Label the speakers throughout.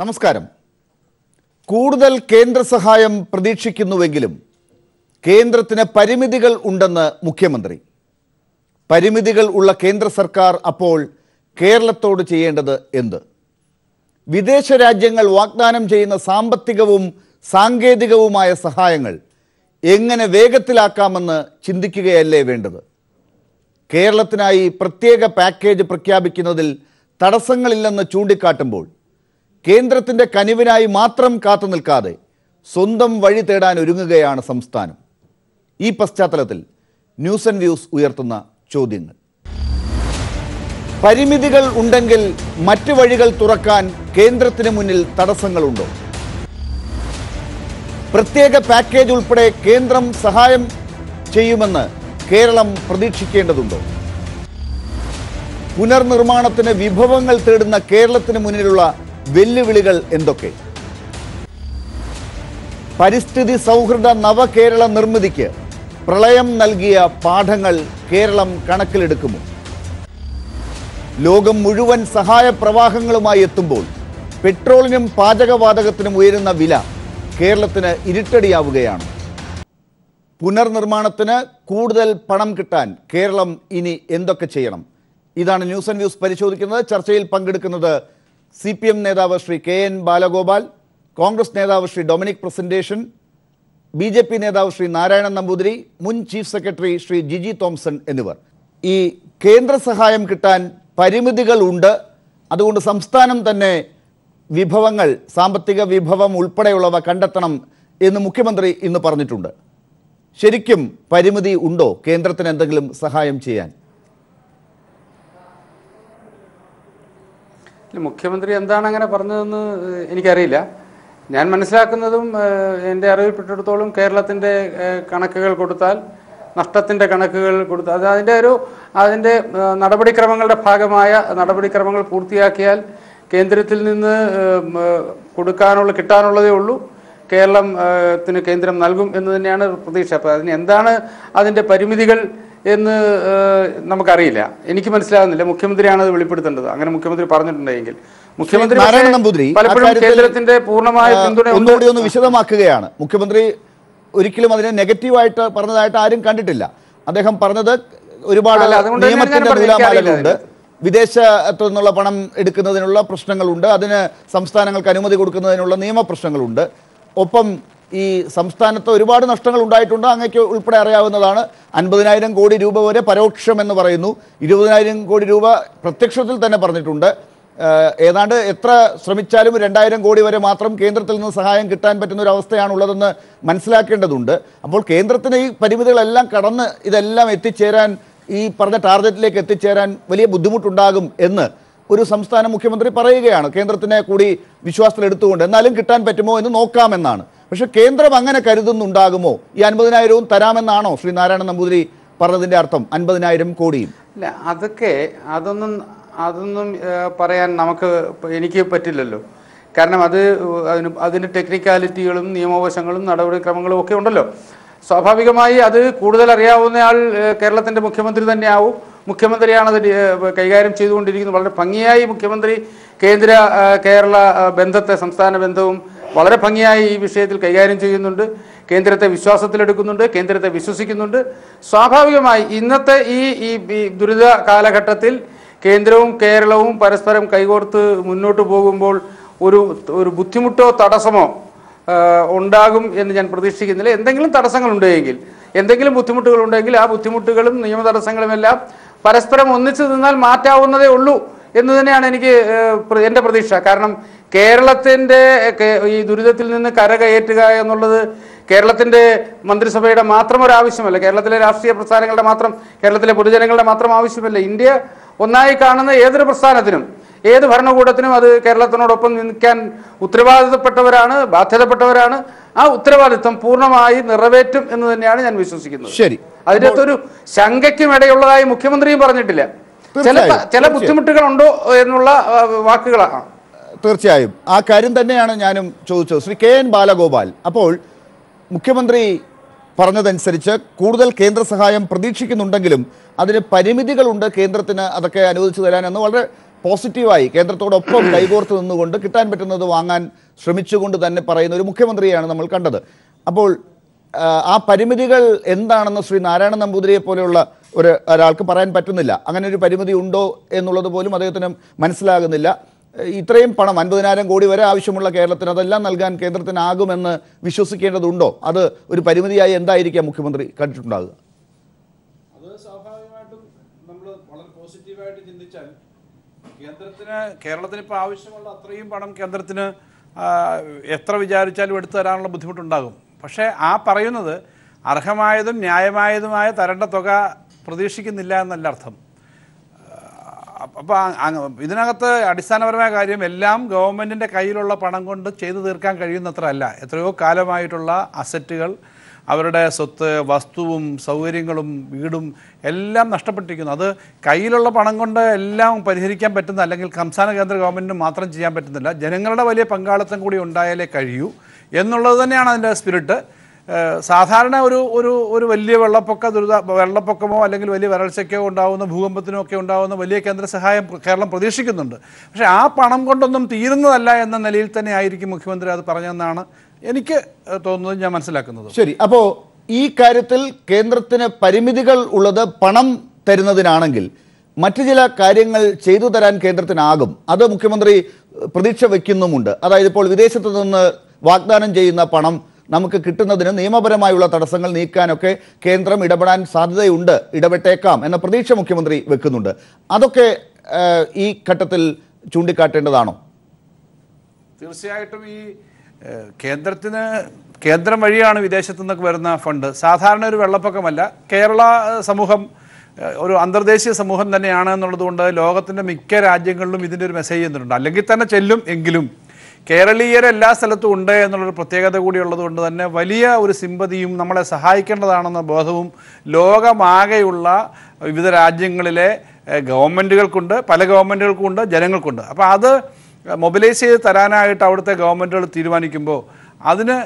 Speaker 1: നമസ്കാരം. കൂടുതൽ കേന്ദ്ര സഹായം പ്രതീക്ഷിക്കുന്നുവെങ്കിലും കേന്ദ്രത്തിന് പരിമിതികൾ ഉണ്ടെന്ന് മുഖ്യമന്ത്രി. പരിമിതികൾ ഉള്ള കേന്ദ്ര സർക്കാർ അപ്പോൾ കേരളത്തോട് ചെയ്യേണ്ടത് എന്ത്? വിദേശ രാജ്യങ്ങൾ വാഗ്ദാനം ചെയ്യുന്ന സാമ്പത്തികവും സാങ്കേതികവുമായ സഹായങ്ങൾ എങ്ങനെ വേഗത്തിലാക്കാമെന്ന് ചിന്തിക്കുകയല്ലേ വേണ്ടത്? കേരളത്തിനായി പ്രത്യേക പാക്കേജ് പ്രഖ്യാപിക്കുന്നതിൽ തടസ്സങ്ങളില്ലെന്ന് ചൂണ്ടിക്കാട്ടുമ്പോൾ കേന്ദ്രത്തിൻ്റെ കനിവിനായി മാത്രം കാത്തു നിൽക്കാതെ സ്വന്തം വഴി തേടാൻ ഒരുങ്ങുകയാണ് സംസ്ഥാനം. ഈ പശ്ചാത്തലത്തിൽ ന്യൂസ് ആൻഡ് വ്യൂസ് ഉയർത്തുന്ന ചോദ്യങ്ങൾ. പരിമിതികൾ ഉണ്ടെങ്കിൽ മറ്റ് വഴികൾ തുറക്കാൻ കേന്ദ്രത്തിന് മുന്നിൽ തടസ്സങ്ങളുണ്ടോ? പ്രത്യേക പാക്കേജ് ഉൾപ്പെടെ കേന്ദ്രം സഹായം ചെയ്യുമെന്ന് കേരളം പ്രതീക്ഷിക്കേണ്ടതുണ്ടോ? പുനർനിർമ്മാണത്തിന് വിഭവങ്ങൾ തേടുന്ന കേരളത്തിന് മുന്നിലുള്ള വെല്ലുവിളികൾ എന്തൊക്കെ? പരിസ്ഥിതി സൗഹൃദ നവകേരള നിർമ്മിതിക്ക് പ്രളയം നൽകിയ പാഠങ്ങൾ കേരളം കണക്കിലെടുക്കുമോ? ലോകം മുഴുവൻ സഹായ പ്രവാഹങ്ങളുമായി എത്തുമ്പോൾ പെട്രോളിനും പാചകവാതകത്തിനും ഉയരുന്ന വില കേരളത്തിന് ഇരുട്ടടിയാവുകയാണ്. പുനർനിർമ്മാണത്തിന് കൂടുതൽ പണം കിട്ടാൻ കേരളം ഇനി എന്തൊക്കെ ചെയ്യണം? ഇതാണ് ന്യൂസ് ആൻഡ് വ്യൂസ് പരിശോധിക്കുന്നത്. ചർച്ചയിൽ പങ്കെടുക്കുന്നത് CPM നേതാവ് ശ്രീ KN ബാലഗോപാൽ, കോൺഗ്രസ് നേതാവ് ശ്രീ ഡൊമിനിക് പ്രസന്റേഷൻ, BJP നേതാവ് ശ്രീ നാരായണൻ നമ്പൂതിരി, മുൻ ചീഫ് സെക്രട്ടറി ശ്രീ ജിജി തോംസൺ എന്നിവർ. ഈ കേന്ദ്ര സഹായം കിട്ടാൻ പരിമിതികൾ ഉണ്ട്, അതുകൊണ്ട് സംസ്ഥാനം തന്നെ വിഭവങ്ങൾ, സാമ്പത്തിക വിഭവം ഉൾപ്പെടെയുള്ളവ കണ്ടെത്തണം എന്ന് മുഖ്യമന്ത്രി ഇന്ന് പറഞ്ഞിട്ടുണ്ട്. ശരിക്കും പരിമിതി ഉണ്ടോ കേന്ദ്രത്തിന് എന്തെങ്കിലും സഹായം ചെയ്യാൻ?
Speaker 2: മുഖ്യമന്ത്രി എന്താണ് അങ്ങനെ പറഞ്ഞതെന്ന് എനിക്കറിയില്ല. ഞാൻ മനസ്സിലാക്കുന്നതും എൻ്റെ അറിവിൽപ്പെട്ടിടത്തോളം കേരളത്തിൻ്റെ കണക്കുകൾ കൊടുത്താൽ, നഷ്ടത്തിൻ്റെ കണക്കുകൾ കൊടുത്താൽ, അത് അതിൻ്റെ നടപടിക്രമങ്ങളുടെ ഭാഗമായ നടപടിക്രമങ്ങൾ പൂർത്തിയാക്കിയാൽ കേന്ദ്രത്തിൽ നിന്ന് കിട്ടാനുള്ളതേ ഉള്ളൂ. കേരളത്തിന് കേന്ദ്രം നൽകും എന്ന് തന്നെയാണ് പ്രതീക്ഷ. അപ്പോൾ എന്താണ് അതിൻ്റെ പരിമിതികൾ എന്ന് നമുക്കറിയില്ല. എനിക്ക് മനസ്സിലാകുന്നില്ല. മുഖ്യമന്ത്രിയാണ് അത് വെളിപ്പെടുത്തേണ്ടത്. അങ്ങനെ മുഖ്യമന്ത്രി പറഞ്ഞിട്ടുണ്ടെങ്കിൽ മുഖ്യമന്ത്രി പലപ്പോഴും കേന്ദ്രത്തിന്റെ പൂർണ്ണമായ പിന്തുണ
Speaker 1: ഒന്നുകൂടി ഒന്ന് വിശദമാക്കുകയാണ്. മുഖ്യമന്ത്രി ഒരിക്കലും അതിനെ നെഗറ്റീവായിട്ട് പറഞ്ഞതായിട്ട് ആരും കണ്ടിട്ടില്ല. അദ്ദേഹം പറഞ്ഞത് ഒരുപാട് നിയമത്തിന്റെ നൂലാമാലകളുണ്ട്, വിദേശത്തു നിന്നുള്ള പണം എടുക്കുന്നതിനുള്ള പ്രശ്നങ്ങളുണ്ട്, അതിന് സംസ്ഥാനങ്ങൾക്ക് അനുമതി കൊടുക്കുന്നതിനുള്ള നിയമപ്രശ്നങ്ങളുണ്ട്. ഒപ്പം ഈ സംസ്ഥാനത്ത് ഒരുപാട് നഷ്ടങ്ങൾ ഉണ്ടായിട്ടുണ്ട്, അങ്ങേക്ക് ഉൾപ്പെടെ അറിയാവുന്നതാണ്. 50,000 കോടി രൂപ വരെ പരോക്ഷം എന്ന് പറയുന്നു, 20,000 കോടി രൂപ പ്രത്യക്ഷത്തിൽ തന്നെ പറഞ്ഞിട്ടുണ്ട്. ഏതാണ്ട് എത്ര ശ്രമിച്ചാലും 2,000 കോടി വരെ മാത്രം കേന്ദ്രത്തിൽ നിന്ന് സഹായം കിട്ടാൻ പറ്റുന്ന ഒരു അവസ്ഥയാണുള്ളതെന്ന് മനസ്സിലാക്കേണ്ടതുണ്ട്. അപ്പോൾ കേന്ദ്രത്തിന് ഈ പരിമിതികളെല്ലാം കടന്ന് ഇതെല്ലാം എത്തിച്ചേരാൻ, ഈ പറഞ്ഞ ടാർഗറ്റിലേക്ക് എത്തിച്ചേരാൻ വലിയ ബുദ്ധിമുട്ടുണ്ടാകും എന്ന് ഒരു സംസ്ഥാന മുഖ്യമന്ത്രി പറയുകയാണ്, കേന്ദ്രത്തിനെ കൂടി വിശ്വാസത്തിലെടുത്തുകൊണ്ട്. എന്നാലും കിട്ടാൻ പറ്റുമോ എന്ന് നോക്കാമെന്നാണ്. പക്ഷെ കേന്ദ്രം അങ്ങനെ കരുതുന്നുണ്ടാകുമോ? ഈ 50,000 തരാമെന്നാണോ ശ്രീ നാരായണൻ നമ്പൂതിരി പറഞ്ഞതിൻ്റെ അർത്ഥം? 50,000 കോടിയും
Speaker 2: ഇല്ല, അതൊന്നും പറയാൻ എനിക്ക് പറ്റില്ലല്ലോ. കാരണം അതിന് ടെക്നിക്കാലിറ്റികളും നിയമവശങ്ങളും നടപടിക്രമങ്ങളും ഒക്കെ ഉണ്ടല്ലോ. സ്വാഭാവികമായി അത് കൂടുതൽ അറിയാവുന്നയാൾ കേരളത്തിൻ്റെ മുഖ്യമന്ത്രി തന്നെയാവും. മുഖ്യമന്ത്രിയാണത് കൈകാര്യം ചെയ്തുകൊണ്ടിരിക്കുന്നത്. വളരെ ഭംഗിയായി മുഖ്യമന്ത്രി കേരള ബന്ധത്തെ, സംസ്ഥാന ബന്ധവും വളരെ ഭംഗിയായി ഈ വിഷയത്തിൽ കൈകാര്യം ചെയ്യുന്നുണ്ട്. കേന്ദ്രത്തെ വിശ്വാസത്തിലെടുക്കുന്നുണ്ട്, കേന്ദ്രത്തെ വിശ്വസിക്കുന്നുണ്ട്. സ്വാഭാവികമായി ഇന്നത്തെ ഈ ദുരിത കാലഘട്ടത്തിൽ കേന്ദ്രവും കേരളവും പരസ്പരം കൈകോർത്ത് മുന്നോട്ട് പോകുമ്പോൾ ഒരു ബുദ്ധിമുട്ടോ തടസ്സമോ ഉണ്ടാകും എന്ന് ഞാൻ പ്രതീക്ഷിക്കുന്നില്ല. എന്തെങ്കിലും തടസ്സങ്ങളുണ്ടെങ്കിൽ, എന്തെങ്കിലും ബുദ്ധിമുട്ടുകളുണ്ടെങ്കിൽ ആ ബുദ്ധിമുട്ടുകളും നിയമ തടസ്സങ്ങളുമെല്ലാം പരസ്പരം ഒന്നിച്ചു നിന്നാൽ മാറ്റാവുന്നതേ ഉള്ളൂ എന്ന് തന്നെയാണ് എൻ്റെ പ്രതീക്ഷ. കാരണം കേരളത്തിൻ്റെ ഈ ദുരിതത്തിൽ നിന്ന് കരകയറ്റുക എന്നുള്ളത് കേരളത്തിൻ്റെ മന്ത്രിസഭയുടെ മാത്രം ഒരു ആവശ്യമല്ല, കേരളത്തിലെ രാഷ്ട്രീയ പ്രസ്ഥാനങ്ങളുടെ മാത്രം, കേരളത്തിലെ പൊതുജനങ്ങളുടെ മാത്രം ആവശ്യമല്ല. ഇന്ത്യ ഒന്നായി കാണുന്ന ഏതൊരു പ്രസ്ഥാനത്തിനും, ഏത് ഭരണകൂടത്തിനും അത് കേരളത്തിനോടൊപ്പം നിൽക്കാൻ ഉത്തരവാദിത്തപ്പെട്ടവരാണ്, ബാധ്യതപ്പെട്ടവരാണ്. ആ ഉത്തരവാദിത്വം പൂർണ്ണമായി നിറവേറ്റും എന്ന് തന്നെയാണ് ഞാൻ വിശ്വസിക്കുന്നത്.
Speaker 1: ശരി,
Speaker 2: അതിനകത്തൊരു ശങ്കയ്ക്കും ഇടയുള്ളതായി മുഖ്യമന്ത്രിയും പറഞ്ഞിട്ടില്ല. ചില ബുദ്ധിമുട്ടുകളുണ്ടോ എന്നുള്ള വാക്കുകളാണ്.
Speaker 1: തീർച്ചയായും ആ കാര്യം തന്നെയാണ് ഞാനും ചോദിച്ചത്. ശ്രീ KN ബാലഗോപാൽ, അപ്പോൾ മുഖ്യമന്ത്രി പറഞ്ഞതനുസരിച്ച് കൂടുതൽ കേന്ദ്ര സഹായം പ്രതീക്ഷിക്കുന്നുണ്ടെങ്കിലും അതിന് പരിമിതികളുണ്ട് കേന്ദ്രത്തിന് അതൊക്കെ അനുവദിച്ചു തരാൻ എന്ന് വളരെ പോസിറ്റീവായി കേന്ദ്രത്തോടൊപ്പം കൈകോർത്ത് നിന്നുകൊണ്ട് കിട്ടാൻ പറ്റുന്നത് വാങ്ങാൻ ശ്രമിച്ചുകൊണ്ട് തന്നെ പറയുന്ന ഒരു മുഖ്യമന്ത്രിയാണ് നമ്മൾ കണ്ടത്. അപ്പോൾ ആ പരിമിതികൾ എന്താണെന്ന് ശ്രീ നാരായണ നമ്പൂതിരിയെ പോലെയുള്ള ഒരാൾക്ക് പറയാൻ പറ്റുന്നില്ല. അങ്ങനെ ഒരു പരിമിതി ഉണ്ടോ എന്നുള്ളത് പോലും അദ്ദേഹത്തിന് മനസ്സിലാകുന്നില്ല. ഇത്രയും പണം 50,000 കോടി വരെ ആവശ്യമുള്ള കേരളത്തിന് അതെല്ലാം നൽകാൻ കേന്ദ്രത്തിനാകുമെന്ന് വിശ്വസിക്കേണ്ടതുണ്ടോ? അത് ഒരു പരിമിതിയായി എന്തായിരിക്കാം മുഖ്യമന്ത്രി കണ്ടിട്ടുണ്ടാകുക?
Speaker 3: അത് സ്വാഭാവികമായിട്ടും നമ്മൾ വളരെ പോസിറ്റീവായിട്ട് ചിന്തിച്ചാൽ കേരളത്തിന് ഇപ്പോൾ ആവശ്യമുള്ള അത്രയും പണം കേന്ദ്രത്തിന് എത്ര വിചാരിച്ചാലും എടുത്തു തരാനുള്ള ബുദ്ധിമുട്ടുണ്ടാകും. പക്ഷേ ആ പറയുന്നത് അർഹമായതും ന്യായമായതുമായ തരേണ്ട തുക പ്രതീക്ഷിക്കുന്നില്ല എന്നല്ല അർത്ഥം. അപ്പോൾ ഇതിനകത്ത് അടിസ്ഥാനപരമായ കാര്യം എല്ലാം ഗവൺമെൻറ്റിൻ്റെ കയ്യിലുള്ള പണം കൊണ്ട് ചെയ്തു തീർക്കാൻ കഴിയുന്നത്ര അല്ല. എത്രയോ കാലമായിട്ടുള്ള അസറ്റുകൾ, അവരുടെ സ്വത്ത്, വസ്തുവും സൗകര്യങ്ങളും വീടും എല്ലാം നഷ്ടപ്പെട്ടിരിക്കുന്നു. അത് കയ്യിലുള്ള പണം കൊണ്ട് എല്ലാം പരിഹരിക്കാൻ പറ്റുന്ന, അല്ലെങ്കിൽ സംസ്ഥാന കേന്ദ്ര ഗവൺമെൻറ്റിന് മാത്രം ചെയ്യാൻ പറ്റുന്നില്ല, ജനങ്ങളുടെ വലിയ പങ്കാളിത്തം കൂടി ഉണ്ടായാലേ കഴിയൂ എന്നുള്ളത് തന്നെയാണ് അതിൻ്റെ സ്പിരിറ്റ്. സാധാരണ ഒരു വലിയ വെള്ളപ്പൊക്കമോ അല്ലെങ്കിൽ വലിയ വരൾച്ചയ്ക്കോ ഉണ്ടാകുന്ന, ഭൂകമ്പത്തിനോ ഒക്കെ ഉണ്ടാകുന്ന വലിയ കേന്ദ്ര സഹായം കേരളം പ്രതീക്ഷിക്കുന്നുണ്ട്. പക്ഷേ ആ പണം കൊണ്ടൊന്നും തീരുന്നതല്ല എന്ന നിലയിൽ തന്നെ ആയിരിക്കും മുഖ്യമന്ത്രി അത് പറഞ്ഞതെന്നാണ് എനിക്ക് തോന്നുന്നത്, ഞാൻ മനസ്സിലാക്കുന്നത്.
Speaker 1: ശരി, അപ്പോൾ ഈ കാര്യത്തിൽ കേന്ദ്രത്തിന് പരിമിതികൾ ഉള്ളത് പണം തരുന്നതിനാണെങ്കിൽ മറ്റു ചില കാര്യങ്ങൾ ചെയ്തു തരാൻ കേന്ദ്രത്തിനാകും. അത് മുഖ്യമന്ത്രി പ്രതീക്ഷ വയ്ക്കുന്നുമുണ്ട്. അതായത് ഇപ്പോൾ വിദേശത്ത് നിന്ന് വാഗ്ദാനം ചെയ്യുന്ന പണം നമുക്ക് കിട്ടുന്നതിന് നിയമപരമായുള്ള തടസ്സങ്ങൾ നീക്കാനൊക്കെ കേന്ദ്രം ഇടപെടാൻ സാധ്യതയുണ്ട്, ഇടപെട്ടേക്കാം എന്ന പ്രതീക്ഷ മുഖ്യമന്ത്രി വെക്കുന്നുണ്ട്. അതൊക്കെ ഈ ഘട്ടത്തിൽ ചൂണ്ടിക്കാട്ടേണ്ടതാണോ?
Speaker 3: തീർച്ചയായിട്ടും ഈ കേന്ദ്രം വഴിയാണ് വിദേശത്തു നിന്നൊക്കെ വരുന്ന ഫണ്ട്. സാധാരണ ഒരു വെള്ളപ്പൊക്കമല്ല. കേരള സമൂഹം ഒരു അന്തർദേശീയ സമൂഹം തന്നെയാണ് എന്നുള്ളതുകൊണ്ട് ലോകത്തിൻ്റെ മിക്ക രാജ്യങ്ങളിലും ഇതിൻ്റെ ഒരു മെസ്സേജ് ചെയ്യുന്നുണ്ട്. അല്ലെങ്കിൽ തന്നെ ചെല്ലും, എങ്കിലും കേരളീയർ എല്ലാ സ്ഥലത്തും ഉണ്ട് എന്നുള്ളൊരു പ്രത്യേകത കൂടി ഉള്ളതുകൊണ്ട് തന്നെ വലിയ ഒരു സിമ്പതിയും നമ്മളെ സഹായിക്കേണ്ടതാണെന്ന ബോധവും ലോകമാകെയുള്ള വിവിധ രാജ്യങ്ങളിലെ ഗവൺമെൻറ്റുകൾക്കുണ്ട്, പല ഗവൺമെൻറ്റുകൾക്കുണ്ട്, ജനങ്ങൾക്കുണ്ട്. അപ്പോൾ അത് മൊബിലൈസ് ചെയ്ത് തരാനായിട്ട് അവിടുത്തെ ഗവൺമെൻറ്റുകൾ തീരുമാനിക്കുമ്പോൾ അതിന്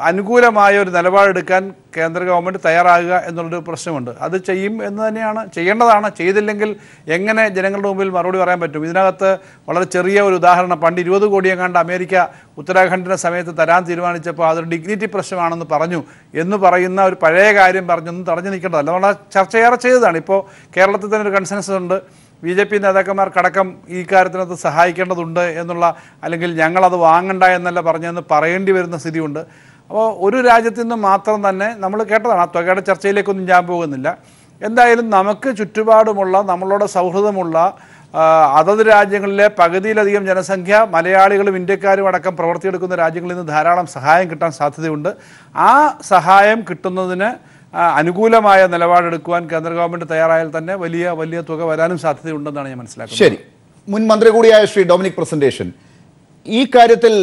Speaker 3: അനുകൂലമായ ഒരു നിലപാടെടുക്കാൻ കേന്ദ്ര ഗവൺമെൻറ് തയ്യാറാകുക എന്നുള്ളൊരു പ്രശ്നമുണ്ട്. അത് ചെയ്യും എന്ന് തന്നെയാണ്, ചെയ്യേണ്ടതാണ്. ചെയ്തില്ലെങ്കിൽ എങ്ങനെ ജനങ്ങളുടെ മുമ്പിൽ മറുപടി പറയാൻ പറ്റും? ഇതിനകത്ത് വളരെ ചെറിയ ഒരു ഉദാഹരണം, പണ്ട് 20 കോടി എങ്ങാണ്ട് അമേരിക്ക ഉത്തരാഖണ്ഡിൻ്റെ സമയത്ത് തരാൻ തീരുമാനിച്ചപ്പോൾ അതൊരു ഡിഗ്നിറ്റി പ്രശ്നമാണെന്ന് പറഞ്ഞു എന്ന് പറയുന്ന ഒരു പഴയ കാര്യം പറഞ്ഞൊന്നും തടഞ്ഞു നിൽക്കേണ്ടതല്ല. നമ്മൾ ചർച്ച ഏറെ ചെയ്തതാണ്. ഇപ്പോൾ കേരളത്തിൽ തന്നെ ഒരു കൺസെൻസസ് ഉണ്ട്. BJP നേതാക്കന്മാർക്കടക്കം ഈ കാര്യത്തിനകത്ത് സഹായിക്കേണ്ടതുണ്ട് എന്നുള്ള, അല്ലെങ്കിൽ ഞങ്ങളത് വാങ്ങണ്ട എന്നല്ല പറഞ്ഞതെന്ന് പറയേണ്ടി വരുന്ന സ്ഥിതിയുണ്ട്. അപ്പോൾ ഒരു രാജ്യത്തു നിന്ന് മാത്രം തന്നെ നമ്മൾ കേട്ടതാണ്. ആ തുകയുടെ ചർച്ചയിലേക്കൊന്നും ഞാൻ പോകുന്നില്ല. എന്തായാലും നമുക്ക് ചുറ്റുപാടുമുള്ള, നമ്മളോട് സൗഹൃദമുള്ള അതത് രാജ്യങ്ങളിലെ പകുതിയിലധികം ജനസംഖ്യ മലയാളികളും ഇന്ത്യക്കാരും അടക്കം പ്രവർത്തിയെടുക്കുന്ന രാജ്യങ്ങളിൽ നിന്ന് ധാരാളം സഹായം കിട്ടാൻ സാധ്യതയുണ്ട്. ആ സഹായം കിട്ടുന്നതിന് അനുകൂലമായ നിലപാടെടുക്കുവാൻ കേന്ദ്ര ഗവൺമെൻറ് തയ്യാറായാൽ തന്നെ വലിയ വലിയ തുക വരാനും സാധ്യതയുണ്ടെന്നാണ് ഞാൻ മനസ്സിലാക്കുന്നത്.
Speaker 1: ശരി, മുൻ മന്ത്രി കൂടിയായ ശ്രീ ഡൊമിനിക് പ്രസന്റേഷൻ, ഈ കാര്യത്തിൽ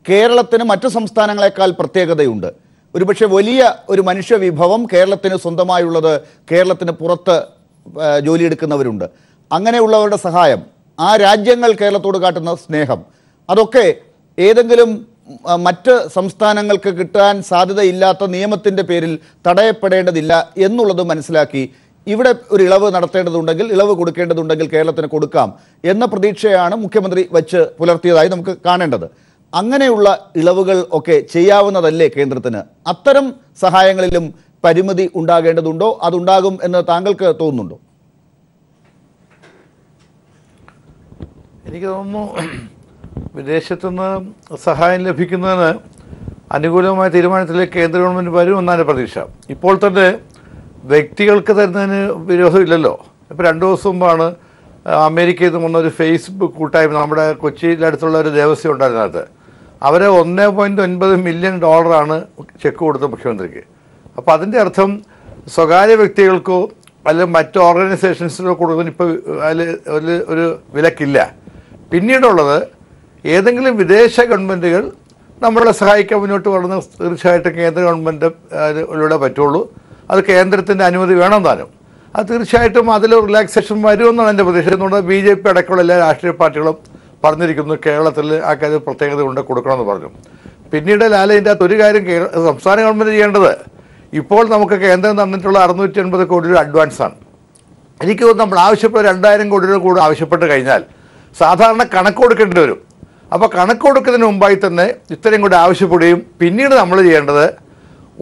Speaker 1: കേരളത്തിന് മറ്റു സംസ്ഥാനങ്ങളെക്കാൾ പ്രത്യേകതയുണ്ട്. ഒരുപക്ഷെ വലിയ ഒരു മനുഷ്യ വിഭവം കേരളത്തിന് സ്വന്തമായുള്ളത് കേരളത്തിന് പുറത്ത് ജോലിയെടുക്കുന്നവരുണ്ട്. അങ്ങനെയുള്ളവരുടെ സഹായം, ആ രാജ്യങ്ങൾ കേരളത്തോട് കാട്ടുന്ന സ്നേഹം, അതൊക്കെ ഏതെങ്കിലും മറ്റ് സംസ്ഥാനങ്ങൾക്ക് കിട്ടാൻ സാധ്യതയില്ലാത്ത നിയമത്തിൻ്റെ പേരിൽ തടയപ്പെടേണ്ടതില്ല എന്നുള്ളത് മനസ്സിലാക്കി ഇവിടെ ഒരു ഇളവ് നടത്തേണ്ടതുണ്ടെങ്കിൽ, ഇളവ് കൊടുക്കേണ്ടതുണ്ടെങ്കിൽ കേരളത്തിന് കൊടുക്കാം എന്ന പ്രതീക്ഷയാണ് മുഖ്യമന്ത്രി വച്ച് പുലർത്തിയതായി നമുക്ക് കാണേണ്ടത്. അങ്ങനെയുള്ള ഇളവുകൾ ഒക്കെ ചെയ്യാവുന്നതല്ലേ കേന്ദ്രത്തിന്? അത്തരം സഹായങ്ങളിലും പരിമിതി ഉണ്ടാകേണ്ടതുണ്ടോ? അതുണ്ടാകും എന്ന് താങ്കൾക്ക് തോന്നുന്നുണ്ടോ?
Speaker 4: എനിക്ക് തോന്നുന്നു വിദേശത്തുനിന്ന് സഹായം ലഭിക്കുന്നതിന് അനുകൂലമായ തീരുമാനത്തിലേക്ക് കേന്ദ്ര ഗവൺമെൻറ് വരുമെന്നാണ് പ്രതീക്ഷ. ഇപ്പോൾ തന്നെ വ്യക്തികൾക്ക് തരുന്നതിന് വിരോധമില്ലല്ലോ. ഇപ്പോൾ 2 ദിവസം മുമ്പാണ് അമേരിക്കയിൽ നിന്ന് വന്ന ഒരു ഫേസ്ബുക്ക് കൂട്ടായ്മ, നമ്മുടെ കൊച്ചിയിലടുത്തുള്ള ഒരു ദേവസ്വം ഉണ്ടായിരുന്നത്, അവർ $1.9 മില്യൺ ചെക്ക് കൊടുത്ത മുഖ്യമന്ത്രിക്ക്. അപ്പോൾ അതിൻ്റെ അർത്ഥം സ്വകാര്യ വ്യക്തികൾക്കോ അല്ലെങ്കിൽ മറ്റു ഓർഗനൈസേഷൻസിനോ കൊടുക്കുന്നതിന് ഇപ്പോൾ അതിൽ ഒരു വിലക്കില്ല. പിന്നീടുള്ളത് ഏതെങ്കിലും വിദേശ ഗവൺമെൻറ്റുകൾ നമ്മളെ സഹായിക്കാൻ മുന്നോട്ട് വളർന്ന് തീർച്ചയായിട്ടും കേന്ദ്ര ഗവൺമെൻറ്റിലൂടെ പറ്റുള്ളൂ. അത് കേന്ദ്രത്തിൻ്റെ അനുമതി വേണം താനും. അത് തീർച്ചയായിട്ടും അതിൽ റിലാക്സേഷൻ വരുമെന്നാണ് എൻ്റെ പ്രതീക്ഷ. എന്നുകൊണ്ട് BJP അടക്കമുള്ള എല്ലാ രാഷ്ട്രീയ പാർട്ടികളും പറഞ്ഞിരിക്കുന്നു കേരളത്തിൽ ആ കാര്യം പ്രത്യേകത കൊണ്ട് കൊടുക്കണമെന്ന് പറഞ്ഞു. പിന്നീട് ലാലതിൻ്റെ അകത്ത് ഒരു കാര്യം സംസ്ഥാന ഗവൺമെൻറ് ചെയ്യേണ്ടത്, ഇപ്പോൾ നമുക്ക് കേന്ദ്രം തന്നിട്ടുള്ള 680 കോടി രൂപ അഡ്വാൻസാണ്. എനിക്ക് തോന്നുന്നു നമ്മൾ ആവശ്യപ്പെട്ട 2000 കോടി രൂപ കൂടെ ആവശ്യപ്പെട്ട് കഴിഞ്ഞാൽ സാധാരണ കണക്ക് കൊടുക്കേണ്ടി വരും. അപ്പോൾ കണക്ക് കൊടുക്കുന്നതിന് മുമ്പായി തന്നെ ഇത്രയും കൂടി ആവശ്യപ്പെടുകയും പിന്നീട് നമ്മൾ ചെയ്യേണ്ടത്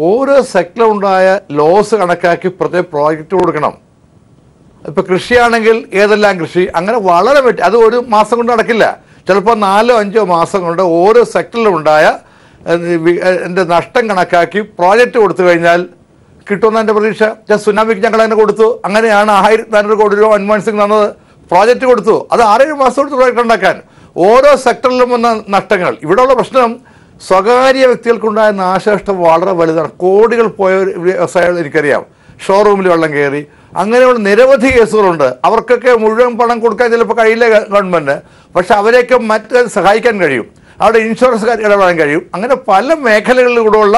Speaker 4: ഓരോ സെക്ടറിലുണ്ടായ ലോസ് കണക്കാക്കി പ്രത്യേക പ്രോജക്റ്റ് കൊടുക്കണം. ഇപ്പോൾ കൃഷിയാണെങ്കിൽ ഏതെല്ലാം കൃഷി, അങ്ങനെ വളരെ അത് ഒരു മാസം കൊണ്ട് നടക്കില്ല. ചിലപ്പോൾ 4-5 മാസം കൊണ്ട് ഓരോ സെക്ടറിലുണ്ടായ എൻ്റെ നഷ്ടം കണക്കാക്കി പ്രോജക്റ്റ് കൊടുത്തു കഴിഞ്ഞാൽ കിട്ടുമെന്ന് എൻ്റെ പ്രതീക്ഷ. സുനാമിക്ക് ഞങ്ങൾ തന്നെ കൊടുത്തു. അങ്ങനെയാണ് 1400 കോടി രൂപ മൻമോഹൻ സിംഗ് തന്നത്. പ്രോജക്റ്റ് കൊടുത്തു. അത് 6-7 മാസം കൊടുത്ത് പ്രോജക്റ്റ് ഉണ്ടാക്കാൻ. ഓരോ സെക്ടറിലും വന്ന നഷ്ടങ്ങൾ. ഇവിടെയുള്ള പ്രശ്നം സ്വകാര്യ വ്യക്തികൾക്കുണ്ടായ നാശനഷ്ടം വളരെ വലുതാണ്. കോടികൾ പോയ വ്യവസായം എനിക്കറിയാം. ഷോറൂമിൽ വെള്ളം കയറി, അങ്ങനെയുള്ള നിരവധി കേസുകളുണ്ട്. അവർക്കൊക്കെ മുഴുവൻ പണം കൊടുക്കാൻ ചിലപ്പോൾ കഴിയില്ല ഗവൺമെൻറ്. പക്ഷെ അവരെയൊക്കെ മറ്റ് സഹായിക്കാൻ കഴിയും. അവിടെ ഇൻഷുറൻസ് ഇടപെടാൻ കഴിയും. അങ്ങനെ പല മേഖലകളിലൂടെയുള്ള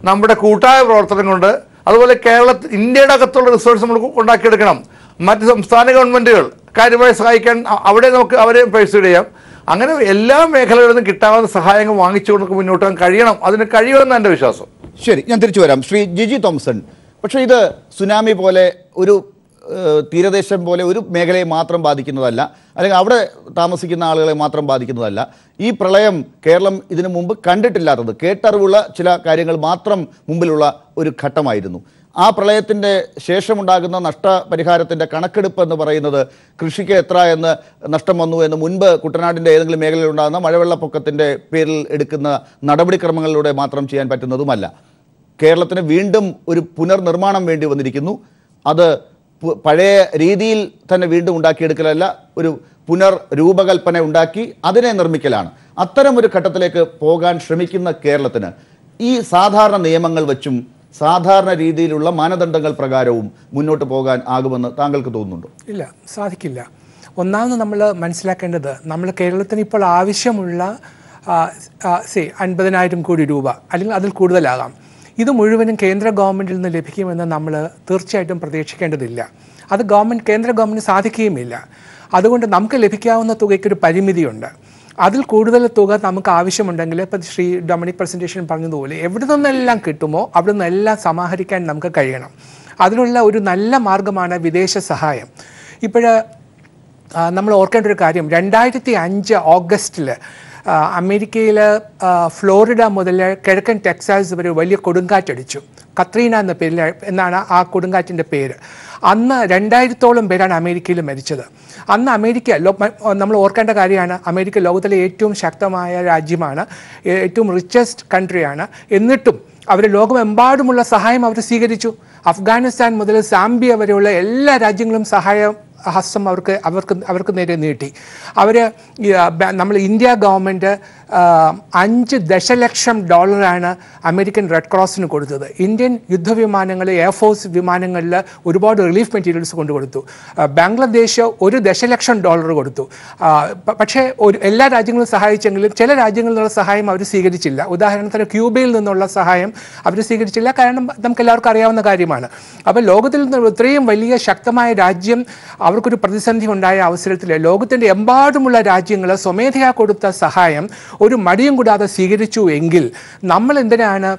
Speaker 4: നമ്മുടെ കൂട്ടായ പ്രവർത്തനം കൊണ്ട്, അതുപോലെ ഇന്ത്യയുടെ അകത്തുള്ള റിസോഴ്സ് നമ്മൾ ഉണ്ടാക്കിയെടുക്കണം. മറ്റ് സംസ്ഥാന ഗവൺമെൻറ്റുകൾ കാര്യമായി സഹായിക്കാൻ അവിടെ നമുക്ക് അവരെ പെർസ്യൂഡ് ചെയ്യാം. അങ്ങനെ എല്ലാ മേഖലകളിൽ നിന്നും കിട്ടാവുന്ന സഹായങ്ങൾ വാങ്ങിച്ചുകൊണ്ട് മുന്നോട്ട് പോകാൻ കഴിയണം. അതിന് കഴിയുമെന്ന് എൻ്റെ വിശ്വാസം.
Speaker 1: ശരി, ഞാൻ തിരിച്ചു വരാം. ശ്രീ ജിജി തോംസൺ, പക്ഷേ ഇത് സുനാമി പോലെ ഒരു തീരദേശം പോലെ ഒരു മേഖലയെ മാത്രം ബാധിക്കുന്നതല്ല, അല്ലെങ്കിൽ അവിടെ താമസിക്കുന്ന ആളുകളെ മാത്രം ബാധിക്കുന്നതല്ല. ഈ പ്രളയം കേരളം ഇതിനു മുമ്പ് കണ്ടിട്ടില്ലാത്തത്, കേട്ടറിവുള്ള ചില കാര്യങ്ങൾ മാത്രം മുമ്പിലുള്ള ഒരു ഘട്ടമായിരുന്നു. ആ പ്രളയത്തിൻ്റെ ശേഷമുണ്ടാകുന്ന നഷ്ടപരിഹാരത്തിൻ്റെ കണക്കെടുപ്പ് എന്ന് പറയുന്നത് കൃഷിക്ക് എത്ര എന്ന് നഷ്ടം വന്നു എന്ന് മുൻപ് കുട്ടനാടിൻ്റെ ഏതെങ്കിലും മേഖലയിൽ ഉണ്ടാകുന്ന മഴവെള്ളപ്പൊക്കത്തിൻ്റെ പേരിൽ എടുക്കുന്ന നടപടിക്രമങ്ങളിലൂടെ മാത്രം ചെയ്യാൻ പറ്റുന്നതുമല്ല. കേരളത്തിന് വീണ്ടും ഒരു പുനർനിർമ്മാണം വേണ്ടി വന്നിരിക്കുന്നു. അത് പഴയ രീതിയിൽ തന്നെ വീണ്ടും ഉണ്ടാക്കിയെടുക്കലല്ല, ഒരു പുനർരൂപകൽപ്പന ഉണ്ടാക്കി അതിനെ നിർമ്മിക്കലാണ്. അത്തരമൊരു ഘട്ടത്തിലേക്ക് പോകാൻ ശ്രമിക്കുന്ന കേരളത്തിന് ഈ സാധാരണ നിയമങ്ങൾ വെച്ചും സാധാരണ രീതിയിലുള്ള മാനദണ്ഡങ്ങൾ പ്രകാരവും മുന്നോട്ട് പോകാൻ ആകുമെന്ന് താങ്കൾക്ക് തോന്നുന്നുണ്ടോ?
Speaker 5: ഇല്ല, സാധിക്കില്ല. ഒന്നാമത് നമ്മൾ മനസ്സിലാക്കേണ്ടത്, നമ്മൾ കേരളത്തിന് ഇപ്പോൾ ആവശ്യമുള്ള 50,000 കോടി രൂപ അല്ലെങ്കിൽ അതിൽ കൂടുതലാകാം. ഇത് മുഴുവനും കേന്ദ്ര ഗവൺമെൻറ്റിൽ നിന്ന് ലഭിക്കുമെന്ന് നമ്മൾ തീർച്ചയായിട്ടും പ്രതീക്ഷിക്കേണ്ടതില്ല. അത് കേന്ദ്ര ഗവൺമെൻറ് സാധിക്കുകയുമില്ല. അതുകൊണ്ട് നമുക്ക് ലഭിക്കാവുന്ന തുകയ്ക്കൊരു പരിമിതിയുണ്ട്. അതിൽ കൂടുതൽ തുക നമുക്ക് ആവശ്യമുണ്ടെങ്കിൽ ഇപ്പം ശ്രീ ഡൊമിനിക് പ്രസൻറ്റേഷൻ പറഞ്ഞതുപോലെ എവിടെ നിന്നെല്ലാം കിട്ടുമോ അവിടെ നിന്നെല്ലാം സമാഹരിക്കാൻ നമുക്ക് കഴിയണം. അതിനുള്ള ഒരു നല്ല മാർഗമാണ് വിദേശ സഹായം. നമ്മൾ ഓർക്കേണ്ട ഒരു കാര്യം, 2005 ഓഗസ്റ്റിൽ അമേരിക്കയിൽ ഫ്ലോറിഡ മുതൽ കിഴക്കൻ ടെക്സാസ് വരെ വലിയ കൊടുങ്കാറ്റടിച്ചു. കത്രീന എന്ന പേരിൽ എന്നാണ് ആ കൊടുങ്കാറ്റിൻ്റെ പേര്. അന്ന് 2000-ഓളം പേരാണ് അമേരിക്കയിൽ മരിച്ചത്. അന്ന് അമേരിക്ക നമ്മൾ ഓർക്കേണ്ട കാര്യമാണ്, അമേരിക്ക ലോകത്തിലെ ഏറ്റവും ശക്തമായ രാജ്യമാണ്, ഏറ്റവും റിച്ചസ്റ്റ് കൺട്രിയാണ്. എന്നിട്ടും അവർ ലോകമെമ്പാടുമുള്ള സഹായം അവർ സ്വീകരിച്ചു. അഫ്ഗാനിസ്ഥാൻ മുതൽ സാംബിയ വരെയുള്ള എല്ലാ രാജ്യങ്ങളും സഹായം ഹസ്തം അവർക്ക് നേരെ നീട്ടി. നമ്മൾ ഇന്ത്യ ഗവൺമെൻറ് $5 ദശലക്ഷം അമേരിക്കൻ റെഡ് ക്രോസിന് കൊടുത്തത്. ഇന്ത്യൻ യുദ്ധവിമാനങ്ങൾ, എയർഫോഴ്സ് വിമാനങ്ങളിൽ ഒരുപാട് റിലീഫ് മെറ്റീരിയൽസ് കൊണ്ടുകൊടുത്തു. ബംഗ്ലാദേശ് $1 ദശലക്ഷം കൊടുത്തു. പക്ഷേ എല്ലാ രാജ്യങ്ങളും സഹായിച്ചെങ്കിലും ചില രാജ്യങ്ങളിൽ നിന്നുള്ള സഹായം അവർ സ്വീകരിച്ചില്ല. ഉദാഹരണത്തിന് ക്യൂബയിൽ നിന്നുള്ള സഹായം അവർ സ്വീകരിച്ചില്ല. കാരണം നമുക്ക് എല്ലാവർക്കും അറിയാവുന്ന കാര്യമാണ്. അപ്പോൾ ലോകത്തിൽ നിന്ന് ഇത്രയും വലിയ ശക്തമായ രാജ്യം അവർക്കൊരു പ്രതിസന്ധി ഉണ്ടായ അവസരത്തിൽ ലോകത്തിൻ്റെ എമ്പാടുമുള്ള രാജ്യങ്ങൾ സ്വമേധയാ കൊടുത്ത സഹായം ഒരു മടിയും കൂടാതെ സ്വീകരിച്ചു എങ്കിൽ നമ്മൾ എന്തിനാണ്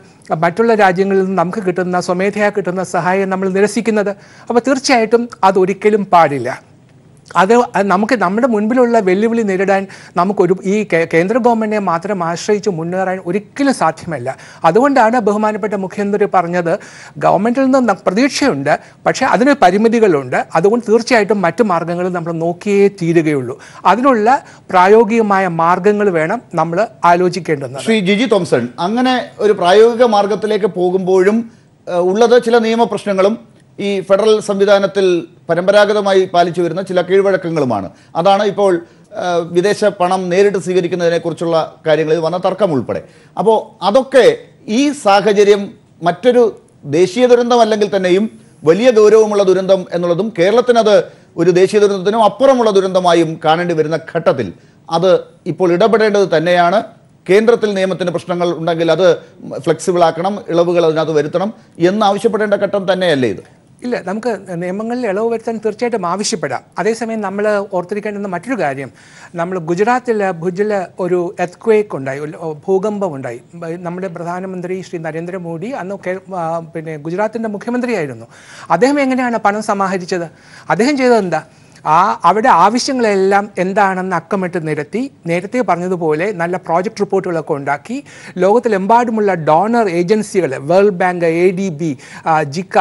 Speaker 5: മറ്റുള്ള രാജ്യങ്ങളിൽ നിന്ന് നമുക്ക് കിട്ടുന്ന സ്വമേധയാ കിട്ടുന്ന സഹായം നമ്മൾ നിരസിക്കുന്നത്? അപ്പോൾ തീർച്ചയായിട്ടും അതൊരിക്കലും പാടില്ല. അത് നമ്മുടെ മുൻപിലുള്ള വെല്ലുവിളി നേരിടാൻ ഈ കേന്ദ്ര ഗവൺമെൻറ്റിനെ മാത്രം ആശ്രയിച്ച് മുന്നേറാൻ ഒരിക്കലും സാധ്യമല്ല. അതുകൊണ്ടാണ് ബഹുമാനപ്പെട്ട മുഖ്യമന്ത്രി പറഞ്ഞത്, ഗവൺമെൻറ്റിൽ നിന്ന് പ്രതീക്ഷയുണ്ട്, പക്ഷേ അതിന് പരിമിതികളുണ്ട്. അതുകൊണ്ട് തീർച്ചയായിട്ടും മറ്റു മാർഗ്ഗങ്ങൾ നമ്മൾ നോക്കിയേ തീരുകയുള്ളൂ. അതിനുള്ള പ്രായോഗികമായ മാർഗ്ഗങ്ങൾ വേണം നമ്മൾ ആലോചിക്കേണ്ടത്.
Speaker 1: ശ്രീ ജിജി തോംസൺ, അങ്ങനെ ഒരു പ്രായോഗിക മാർഗത്തിലേക്ക് പോകുമ്പോഴും ഉള്ളത് ചില നിയമപ്രശ്നങ്ങളും ഈ ഫെഡറൽ സംവിധാനത്തിൽ പരമ്പരാഗതമായി പാലിച്ചു വരുന്ന ചില കീഴ്വഴക്കങ്ങളുമാണ്. അതാണ് ഇപ്പോൾ വിദേശ പണം നേരിട്ട് സ്വീകരിക്കുന്നതിനെക്കുറിച്ചുള്ള കാര്യങ്ങളിൽ വന്ന തർക്കം ഉൾപ്പെടെ. അപ്പോൾ അതൊക്കെ ഈ സാഹചര്യം മറ്റൊരു ദേശീയ ദുരന്തമല്ലെങ്കിൽ തന്നെയും വലിയ ഗൗരവമുള്ള ദുരന്തം എന്നുള്ളതും കേരളത്തിനത് ഒരു ദേശീയ ദുരന്തത്തിനും അപ്പുറമുള്ള ദുരന്തമായും കാണേണ്ടി വരുന്ന ഘട്ടത്തിൽ അത് ഇപ്പോൾ ഇടപെടേണ്ടത് തന്നെയാണ്. കേന്ദ്രത്തിൽ നിയമത്തിന് പ്രശ്നങ്ങൾ ഉണ്ടെങ്കിൽ അത് ഫ്ലെക്സിബിൾ ആക്കണം, ഇളവുകൾ അതിനകത്ത് വരുത്തണം എന്നാവശ്യപ്പെടേണ്ട ഘട്ടം തന്നെയല്ലേ ഇത്?
Speaker 5: ഇല്ല, നമുക്ക് നിയമങ്ങളിൽ ഇളവ് വരുത്താൻ തീർച്ചയായിട്ടും ആവശ്യപ്പെടാം. അതേസമയം നമ്മൾ ഓർത്തിരിക്കേണ്ടുന്ന മറ്റൊരു കാര്യം, നമ്മൾ ഗുജറാത്തിൽ ഭുജിൽ ഒരു എർത്ത്ക്വേക്ക് ഉണ്ടായി, ഭൂകമ്പം ഉണ്ടായി. നമ്മുടെ പ്രധാനമന്ത്രി ശ്രീ നരേന്ദ്രമോദി അന്ന് ഗുജറാത്തിൻ്റെ മുഖ്യമന്ത്രിയായിരുന്നു. അദ്ദേഹം എങ്ങനെയാണ് പണം സമാഹരിച്ചത്? അദ്ദേഹം ചെയ്തത് എന്താ? അവിടെ ആവശ്യങ്ങളെല്ലാം എന്താണെന്ന് അക്കമിട്ട് നിരത്തി, നേരത്തെ പറഞ്ഞതുപോലെ നല്ല പ്രോജക്റ്റ് റിപ്പോർട്ടുകളൊക്കെ ഉണ്ടാക്കി ലോകത്തിലെമ്പാടുമുള്ള ഡോണർ ഏജൻസികൾ, world bank, ADB, ജിക്ക,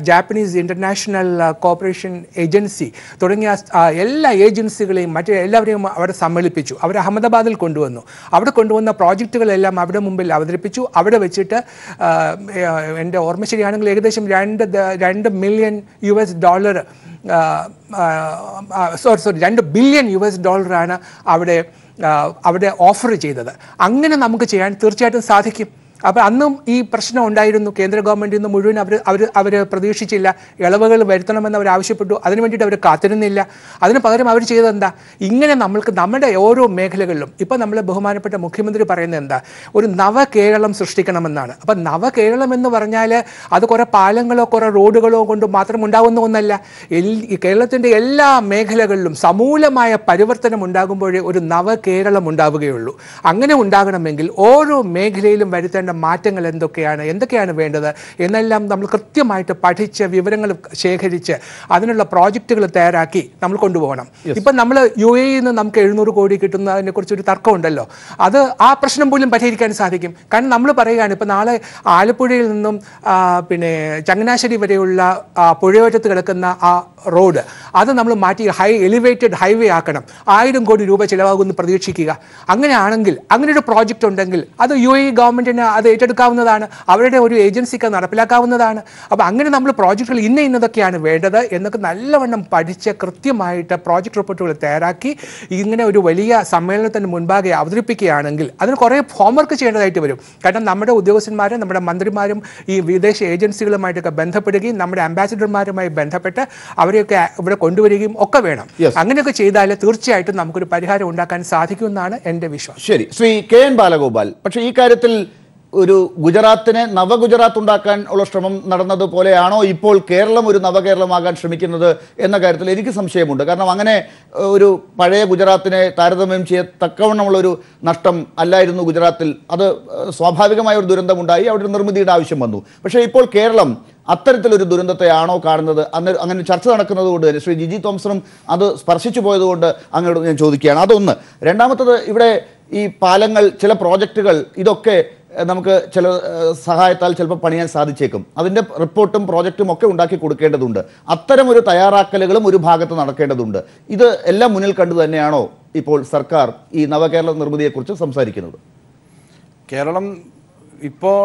Speaker 5: Japanese international corporation agency തുടങ്ങിയ എല്ലാ ഏജൻസികളെയും എല്ലാവരെയും അവിടെ സമ്മേളിപ്പിച്ചു. അവർ അഹമ്മദാബാദിൽ കൊണ്ടുവന്നു. അവിടെ കൊണ്ടുവന്ന പ്രോജക്റ്റുകളെല്ലാം അവിടെ മുമ്പിൽ അവതരിപ്പിച്ചു. അവിടെ വെച്ചിട്ട് എൻ്റെ ഓർമ്മ ശരിയാണെങ്കിൽ ഏകദേശം $2 മില്യൺ $2 ബില്യൺ അവിടെ ഓഫർ ചെയ്തത്. അങ്ങനെ നമുക്ക് ചെയ്യാൻ തീർച്ചയായിട്ടും സാധിക്കും. അപ്പോൾ അന്നും ഈ പ്രശ്നം ഉണ്ടായിരുന്നു. കേന്ദ്ര ഗവൺമെൻറ്റിൽ നിന്ന് മുഴുവൻ അവർ പ്രതീക്ഷിച്ചില്ല. ഇളവുകൾ വരുത്തണമെന്ന് അവർ ആവശ്യപ്പെട്ടു. അതിനു വേണ്ടിയിട്ട് അവർ കാത്തിരുന്നില്ല. അതിന് പകരം അവർ ചെയ്തത് എന്താ? ഇങ്ങനെ നമ്മൾക്ക് നമ്മുടെ ഓരോ മേഖലകളിലും ഇപ്പം നമ്മൾ ബഹുമാനപ്പെട്ട മുഖ്യമന്ത്രി പറയുന്നത് എന്താ? ഒരു നവകേരളം സൃഷ്ടിക്കണമെന്നാണ്. അപ്പം നവകേരളം എന്ന് പറഞ്ഞാൽ അത് കുറേ പാലങ്ങളോ കുറേ റോഡുകളോ കൊണ്ട് മാത്രം ഉണ്ടാകുന്ന ഒന്നല്ല. കേരളത്തിൻ്റെ എല്ലാ മേഖലകളിലും സമൂലമായ പരിവർത്തനം ഉണ്ടാകുമ്പോഴേ ഒരു നവകേരളം ഉണ്ടാവുകയുള്ളൂ. അങ്ങനെ ഉണ്ടാകണമെങ്കിൽ ഓരോ മേഖലയിലും വരുത്തേണ്ട മാറ്റങ്ങൾ എന്തൊക്കെയാണ് വേണ്ടത് എന്നെല്ലാം നമ്മൾ കൃത്യമായിട്ട് പഠിച്ച് വിവരങ്ങൾ ശേഖരിച്ച് അതിനുള്ള പ്രോജക്റ്റുകൾ തയ്യാറാക്കി നമ്മൾ കൊണ്ടുപോകണം. ഇപ്പം നമ്മൾ UAE നിന്ന് നമുക്ക് 700 കോടി കിട്ടുന്നതിനെ കുറിച്ചൊരു തർക്കമുണ്ടല്ലോ. അത് ആ പ്രശ്നം പോലും പരിഹരിക്കാൻ സാധിക്കും. കാരണം നമ്മൾ പറയുകയാണ് ഇപ്പം നാളെ ആലപ്പുഴയിൽ നിന്നും പിന്നെ ചങ്ങനാശ്ശേരി വരെയുള്ള പുഴയോരത്ത് കിടക്കുന്ന ആ റോഡ് അത് നമ്മൾ മാറ്റി എലിവേറ്റഡ് ഹൈവേ ആക്കണം. 1000 കോടി രൂപ ചിലവാകുമെന്ന് പ്രതീക്ഷിക്കുക. അങ്ങനെയാണെങ്കിൽ അങ്ങനെ ഒരു പ്രോജക്റ്റ് ഉണ്ടെങ്കിൽ അത് UAE ഗവൺമെൻറ്റിന് അത് ഏറ്റെടുക്കാവുന്നതാണ്. അവരുടെ ഒരു ഏജൻസിക്ക് നടപ്പിലാക്കാവുന്നതാണ്. അപ്പോൾ അങ്ങനെ നമ്മൾ പ്രോജക്റ്റുകൾ ഇന്നതൊക്കെയാണ് വേണ്ടത് എന്നൊക്കെ നല്ലവണ്ണം പഠിച്ച് കൃത്യമായിട്ട് പ്രോജക്റ്റ് റിപ്പോർട്ടുകൾ തയ്യാറാക്കി ഇങ്ങനെ ഒരു വലിയ സമ്മേളനത്തിന് മുൻപാകെ അവതരിപ്പിക്കുകയാണെങ്കിൽ അതിന് കുറേ ഹോംവർക്ക് ചെയ്യേണ്ടതായിട്ട് വരും. കാരണം നമ്മുടെ ഉദ്യോഗസ്ഥന്മാരും നമ്മുടെ മന്ത്രിമാരും ഈ വിദേശ ഏജൻസികളുമായിട്ടൊക്കെ ബന്ധപ്പെടുകയും നമ്മുടെ അംബാസിഡർമാരുമായി ബന്ധപ്പെട്ട് അവരെയൊക്കെ ഇവിടെ കൊണ്ടുവരികയും ഒക്കെ വേണം. അങ്ങനെയൊക്കെ ചെയ്താൽ തീർച്ചയായിട്ടും നമുക്കൊരു പരിഹാരം ഉണ്ടാക്കാൻ സാധിക്കുമെന്നാണ് എൻ്റെ വിശ്വാസം.
Speaker 1: ശരി, ശ്രീ KN ബാലഗോപാൽ, പക്ഷേ ഈ കാര്യത്തിൽ ഒരു ഗുജറാത്തിനെ നവഗുജറാത്ത് ഉണ്ടാക്കാൻ ഉള്ള ശ്രമം നടന്നതുപോലെയാണോ ഇപ്പോൾ കേരളം ഒരു നവകേരളമാകാൻ ശ്രമിക്കുന്നത് എന്ന കാര്യത്തിൽ എനിക്ക് സംശയമുണ്ട്. കാരണം അങ്ങനെ ഒരു പഴയ ഗുജറാത്തിനെ താരതമ്യം ചെയ്യത്തക്കവണ്ണമുള്ളൊരു നഷ്ടം അല്ലായിരുന്നു ഗുജറാത്തിൽ. അത് സ്വാഭാവികമായ ഒരു ദുരന്തമുണ്ടായി, അവിടെ നിർമ്മിതിയുടെ ആവശ്യം വന്നു. പക്ഷേ ഇപ്പോൾ കേരളം അത്തരത്തിലൊരു ദുരന്തത്തെയാണോ കാണുന്നത്? അങ്ങനെ ചർച്ച നടക്കുന്നത് കൊണ്ട് തന്നെ ശ്രീ ജിജി തോമസണും അത് സ്പർശിച്ചു പോയതുകൊണ്ട് അങ്ങോട്ട് ഞാൻ ചോദിക്കുകയാണ്. അതൊന്ന്. രണ്ടാമത്തത്, ഇവിടെ ഈ പാലങ്ങൾ, ചില പ്രോജക്റ്റുകൾ, ഇതൊക്കെ നമുക്ക് ചില സഹായത്താൽ ചിലപ്പോൾ പണിയാൻ സാധിച്ചേക്കും. അതിൻ്റെ റിപ്പോർട്ടും പ്രോജക്റ്റും ഒക്കെ ഉണ്ടാക്കി കൊടുക്കേണ്ടതുണ്ട്. അത്തരമൊരു തയ്യാറാക്കലുകളും ഒരു ഭാഗത്ത് നടക്കേണ്ടതുണ്ട്. ഇത് എല്ലാം മുന്നിൽ കണ്ടു തന്നെയാണോ ഇപ്പോൾ സർക്കാർ ഈ നവകേരള നിർമ്മിതിയെക്കുറിച്ച് സംസാരിക്കുന്നത്?
Speaker 3: കേരളം ഇപ്പോൾ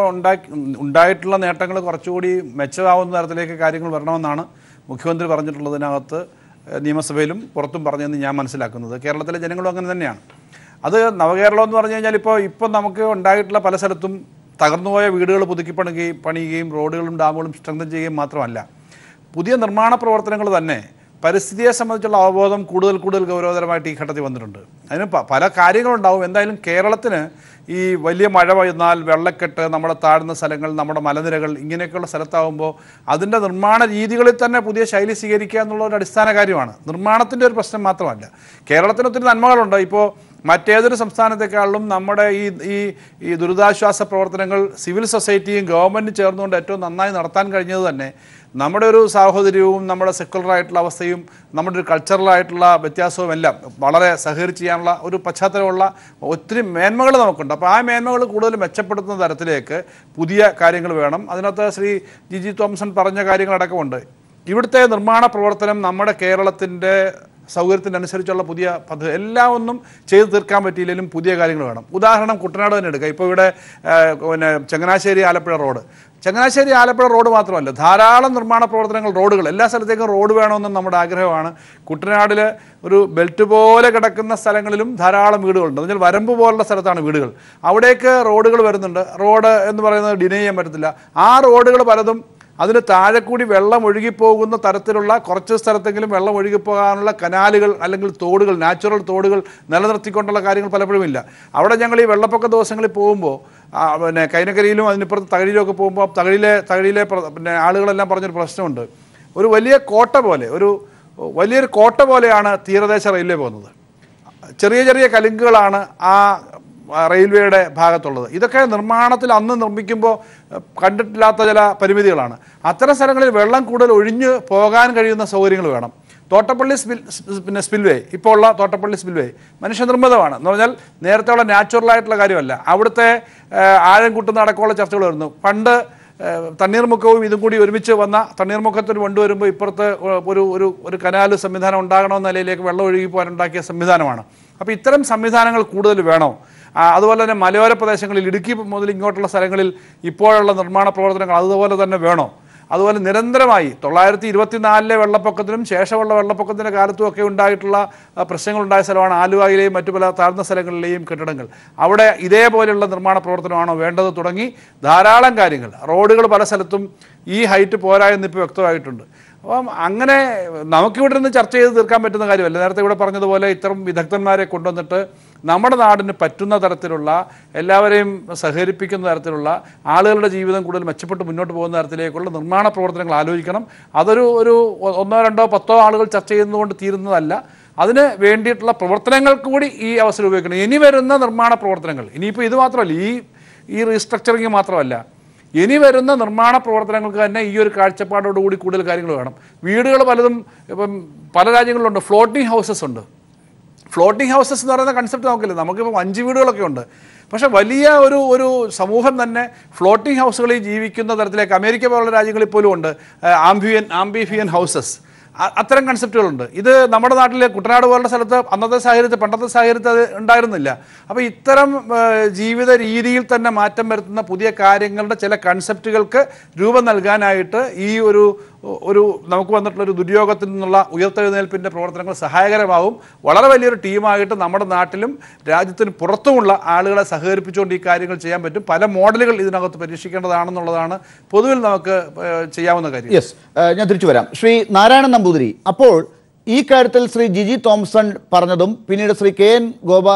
Speaker 3: ഉണ്ടായിട്ടുള്ള നേട്ടങ്ങൾ കുറച്ചുകൂടി മെച്ചമാവുന്ന തരത്തിലേക്ക് കാര്യങ്ങൾ വരണമെന്നാണ് മുഖ്യമന്ത്രി പറഞ്ഞിട്ടുള്ളതിനകത്ത് നിയമസഭയിലും പുറത്തും പറഞ്ഞതെന്ന് ഞാൻ മനസ്സിലാക്കുന്നത്. കേരളത്തിലെ ജനങ്ങളും അങ്ങനെ തന്നെയാണ്. അത് നവകേരളം എന്ന് പറഞ്ഞു കഴിഞ്ഞാൽ ഇപ്പം നമുക്ക് ഉണ്ടായിട്ടുള്ള പല സ്ഥലത്തും തകർന്നുപോയ വീടുകൾ പണിയുകയും റോഡുകളും ഡാമുകളും സ്ട്രെങ്തൻ ചെയ്യുകയും മാത്രമല്ല, പുതിയ നിർമ്മാണ പ്രവർത്തനങ്ങൾ തന്നെ പരിസ്ഥിതിയെ സംബന്ധിച്ചുള്ള അവബോധം കൂടുതൽ ഗൗരവതരമായിട്ട് ഈ ഘട്ടത്തിൽ വന്നിട്ടുണ്ട്. അതിന് പല കാര്യങ്ങളുണ്ടാവും. എന്തായാലും കേരളത്തിന് ഈ വലിയ മഴ പെയ്യുന്നാൽ വെള്ളക്കെട്ട്, നമ്മുടെ താഴ്ന്ന സ്ഥലങ്ങൾ, നമ്മുടെ മലനിരകൾ, ഇങ്ങനെയൊക്കെയുള്ള സ്ഥലത്താവുമ്പോൾ അതിൻ്റെ നിർമ്മാണ രീതികളിൽ തന്നെ പുതിയ ശൈലി സ്വീകരിക്കുക എന്നുള്ള ഒരു അടിസ്ഥാന കാര്യമാണ്. നിർമ്മാണത്തിൻ്റെ ഒരു പ്രശ്നം മാത്രമല്ല, കേരളത്തിന് ഒത്തിരി നന്മകളുണ്ട്. ഇപ്പോൾ മറ്റേതൊരു സംസ്ഥാനത്തെക്കാളും നമ്മുടെ ഈ ദുരിതാശ്വാസ പ്രവർത്തനങ്ങൾ സിവിൽ സൊസൈറ്റിയും ഗവൺമെൻറ്റും ചേർന്നുകൊണ്ട് ഏറ്റവും നന്നായി നടത്താൻ കഴിഞ്ഞത് തന്നെ നമ്മുടെ ഒരു സാഹോദര്യവും നമ്മുടെ സെക്കുലറായിട്ടുള്ള അവസ്ഥയും നമ്മുടെ ഒരു കൾച്ചറലായിട്ടുള്ള വ്യത്യാസവും എല്ലാം വളരെ സഹകരിച്ച് ചെയ്യാനുള്ള ഒരു പശ്ചാത്തലമുള്ള ഒത്തിരി മേന്മകൾ നമുക്കുണ്ട്. അപ്പോൾ ആ മേന്മകൾ കൂടുതൽ മെച്ചപ്പെടുത്തുന്ന തരത്തിലേക്ക് പുതിയ കാര്യങ്ങൾ വേണം. അതിനകത്ത് ശ്രീ ജിജി തോമസൺ പറഞ്ഞ കാര്യങ്ങളടക്കമുണ്ട്. ഇവിടുത്തെ നിർമ്മാണ പ്രവർത്തനം നമ്മുടെ കേരളത്തിൻ്റെ സൗകര്യത്തിനനുസരിച്ചുള്ള പുതിയ പദ്ധതി എല്ലാം ഒന്നും ചെയ്തു തീർക്കാൻ പറ്റിയില്ലെങ്കിലും പുതിയ കാര്യങ്ങൾ വേണം. ഉദാഹരണം കുട്ടനാട് തന്നെ എടുക്കുക. ഇപ്പോൾ ഇവിടെ ചങ്ങനാശ്ശേരി ആലപ്പുഴ റോഡ് മാത്രമല്ല, ധാരാളം നിർമ്മാണ പ്രവർത്തനങ്ങൾ, റോഡുകൾ, എല്ലാ സ്ഥലത്തേക്കും റോഡ് വേണമെന്നും നമ്മുടെ ആഗ്രഹമാണ്. കുട്ടനാടിൽ ഒരു ബെൽറ്റ് പോലെ കിടക്കുന്ന സ്ഥലങ്ങളിലും ധാരാളം വീടുകളുണ്ട്. എന്ന് വെച്ചാൽ വരമ്പ് പോലുള്ള സ്ഥലത്താണ് വീടുകൾ. അവിടേക്ക് റോഡുകൾ വരുന്നുണ്ട്. റോഡ് എന്ന് പറയുന്നത് ഡിനൈ ചെയ്യാൻ പറ്റത്തില്ല. ആ റോഡുകൾ പലതും അതിന് താഴെ കൂടി വെള്ളം ഒഴുകിപ്പോകുന്ന തരത്തിലുള്ള, കുറച്ച് സ്ഥലത്തെങ്കിലും വെള്ളം ഒഴുകിപ്പോകാനുള്ള കനാലുകൾ അല്ലെങ്കിൽ തോടുകൾ, നാച്ചുറൽ തോടുകൾ നിലനിർത്തിക്കൊണ്ടുള്ള കാര്യങ്ങൾ പലപ്പോഴും ഇല്ല. അവിടെ ഞങ്ങൾ ഈ വെള്ളപ്പൊക്ക ദിവസങ്ങളിൽ പോകുമ്പോൾ കൈനകരിയിലും അതിനിപ്പുറത്ത് തകഴിയിലൊക്കെ പോകുമ്പോൾ തകഴിയിലെ ആളുകളെല്ലാം പറഞ്ഞൊരു പ്രശ്നമുണ്ട്. ഒരു വലിയൊരു കോട്ട പോലെയാണ് തീരദേശ റെയിൽവേ പോകുന്നത്. ചെറിയ കലുങ്കുകളാണ് ആ റെയിൽവേയുടെ ഭാഗത്തുള്ളത്. ഇതൊക്കെ നിർമ്മാണത്തിൽ അന്ന് നിർമ്മിക്കുമ്പോൾ കണ്ടിട്ടില്ലാത്ത ചില പരിമിതികളാണ്. അത്തരം സ്ഥലങ്ങളിൽ വെള്ളം കൂടുതൽ ഒഴിഞ്ഞു പോകാൻ കഴിയുന്ന സൗകര്യങ്ങൾ വേണം. തോട്ടപ്പള്ളി സ്പിൽവേ, ഇപ്പോൾ ഉള്ള തോട്ടപ്പള്ളി സ്പിൽവേ മനുഷ്യനിർമ്മിതമാണ് എന്ന് പറഞ്ഞാൽ നേരത്തെ ഉള്ള നാച്ചുറലായിട്ടുള്ള കാര്യമല്ല. അവിടുത്തെ ആഴം കൂട്ടുന്ന അടക്കമുള്ള ചർച്ചകൾ വരുന്നു. പണ്ട് തണ്ണീർമുക്കവും ഇതും കൂടി ഒരുമിച്ച് വന്ന തണ്ണീർമുക്കത്തിന് കൊണ്ടുവരുമ്പോൾ ഇപ്പുറത്ത് ഒരു കനാല് സംവിധാനം ഉണ്ടാകണമെന്ന നിലയിലേക്ക് വെള്ളം ഒഴുകി പോകാൻ ഉണ്ടാക്കിയ സംവിധാനമാണ്. അപ്പോൾ ഇത്തരം സംവിധാനങ്ങൾ കൂടുതൽ വേണോ? അതുപോലെ തന്നെ മലയോര പ്രദേശങ്ങളിൽ ഇടുക്കി മുതൽ ഇങ്ങോട്ടുള്ള സ്ഥലങ്ങളിൽ ഇപ്പോഴുള്ള നിർമ്മാണ പ്രവർത്തനങ്ങൾ അതുപോലെ തന്നെ വേണോ? അതുപോലെ നിരന്തരമായി 924 വെള്ളപ്പൊക്കത്തിനും ശേഷമുള്ള വെള്ളപ്പൊക്കത്തിൻ്റെ കാലത്തും ഒക്കെ ഉണ്ടായിട്ടുള്ള പ്രശ്നങ്ങളുണ്ടായ സ്ഥലമാണ് ആലുവയിലെയും മറ്റു പല താഴ്ന്ന സ്ഥലങ്ങളിലെയും കെട്ടിടങ്ങൾ. അവിടെ ഇതേപോലെയുള്ള നിർമ്മാണ പ്രവർത്തനമാണോ വേണ്ടത് തുടങ്ങി ധാരാളം കാര്യങ്ങൾ. റോഡുകൾ പല സ്ഥലത്തും ഈ ഹൈറ്റ് പോരാ എന്നിപ്പോൾ വ്യക്തമായിട്ടുണ്ട്. അപ്പം അങ്ങനെ നമുക്കിവിടെ നിന്ന് ചർച്ച ചെയ്ത് തീർക്കാൻ പറ്റുന്ന കാര്യമല്ല. നേരത്തെ ഇവിടെ പറഞ്ഞതുപോലെ ഇത്തരം വിദഗ്ധന്മാരെ കൊണ്ടുവന്നിട്ട് നമ്മുടെ നാടിന് പറ്റുന്ന തരത്തിലുള്ള എല്ലാവരെയും സഹകരിപ്പിക്കുന്ന തരത്തിലുള്ള ആളുകളുടെ ജീവിതം കൂടുതൽ മെച്ചപ്പെട്ട് മുന്നോട്ട് പോകുന്ന തരത്തിലേക്കുള്ള നിർമ്മാണ പ്രവർത്തനങ്ങൾ ആലോചിക്കണം. അതൊരു 1, 2, 10 ആളുകൾ ചർച്ച ചെയ്യുന്നതുകൊണ്ട് തീരുന്നതല്ല. അതിന് വേണ്ടിയിട്ടുള്ള പ്രവർത്തനങ്ങൾ കൂടി ഈ അവസരം ഉപയോഗിക്കണം. ഇനി വരുന്ന നിർമ്മാണ പ്രവർത്തനങ്ങൾ, ഇനിയിപ്പോൾ ഇത് മാത്രമല്ല, ഈ റീസ്ട്രക്ചറിങ് മാത്രമല്ല, ഇനി വരുന്ന നിർമ്മാണ പ്രവർത്തനങ്ങൾക്ക് തന്നെ ഈ ഒരു കാഴ്ചപ്പാടോടുകൂടി കൂടുതൽ കാര്യങ്ങൾ വേണം. വീടുകൾ പലതും ഇപ്പം പല രാജ്യങ്ങളിലുണ്ട്, ഫ്ലോട്ടിംഗ് ഹൗസസ് ഉണ്ട്. ഫ്ലോട്ടിംഗ് ഹൗസസ് എന്ന് പറയുന്ന കൺസെപ്റ്റ് നമുക്കില്ല. നമുക്കിപ്പോൾ 5 വീടുകളൊക്കെ ഉണ്ട്. പക്ഷേ വലിയ ഒരു സമൂഹം തന്നെ ഫ്ലോട്ടിംഗ് ഹൗസുകളിൽ ജീവിക്കുന്ന തരത്തിലേക്ക് അമേരിക്ക പോലുള്ള രാജ്യങ്ങളിൽ പോലും ഉണ്ട് ആംബിഫിയൻ ഹൗസസ്. അത്തരം കൺസെപ്റ്റുകളുണ്ട്. ഇത് നമ്മുടെ നാട്ടിലെ കുട്ടനാട് പോലുള്ള സ്ഥലത്ത് അന്നത്തെ സാഹചര്യത്തിൽ പണ്ടത്തെ സാഹചര്യത്തിൽ അത് ഉണ്ടായിരുന്നില്ല. അപ്പോൾ ഇത്തരം ജീവിത രീതിയിൽ തന്നെ മാറ്റം വരുത്തുന്ന പുതിയ കാര്യങ്ങളുടെ ചില കൺസെപ്റ്റുകൾക്ക് രൂപം നൽകാനായിട്ട് ഈ ഒരു നമുക്ക് വന്നിട്ടുള്ളൊരു ദുര്യോഗത്തിൽ നിന്നുള്ള ഉയർത്തെഴുന്നേൽപ്പിൻ്റെ പ്രവർത്തനങ്ങൾ സഹായകരമാവും. വളരെ വലിയൊരു ടീമായിട്ട് നമ്മുടെ നാട്ടിലും രാജ്യത്തിന് പുറത്തുമുള്ള ആളുകളെ സഹകരിപ്പിച്ചുകൊണ്ട് ഈ കാര്യങ്ങൾ ചെയ്യാൻ പറ്റും. പല മോഡലുകൾ ഇതിനകത്ത് പരീക്ഷിക്കേണ്ടതാണെന്നുള്ളതാണ് പൊതുവിൽ നമുക്ക് ചെയ്യാവുന്ന കാര്യം.
Speaker 1: യെസ്, ഞാൻ തിരിച്ചു വരാം. ശ്രീ നാരായണൻ നമ്പൂതിരി, അപ്പോൾ ഈ കാര്യത്തിൽ ശ്രീ ജിജി തോംസൺ പറഞ്ഞതും പിന്നീട് ശ്രീ KN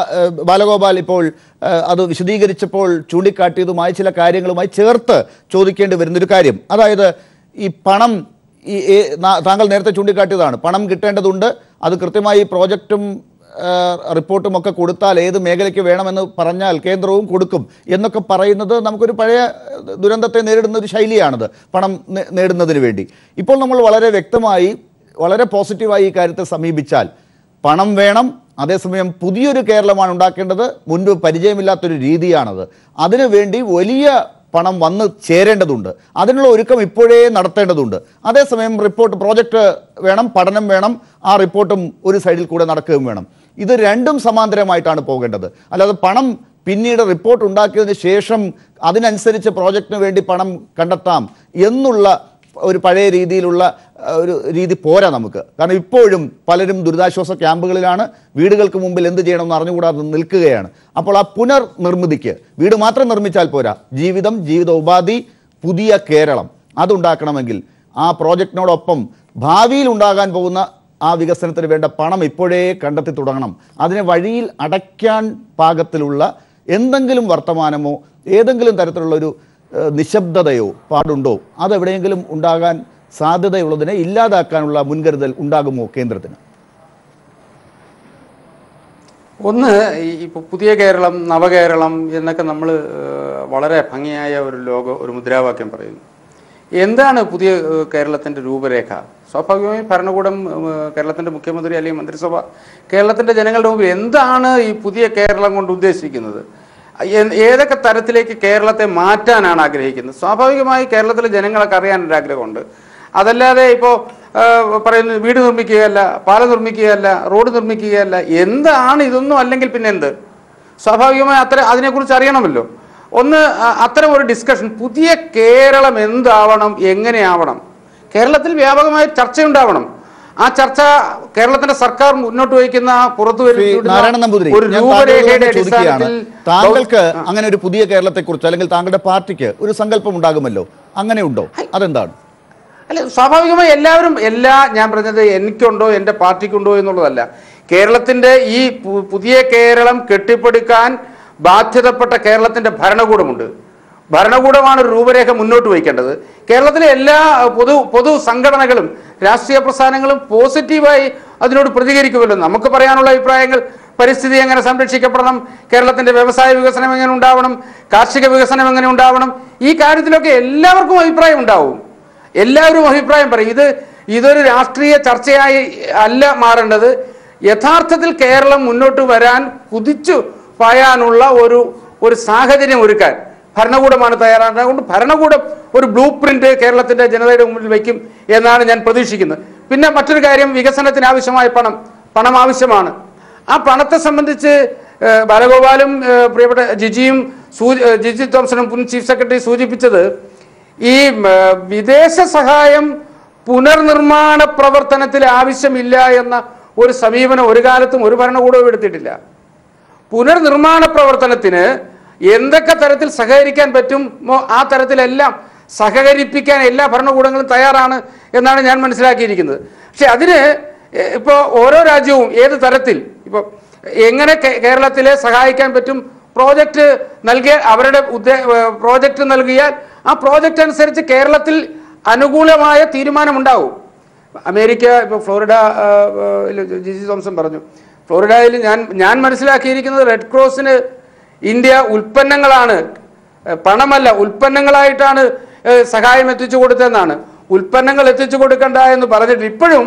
Speaker 1: ബാലഗോപാൽ ഇപ്പോൾ അത് വിശദീകരിച്ചപ്പോൾ ചൂണ്ടിക്കാട്ടിയതുമായ ചില കാര്യങ്ങളുമായി ചേർത്ത് ചോദിക്കേണ്ടി വരുന്നൊരു കാര്യം, അതായത് ഈ പണം താങ്കൾ നേരത്തെ ചൂണ്ടിക്കാട്ടിയതാണ്, പണം കിട്ടേണ്ടതുണ്ട്, അത് കൃത്യമായി പ്രോജക്റ്റും റിപ്പോർട്ടും ഒക്കെ കൊടുത്താൽ ഏത് മേഖലയ്ക്ക് വേണമെന്ന് പറഞ്ഞാൽ കേന്ദ്രവും കൊടുക്കും എന്നൊക്കെ പറയുന്നത് നമുക്കൊരു പഴയ ദുരന്തത്തെ നേരിടുന്ന ഒരു ശൈലിയാണത്, പണം നേടുന്നതിന് വേണ്ടി. ഇപ്പോൾ നമ്മൾ വളരെ വ്യക്തമായി വളരെ പോസിറ്റീവായി ഈ കാര്യത്തെ സമീപിച്ചാൽ പണം വേണം, അതേസമയം പുതിയൊരു കേരളമാണ് ഉണ്ടാക്കേണ്ടത്, മുൻപ് പരിചയമില്ലാത്തൊരു രീതിയാണത്, അതിനുവേണ്ടി വലിയ പണം വന്ന് ചേരേണ്ടതുണ്ട്, അതിനുള്ള ഒരുക്കം ഇപ്പോഴേ നടത്തേണ്ടതുണ്ട്. അതേസമയം റിപ്പോർട്ട് പ്രോജക്റ്റ് വേണം, പഠനം വേണം, ആ റിപ്പോർട്ടും ഒരു സൈഡിൽ കൂടെ നടക്കുകയും വേണം. ഇത് രണ്ടും സമാന്തരമായിട്ടാണ് പോകേണ്ടത്. അല്ലാതെ പണം പിന്നീട് റിപ്പോർട്ട് ഉണ്ടാക്കിയതിന് ശേഷം അതിനനുസരിച്ച് പ്രോജക്റ്റിന് വേണ്ടി പണം കണ്ടെത്താം എന്നുള്ള ഒരു പഴയ രീതിയിലുള്ള ഒരു രീതി പോരാ നമുക്ക്. കാരണം ഇപ്പോഴും പലരും ദുരിതാശ്വാസ ക്യാമ്പുകളിലാണ്, വീടുകൾക്ക് മുമ്പിൽ എന്ത് ചെയ്യണമെന്ന് അറിഞ്ഞുകൂടാതെ നിൽക്കുകയാണ്. അപ്പോൾ ആ പുനർനിർമ്മിതിക്ക് വീട് മാത്രം നിർമ്മിച്ചാൽ പോരാ, ജീവിത ഉപാധി, പുതിയ കേരളം അതുണ്ടാക്കണമെങ്കിൽ ആ പ്രോജക്റ്റിനോടൊപ്പം ഭാവിയിൽ ഉണ്ടാകാൻ പോകുന്ന ആ വികസനത്തിന് വേണ്ട പണം ഇപ്പോഴേ കണ്ടെത്തി തുടങ്ങണം. അതിനെ വഴിയിൽ അടയ്ക്കാൻ പാകത്തിലുള്ള എന്തെങ്കിലും വർത്തമാനമോ ഏതെങ്കിലും തരത്തിലുള്ളൊരു നിശബ്ദതയോ പാടുണ്ടോ, അതെവിടെയെങ്കിലും ഉണ്ടാകാൻ സാധ്യതയുള്ളതിനെ ഇല്ലാതാക്കാനുള്ള മുൻകരുതൽ ഉണ്ടാകുമോ കേന്ദ്രത്തിന്?
Speaker 2: ഒന്ന്, ഇപ്പോൾ പുതിയ കേരളം, നവകേരളം എന്നൊക്കെ നമ്മൾ വളരെ ഭംഗിയായ ഒരു മുദ്രാവാക്യം പറയുന്നു. എന്താണ് പുതിയ കേരളത്തിൻ്റെ രൂപരേഖ? സ്വാഭാവികമായും ഭരണകൂടം, കേരളത്തിൻ്റെ മുഖ്യമന്ത്രി അല്ലെങ്കിൽ മന്ത്രിസഭ കേരളത്തിൻ്റെ ജനങ്ങളുടെ മുമ്പിൽ എന്താണ് ഈ പുതിയ കേരളം കൊണ്ട് ഉദ്ദേശിക്കുന്നത്, ഏതൊക്കെ തരത്തിലേക്ക് കേരളത്തെ മാറ്റാനാണ് ആഗ്രഹിക്കുന്നത്? സ്വാഭാവികമായി കേരളത്തിലെ ജനങ്ങളൊക്കെ അറിയാനൊരാഗ്രഹമുണ്ട്. അതല്ലാതെ ഇപ്പോൾ പറയുന്നത് വീട് നിർമ്മിക്കുകയല്ല, പാലം നിർമ്മിക്കുകയല്ല, റോഡ് നിർമ്മിക്കുകയല്ല, എന്താണ് ഇതൊന്നും അല്ലെങ്കിൽ പിന്നെ എന്ത്? സ്വാഭാവികമായി അതിനെക്കുറിച്ച് അറിയണമല്ലോ. ഒന്ന്, അത്തരം ഒരു ഡിസ്കഷൻ, പുതിയ കേരളം എന്താവണം, എങ്ങനെയാവണം, കേരളത്തിൽ വ്യാപകമായ ചർച്ചയുണ്ടാവണം. ആ ചർച്ച കേരളത്തിന്റെ സർക്കാർ മുന്നോട്ട് വയ്ക്കുന്ന
Speaker 1: താങ്കൾക്ക് അങ്ങനെ ഒരു പുതിയ കേരളത്തെ കുറിച്ച് അല്ലെങ്കിൽ താങ്കളുടെ പാർട്ടിക്ക് ഒരു സങ്കല്പം ഉണ്ടാകുമല്ലോ, അങ്ങനെ ഉണ്ടോ? അതെന്താണ്?
Speaker 2: അല്ല, സ്വാഭാവികമായി ഞാൻ പറഞ്ഞത് എനിക്കുണ്ടോ എൻ്റെ പാർട്ടിക്കുണ്ടോ എന്നുള്ളതല്ല. കേരളത്തിന്റെ ഈ പുതിയ കേരളം കെട്ടിപ്പടുക്കാൻ ബാധ്യതപ്പെട്ട കേരളത്തിന്റെ ഭരണകൂടമുണ്ട്. ഭരണകൂടമാണ് രൂപരേഖ മുന്നോട്ട് വയ്ക്കേണ്ടത്. കേരളത്തിലെ എല്ലാ പൊതു സംഘടനകളും രാഷ്ട്രീയ പ്രസ്ഥാനങ്ങളും പോസിറ്റീവായി അതിനോട് പ്രതികരിക്കുമല്ലോ. നമുക്ക് പറയാനുള്ള അഭിപ്രായങ്ങൾ, പരിസ്ഥിതി എങ്ങനെ സംരക്ഷിക്കപ്പെടണം, കേരളത്തിന്റെ വ്യവസായ വികസനം എങ്ങനെ ഉണ്ടാവണം, കാർഷിക വികസനം എങ്ങനെ ഉണ്ടാവണം, ഈ കാര്യത്തിലൊക്കെ എല്ലാവർക്കും അഭിപ്രായം ഉണ്ടാവും. എല്ലാവരും അഭിപ്രായം പറയും. ഇത് ഇതൊരു രാഷ്ട്രീയ ചർച്ചയായി അല്ല മാറേണ്ടത്. യഥാർത്ഥത്തിൽ കേരളം മുന്നോട്ട് വരാൻ കുതിച്ചു പായാനുള്ള ഒരു സാഹചര്യം ഒരുക്കാൻ ഭരണകൂടമാണ് തയ്യാറാണ്. അതുകൊണ്ട് ഭരണകൂടം ഒരു ബ്ലൂ പ്രിന്റ് കേരളത്തിന്റെ ജനതയുടെ മുമ്പിൽ വയ്ക്കും എന്നാണ് ഞാൻ പ്രതീക്ഷിക്കുന്നത്. പിന്നെ മറ്റൊരു കാര്യം, വികസനത്തിന് ആവശ്യമായ പണം ആവശ്യമാണ്. ആ പണത്തെ സംബന്ധിച്ച് ബാലഗോപാലും പ്രിയപ്പെട്ട ജിജി തോംസണും മുൻ ചീഫ് സെക്രട്ടറി സൂചിപ്പിച്ചത്, ഈ വിദേശ സഹായം പുനർനിർമ്മാണ പ്രവർത്തനത്തിൽ ആവശ്യമില്ല എന്ന ഒരു സമീപനം ഒരു കാലത്തും ഒരു ഭരണകൂടവും എടുത്തിട്ടില്ല. പുനർനിർമ്മാണ പ്രവർത്തനത്തിന് എന്തൊക്കെ തരത്തിൽ സഹകരിക്കാൻ പറ്റുമോ ആ തരത്തിലെല്ലാം സഹകരിപ്പിക്കാൻ എല്ലാ ഭരണകൂടങ്ങളും തയ്യാറാണ് എന്നാണ് ഞാൻ മനസ്സിലാക്കിയിരിക്കുന്നത്. പക്ഷെ അതിന് ഇപ്പോൾ ഓരോ രാജ്യവും ഏത് തരത്തിൽ ഇപ്പോൾ എങ്ങനെ കേരളത്തിലെ സഹായിക്കാൻ പറ്റും, പ്രോജക്റ്റ് നൽകിയ അവരുടെ പ്രോജക്റ്റ് നൽകിയാൽ ആ പ്രോജക്റ്റ് അനുസരിച്ച് കേരളത്തിൽ അനുകൂലമായ തീരുമാനമുണ്ടാവും. അമേരിക്ക ഇപ്പോൾ ഫ്ലോറിഡ ജിജി തോംസൺ പറഞ്ഞു, ഫ്ലോറിഡയിൽ ഞാൻ മനസ്സിലാക്കിയിരിക്കുന്നത് റെഡ് ക്രോസിന് ഇന്ത്യ ഉൽപ്പന്നങ്ങളാണ്, പണമല്ല, ഉൽപ്പന്നങ്ങളായിട്ടാണ് സഹായം എത്തിച്ചു കൊടുത്തതെന്നാണ്. ഉൽപ്പന്നങ്ങൾ എത്തിച്ചു കൊടുക്കണ്ട എന്ന് പറഞ്ഞിട്ട് ഇപ്പോഴും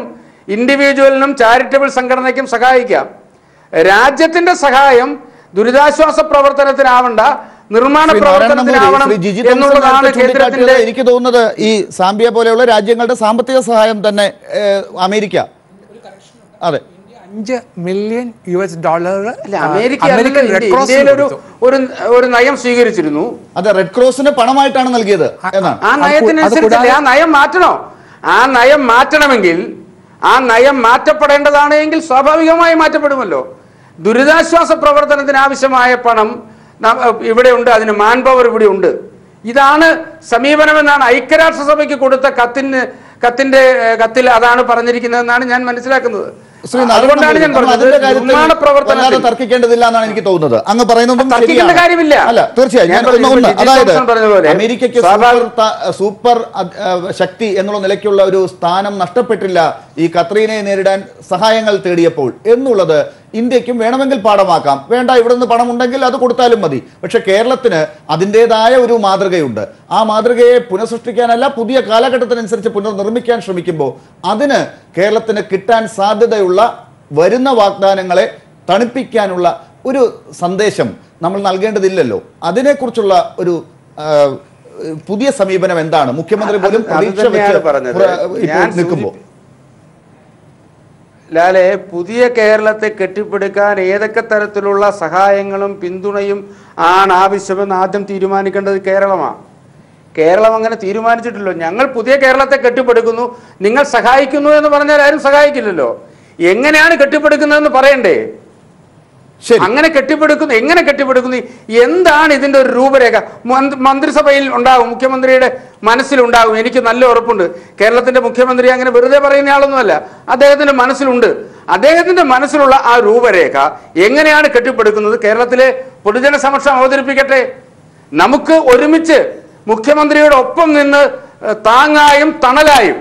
Speaker 2: ഇൻഡിവിജ്വലിനും ചാരിറ്റബിൾ സംഘടനയ്ക്കും സഹായിക്കാം. രാജ്യത്തിന്റെ സഹായം ദുരിതാശ്വാസ പ്രവർത്തനത്തിനാവണ്ട, നിർമ്മാണ പ്രവർത്തനത്തിനാവണം എന്നുള്ളതാണ് കേന്ദ്രത്തിന്റെ.
Speaker 1: എനിക്ക് തോന്നുന്നത് ഈ സാംബിയ പോലെയുള്ള രാജ്യങ്ങളുടെ സാമ്പത്തിക സഹായം തന്നെ അമേരിക്ക, അതെ,
Speaker 5: $5 മില്യൺ
Speaker 2: അമേരിക്ക ഒരു നയം സ്വീകരിച്ചിരുന്നു.
Speaker 1: അതെ, റെഡ് ക്രോസിന് പണമായിട്ടാണ് നൽകിയത് എന്നാണ്.
Speaker 2: ആ നയത്തിനനുസരിച്ച് ആ നയം മാറ്റണോ? ആ നയം മാറ്റണമെങ്കിൽ ആ നയം മാറ്റപ്പെടേണ്ടതാണ് എങ്കിൽ സ്വാഭാവികമായി മാറ്റപ്പെടുമല്ലോ. ദുരിതാശ്വാസ പ്രവർത്തനത്തിന് ആവശ്യമായ പണം ഇവിടെയുണ്ട്, അതിന് മാൻ പവർ ഇവിടെ ഉണ്ട്. ഇതാണ് സമീപനമെന്നാണ് ഐക്യരാഷ്ട്രസഭയ്ക്ക് കൊടുത്ത കത്തിൽ അതാണ് പറഞ്ഞിരിക്കുന്നതെന്നാണ് ഞാൻ മനസ്സിലാക്കുന്നത്. അതുകൊണ്ടാണ് ഞാൻ പറഞ്ഞത് നിർമ്മാണ പ്രവർത്തനത്തിൽ
Speaker 1: തർക്കിക്കേണ്ടതില്ല എന്നാണ് എനിക്ക് തോന്നുന്നത്. അങ്ങ് പറയുന്നതും
Speaker 2: തർക്കിക്കേണ്ട കാര്യമില്ല.
Speaker 1: അല്ല, തീർച്ചയായും അതായത് അമേരിക്കയ്ക്ക് സൂപ്പർ ശക്തി എന്നുള്ള നിലയ്ക്കുള്ള ഒരു സ്ഥാനം നഷ്ടപ്പെട്ടില്ല ഈ ഖത്രീനയെ നേരിടാൻ സഹായങ്ങൾ തേടിയപ്പോൾ എന്നുള്ളത് ഇന്ത്യക്കും വേണമെങ്കിൽ പാഠമാക്കാം. വേണ്ട, ഇവിടെ നിന്ന് പണമുണ്ടെങ്കിൽ അത് കൊടുത്താലും മതി. പക്ഷെ കേരളത്തിന് അതിൻ്റെതായ ഒരു മാതൃകയുണ്ട്. ആ മാതൃകയെ പുനഃസൃഷ്ടിക്കാനല്ല, പുതിയ കാലഘട്ടത്തിനനുസരിച്ച് പുനർനിർമ്മിക്കാൻ ശ്രമിക്കുമ്പോൾ അതിന് കേരളത്തിന് കിട്ടാൻ സാധ്യതയുള്ള വരുന്ന വാഗ്ദാനങ്ങളെ തണുപ്പിക്കാനുള്ള ഒരു സന്ദേശം നമ്മൾ നൽകേണ്ടതില്ലല്ലോ. അതിനെക്കുറിച്ചുള്ള ഒരു പുതിയ സമീപനം എന്താണ്? മുഖ്യമന്ത്രി പോലും പ്രതീക്ഷ വെച്ച് നിൽക്കുമ്പോൾ
Speaker 2: ലാലെ, പുതിയ കേരളത്തെ കെട്ടിപ്പടുക്കാൻ ഏതൊക്കെ തരത്തിലുള്ള സഹായങ്ങളും പിന്തുണയും ആണ് ആവശ്യമെന്ന് ആദ്യം തീരുമാനിക്കേണ്ടത് കേരളമാണ്. കേരളം അങ്ങനെ തീരുമാനിച്ചിട്ടില്ലോ. ഞങ്ങൾ പുതിയ കേരളത്തെ കെട്ടിപ്പടുക്കുന്നു, നിങ്ങൾ സഹായിക്കുന്നു എന്ന് പറഞ്ഞാൽ ആരും സഹായിക്കില്ലല്ലോ. എങ്ങനെയാണ് കെട്ടിപ്പടുക്കുന്നതെന്ന് പറയണ്ടേ? അങ്ങനെ കെട്ടിപ്പടുക്കുന്നു, എങ്ങനെ കെട്ടിപ്പടുക്കുന്നു, എന്താണ് ഇതിന്റെ ഒരു രൂപരേഖ? മന്ത്രിസഭയിൽ ഉണ്ടാകും, മുഖ്യമന്ത്രിയുടെ മനസ്സിലുണ്ടാകും. എനിക്ക് നല്ല ഉറപ്പുണ്ട് കേരളത്തിന്റെ മുഖ്യമന്ത്രി അങ്ങനെ വെറുതെ പറയുന്ന ആളൊന്നുമല്ല, അദ്ദേഹത്തിന്റെ മനസ്സിലുണ്ട്. അദ്ദേഹത്തിന്റെ മനസ്സിലുള്ള ആ രൂപരേഖ എങ്ങനെയാണ് കെട്ടിപ്പടുക്കുന്നത് കേരളത്തിലെ പൊതുജന സമക്ഷം അവതരിപ്പിക്കട്ടെ. നമുക്ക് ഒരുമിച്ച് മുഖ്യമന്ത്രിയുടെ ഒപ്പം നിന്ന് താങ്ങായും തണലായും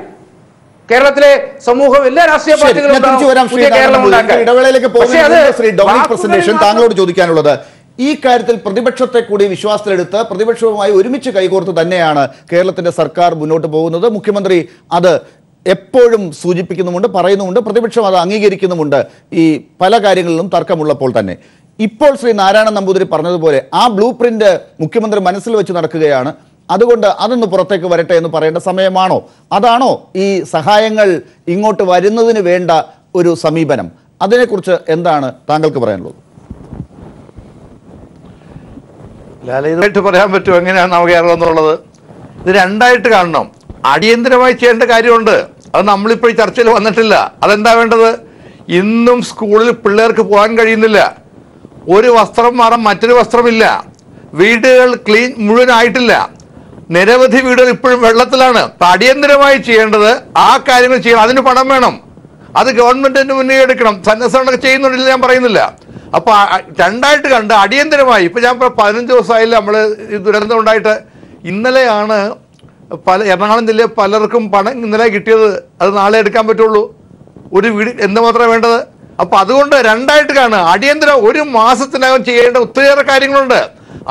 Speaker 2: കേരളത്തിലെ സമൂഹം എല്ലാ രാഷ്ട്രീയ പാർട്ടികളും
Speaker 1: താങ്കളോട് ചോദിക്കാനുള്ളത്, ഈ കാര്യത്തിൽ പ്രതിപക്ഷത്തെ കൂടി വിശ്വാസത്തിലെടുത്ത് പ്രതിപക്ഷവുമായി ഒരുമിച്ച് കൈകോർത്ത് തന്നെയാണ് കേരളത്തിന്റെ സർക്കാർ മുന്നോട്ട് പോകുന്നത്. മുഖ്യമന്ത്രി അത് എപ്പോഴും സൂചിപ്പിക്കുന്നുമുണ്ട്, പറയുന്നുമുണ്ട്, പ്രതിപക്ഷം അത് അംഗീകരിക്കുന്നുമുണ്ട്. ഈ പല കാര്യങ്ങളിലും തർക്കമുള്ളപ്പോൾ തന്നെ ഇപ്പോൾ ശ്രീ നാരായണൻ നമ്പൂതിരി പറഞ്ഞതുപോലെ ആ ബ്ലൂ പ്രിന്റ് മുഖ്യമന്ത്രി മനസ്സിൽ വെച്ച് നടക്കുകയാണ്. അതുകൊണ്ട് അതൊന്ന് പുറത്തേക്ക് വരട്ടെ എന്ന് പറയേണ്ട സമയമാണോ? അതാണോ ഈ സഹായങ്ങൾ ഇങ്ങോട്ട് വരുന്നതിന് വേണ്ട ഒരു സമീപനം? അതിനെക്കുറിച്ച് എന്താണ് താങ്കൾക്ക് പറയാനുള്ളത്?
Speaker 4: ഇതായിട്ട് പറയാൻ പറ്റുമോ എങ്ങനെയാണ് നമുക്ക് കേരളം എന്നുള്ളത്? ഇത് രണ്ടായിട്ട് കാണണം. അടിയന്തരമായി ചെയ്യേണ്ട കാര്യമുണ്ട്, അത് നമ്മളിപ്പോൾ ഈ ചർച്ചയിൽ വന്നിട്ടില്ല. അതെന്താ വേണ്ടത്? ഇന്നും സ്കൂളിൽ പിള്ളേർക്ക് പോകാൻ കഴിയുന്നില്ല, ഒരു വസ്ത്രം മാറാൻ മറ്റൊരു വസ്ത്രമില്ല, വീടുകൾ ക്ലീൻ മുഴുവനായിട്ടില്ല, നിരവധി വീടുകൾ ഇപ്പോഴും വെള്ളത്തിലാണ്. അടിയന്തരമായി ചെയ്യേണ്ടത് ആ കാര്യങ്ങൾ ചെയ്യണം. അതിന് പണം വേണം, അത് ഗവൺമെന്റിന് മുന്നേ എടുക്കണം. സന്നദ്ധ ചെയ്യുന്നുണ്ടില്ല, ഞാൻ പറയുന്നില്ല. അപ്പൊ രണ്ടായിട്ട് കണ്ട് അടിയന്തരമായി ഇപ്പൊ ഞാൻ 15 ദിവസമായില്ല നമ്മൾ ഈ ദുരന്തം ഉണ്ടായിട്ട്. ഇന്നലെയാണ് എറണാകുളം ജില്ലയിൽ പലർക്കും പണം ഇന്നലെ കിട്ടിയത്. അത് നാളെ എടുക്കാൻ പറ്റുള്ളൂ. ഒരു വീട് എന്തുമാത്രം വേണ്ടത്? അപ്പൊ അതുകൊണ്ട് രണ്ടായിട്ട് കാണുക. അടിയന്തരം 1 മാസത്തിനകം ചെയ്യേണ്ട ഒത്തിരിയേറെ കാര്യങ്ങളുണ്ട്.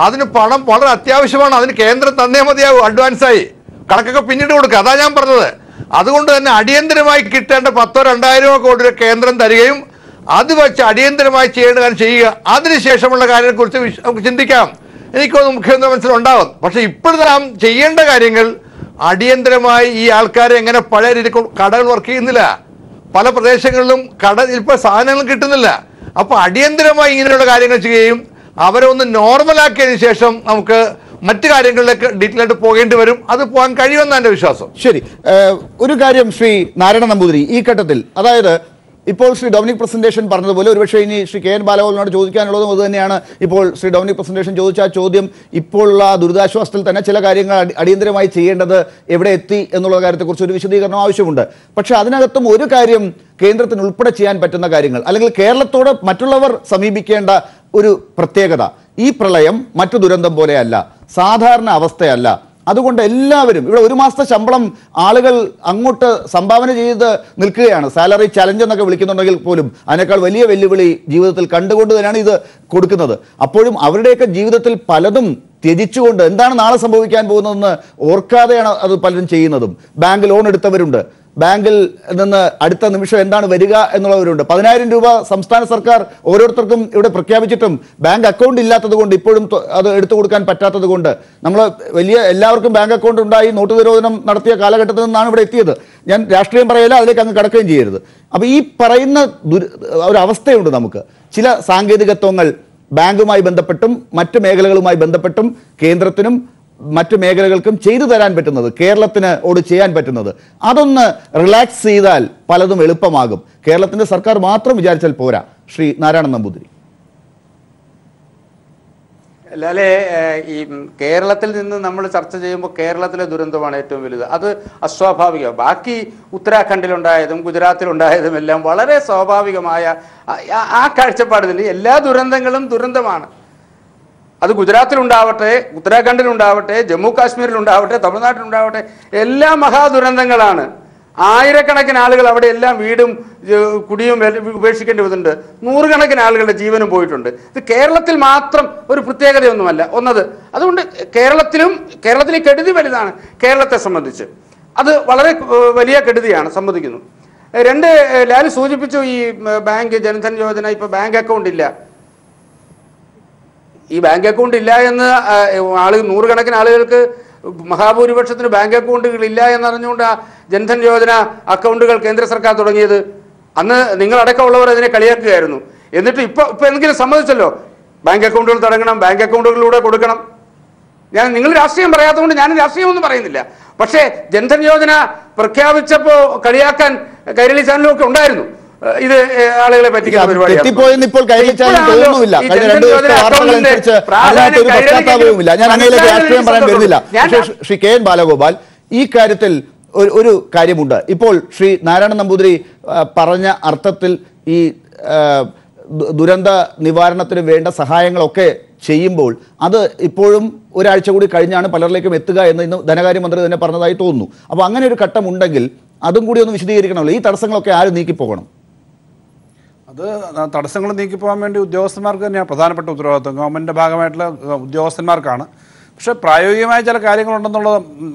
Speaker 4: അതിന് പണം വളരെ അത്യാവശ്യമാണ്. അതിന് കേന്ദ്രം തന്നേ മതിയാവും. അഡ്വാൻസായി കണക്കൊക്കെ പിന്നീട് കൊടുക്കുക. അതാ ഞാൻ പറഞ്ഞത്. അതുകൊണ്ട് തന്നെ അടിയന്തരമായി കിട്ടേണ്ട 1000-2000 കോടി രൂപ കേന്ദ്രം തരികയും അത് വെച്ച് അടിയന്തരമായി ചെയ്യേണ്ട കാര്യം ചെയ്യുക. അതിനുശേഷമുള്ള കാര്യങ്ങളെക്കുറിച്ച് നമുക്ക് ചിന്തിക്കാം. എനിക്കൊന്നും മുഖ്യമന്ത്രി മനസ്സിലുണ്ടാവും. പക്ഷെ ഇപ്പോഴത്തെ നാം ചെയ്യേണ്ട കാര്യങ്ങൾ അടിയന്തരമായി ഈ ആൾക്കാരെ എങ്ങനെ പഴയ രീതിയിൽ കടകൾ വർക്ക് ചെയ്യുന്നില്ല, പല പ്രദേശങ്ങളിലും ഇപ്പോൾ സാധനങ്ങൾ കിട്ടുന്നില്ല. അപ്പോൾ അടിയന്തരമായി ഇങ്ങനെയുള്ള കാര്യങ്ങൾ ചെയ്യുകയും അവരെ ഒന്ന് നോർമലാക്കിയതിനു ശേഷം നമുക്ക് മറ്റു കാര്യങ്ങളിലേക്ക് ഡീറ്റെയിൽ ആയിട്ട് പോകേണ്ടി വരും. അത് പോകാൻ കഴിയുമെന്നാണ് എൻ്റെ വിശ്വാസം.
Speaker 1: ശരി, ഒരു കാര്യം ശ്രീ നാരായണ നമ്പൂതിരി ഈ ഘട്ടത്തിൽ, അതായത് ഇപ്പോൾ ശ്രീ ഡൊമിനിക് പ്രസന്റേഷൻ പറഞ്ഞതുപോലെ ഒരുപക്ഷെ ഇനി ശ്രീ കെ എൻ ബാലഗോപാലിനോട് ചോദിക്കാനുള്ളതും അത് തന്നെയാണ്. ഇപ്പോൾ ശ്രീ ഡൊമിനിക് പ്രസന്റേഷൻ ചോദിച്ച ആ ചോദ്യം, ഇപ്പോഴുള്ള ദുരിതാശ്വാസത്തിൽ തന്നെ ചില കാര്യങ്ങൾ അടിയന്തരമായി ചെയ്യേണ്ടത് എവിടെ എത്തി എന്നുള്ള കാര്യത്തെക്കുറിച്ച് ഒരു വിശദീകരണം ആവശ്യമുണ്ട്. പക്ഷെ അതിനകത്തും ഒരു കാര്യം കേന്ദ്രത്തിന് ഉൾപ്പെടെ ചെയ്യാൻ പറ്റുന്ന കാര്യങ്ങൾ, അല്ലെങ്കിൽ കേരളത്തോട് മറ്റുള്ളവർ സമീപിക്കേണ്ട ഒരു പ്രത്യേകത, ഈ പ്രളയം മറ്റു ദുരന്തം പോലെയല്ല, സാധാരണ അവസ്ഥയല്ല. അതുകൊണ്ട് എല്ലാവരും ഇവിടെ ഒരു മാസത്തെ ശമ്പളം ആളുകൾ അങ്ങോട്ട് സംഭാവന ചെയ്ത് നിൽക്കുകയാണ്. സാലറി ചലഞ്ച് എന്നൊക്കെ വിളിക്കുന്നുണ്ടെങ്കിൽ പോലും അതിനേക്കാൾ വലിയ വെല്ലുവിളി ജീവിതത്തിൽ കണ്ടുകൊണ്ട് തന്നെയാണ് ഇത് കൊടുക്കുന്നത്. അപ്പോഴും അവരുടെയൊക്കെ ജീവിതത്തിൽ പലതും ത്യജിച്ചുകൊണ്ട് എന്താണ് നാളെ സംഭവിക്കാൻ പോകുന്നതെന്ന് ഓർക്കാതെയാണ് അത് പലരും ചെയ്യുന്നതും. ബാങ്ക് ലോൺ എടുത്തവരുണ്ട്, ബാങ്കിൽ നിന്ന് അടുത്ത നിമിഷം എന്താണ് വരിക എന്നുള്ളവരുണ്ട്. 10,000 രൂപ സംസ്ഥാന സർക്കാർ ഓരോരുത്തർക്കും ഇവിടെ പ്രഖ്യാപിച്ചിട്ടും ബാങ്ക് അക്കൗണ്ട് ഇല്ലാത്തത് കൊണ്ട്, ഇപ്പോഴും അത് എടുത്തു കൊടുക്കാൻ പറ്റാത്തത് കൊണ്ട്, നമ്മൾ എല്ലാവർക്കും ബാങ്ക് അക്കൗണ്ട് ഉണ്ടായി നോട്ട് നിരോധനം നടത്തിയ കാലഘട്ടത്തിൽ നിന്നാണ് ഇവിടെ എത്തിയത്. ഞാൻ രാഷ്ട്രീയം പറയില്ല, അതിലേക്ക് അങ്ങ് കടക്കുകയും ചെയ്യരുത്. അപ്പോൾ ഈ പറയുന്ന ഒരു അവസ്ഥയുണ്ട്. നമുക്ക് ചില സാങ്കേതികത്വങ്ങൾ ബാങ്കുമായി ബന്ധപ്പെട്ടും മറ്റ് മേഖലകളുമായി ബന്ധപ്പെട്ടും കേന്ദ്രത്തിനും മറ്റു മേഖലകൾക്കും ചെയ്തു തരാൻ പറ്റുന്നത്, കേരളത്തിനോട് ചെയ്യാൻ പറ്റുന്നത്, അതൊന്ന് റിലാക്സ് ചെയ്താൽ പലതും എളുപ്പമാകും. കേരളത്തിന്റെ സർക്കാർ മാത്രം വിചാരിച്ചാൽ പോരാ. ശ്രീ നാരായണൻ നമ്പൂതിരി.
Speaker 2: ലാലേ, ഈ കേരളത്തിൽ നിന്ന് നമ്മൾ ചർച്ച ചെയ്യുമ്പോൾ കേരളത്തിലെ ദുരന്തമാണ് ഏറ്റവും വലുത്. അത് അസ്വാഭാവികം. ബാക്കി ഉത്തരാഖണ്ഡിലുണ്ടായതും ഗുജറാത്തിലുണ്ടായതും എല്ലാം വളരെ സ്വാഭാവികമായ ആ കാഴ്ചപ്പാടിൽ എല്ലാ ദുരന്തങ്ങളും ദുരന്തമാണ്. അത് ഗുജറാത്തിലുണ്ടാവട്ടെ, ഉത്തരാഖണ്ഡിലുണ്ടാവട്ടെ, ജമ്മു കാശ്മീരിലുണ്ടാവട്ടെ, തമിഴ്നാട്ടിലുണ്ടാവട്ടെ, എല്ലാ മഹാദുരന്തങ്ങളാണ്. ആയിരക്കണക്കിന് ആളുകൾ അവിടെ എല്ലാം വീടും കുടിയും ഉപേക്ഷിക്കേണ്ടി വന്നിട്ടുണ്ട്. നൂറുകണക്കിന് ആളുകളുടെ ജീവനും പോയിട്ടുണ്ട്. ഇത് കേരളത്തിൽ മാത്രം ഒരു പ്രത്യേകതയൊന്നുമല്ല ഒന്നത്. അതുകൊണ്ട് കേരളത്തിലെ കെടുതി വലുതാണ് കേരളത്തെ സംബന്ധിച്ച്. അത് വളരെ വലിയ കെടുതിയാണ്, സമ്മതിക്കുന്നു. രണ്ട്, ലാൽ സൂചിപ്പിച്ചു ഈ ബാങ്ക് ജൻധൻ യോജന, ഇപ്പൊ ബാങ്ക് അക്കൗണ്ട് ഇല്ല. ഈ ബാങ്ക് അക്കൗണ്ട് ഇല്ല എന്ന് നൂറുകണക്കിന് ആളുകൾക്ക്, മഹാഭൂരിപക്ഷത്തിന് ബാങ്ക് അക്കൗണ്ടുകൾ ഇല്ല എന്നറിഞ്ഞുകൊണ്ട് ജൻധൻ യോജന അക്കൗണ്ടുകൾ കേന്ദ്ര സർക്കാർ തുടങ്ങിയത്. അന്ന് നിങ്ങളടക്കമുള്ളവർ അതിനെ കളിയാക്കുകയായിരുന്നു. എന്നിട്ട് ഇപ്പൊ എന്തെങ്കിലും സമ്മതിച്ചല്ലോ, ബാങ്ക് അക്കൗണ്ടുകൾ തുടങ്ങണം, ബാങ്ക് അക്കൗണ്ടുകളിലൂടെ കൊടുക്കണം. നിങ്ങൾ രാഷ്ട്രീയം പറയാത്തതുകൊണ്ട് ഞാൻ രാഷ്ട്രീയമൊന്നും പറയുന്നില്ല. പക്ഷേ ജൻധൻ യോജന പ്രഖ്യാപിച്ചപ്പോൾ കളിയാക്കാൻ കൈരളി ചാനലും ഒക്കെ ഉണ്ടായിരുന്നു. ഇത് ആളുകളെ പറ്റിക്കുന്ന പരിപാടിയാണ്.
Speaker 1: ശ്രീ കെ എൻ ബാലഗോപാൽ, ഈ കാര്യത്തിൽ ഒരു കാര്യമുണ്ട്. ഇപ്പോൾ ശ്രീ നാരായണൻ നമ്പൂതിരി പറഞ്ഞ അർത്ഥത്തിൽ ഈ ദുരന്ത നിവാരണത്തിന് വേണ്ട സഹായങ്ങളൊക്കെ ചെയ്യുമ്പോൾ അത് ഇപ്പോഴും ഒരാഴ്ച കൂടി കഴിഞ്ഞാണ് പലരിലേക്കും എത്തുക എന്ന് ഇന്ന് ധനകാര്യമന്ത്രി തന്നെ പറഞ്ഞതായി തോന്നുന്നു. അപ്പോൾ അങ്ങനെ ഒരു ഘട്ടം ഉണ്ടെങ്കിൽ അതും കൂടി ഒന്ന് വിശദീകരിക്കണമല്ലോ. ഈ തടസ്സങ്ങളൊക്കെ ആര് നീക്കിപ്പോകണം?
Speaker 3: അത് തടസ്സങ്ങൾ നീക്കിപ്പോകാൻ വേണ്ടി ഉദ്യോഗസ്ഥന്മാർക്ക് തന്നെയാണ് പ്രധാനപ്പെട്ട ഉത്തരവാദിത്വം. ഗവൺമെൻറ്റിൻ്റെ ഭാഗമായിട്ടുള്ള ഉദ്യോഗസ്ഥന്മാർക്കാണ്. പക്ഷേ പ്രായോഗികമായ ചില കാര്യങ്ങളുണ്ടെന്നുള്ളത്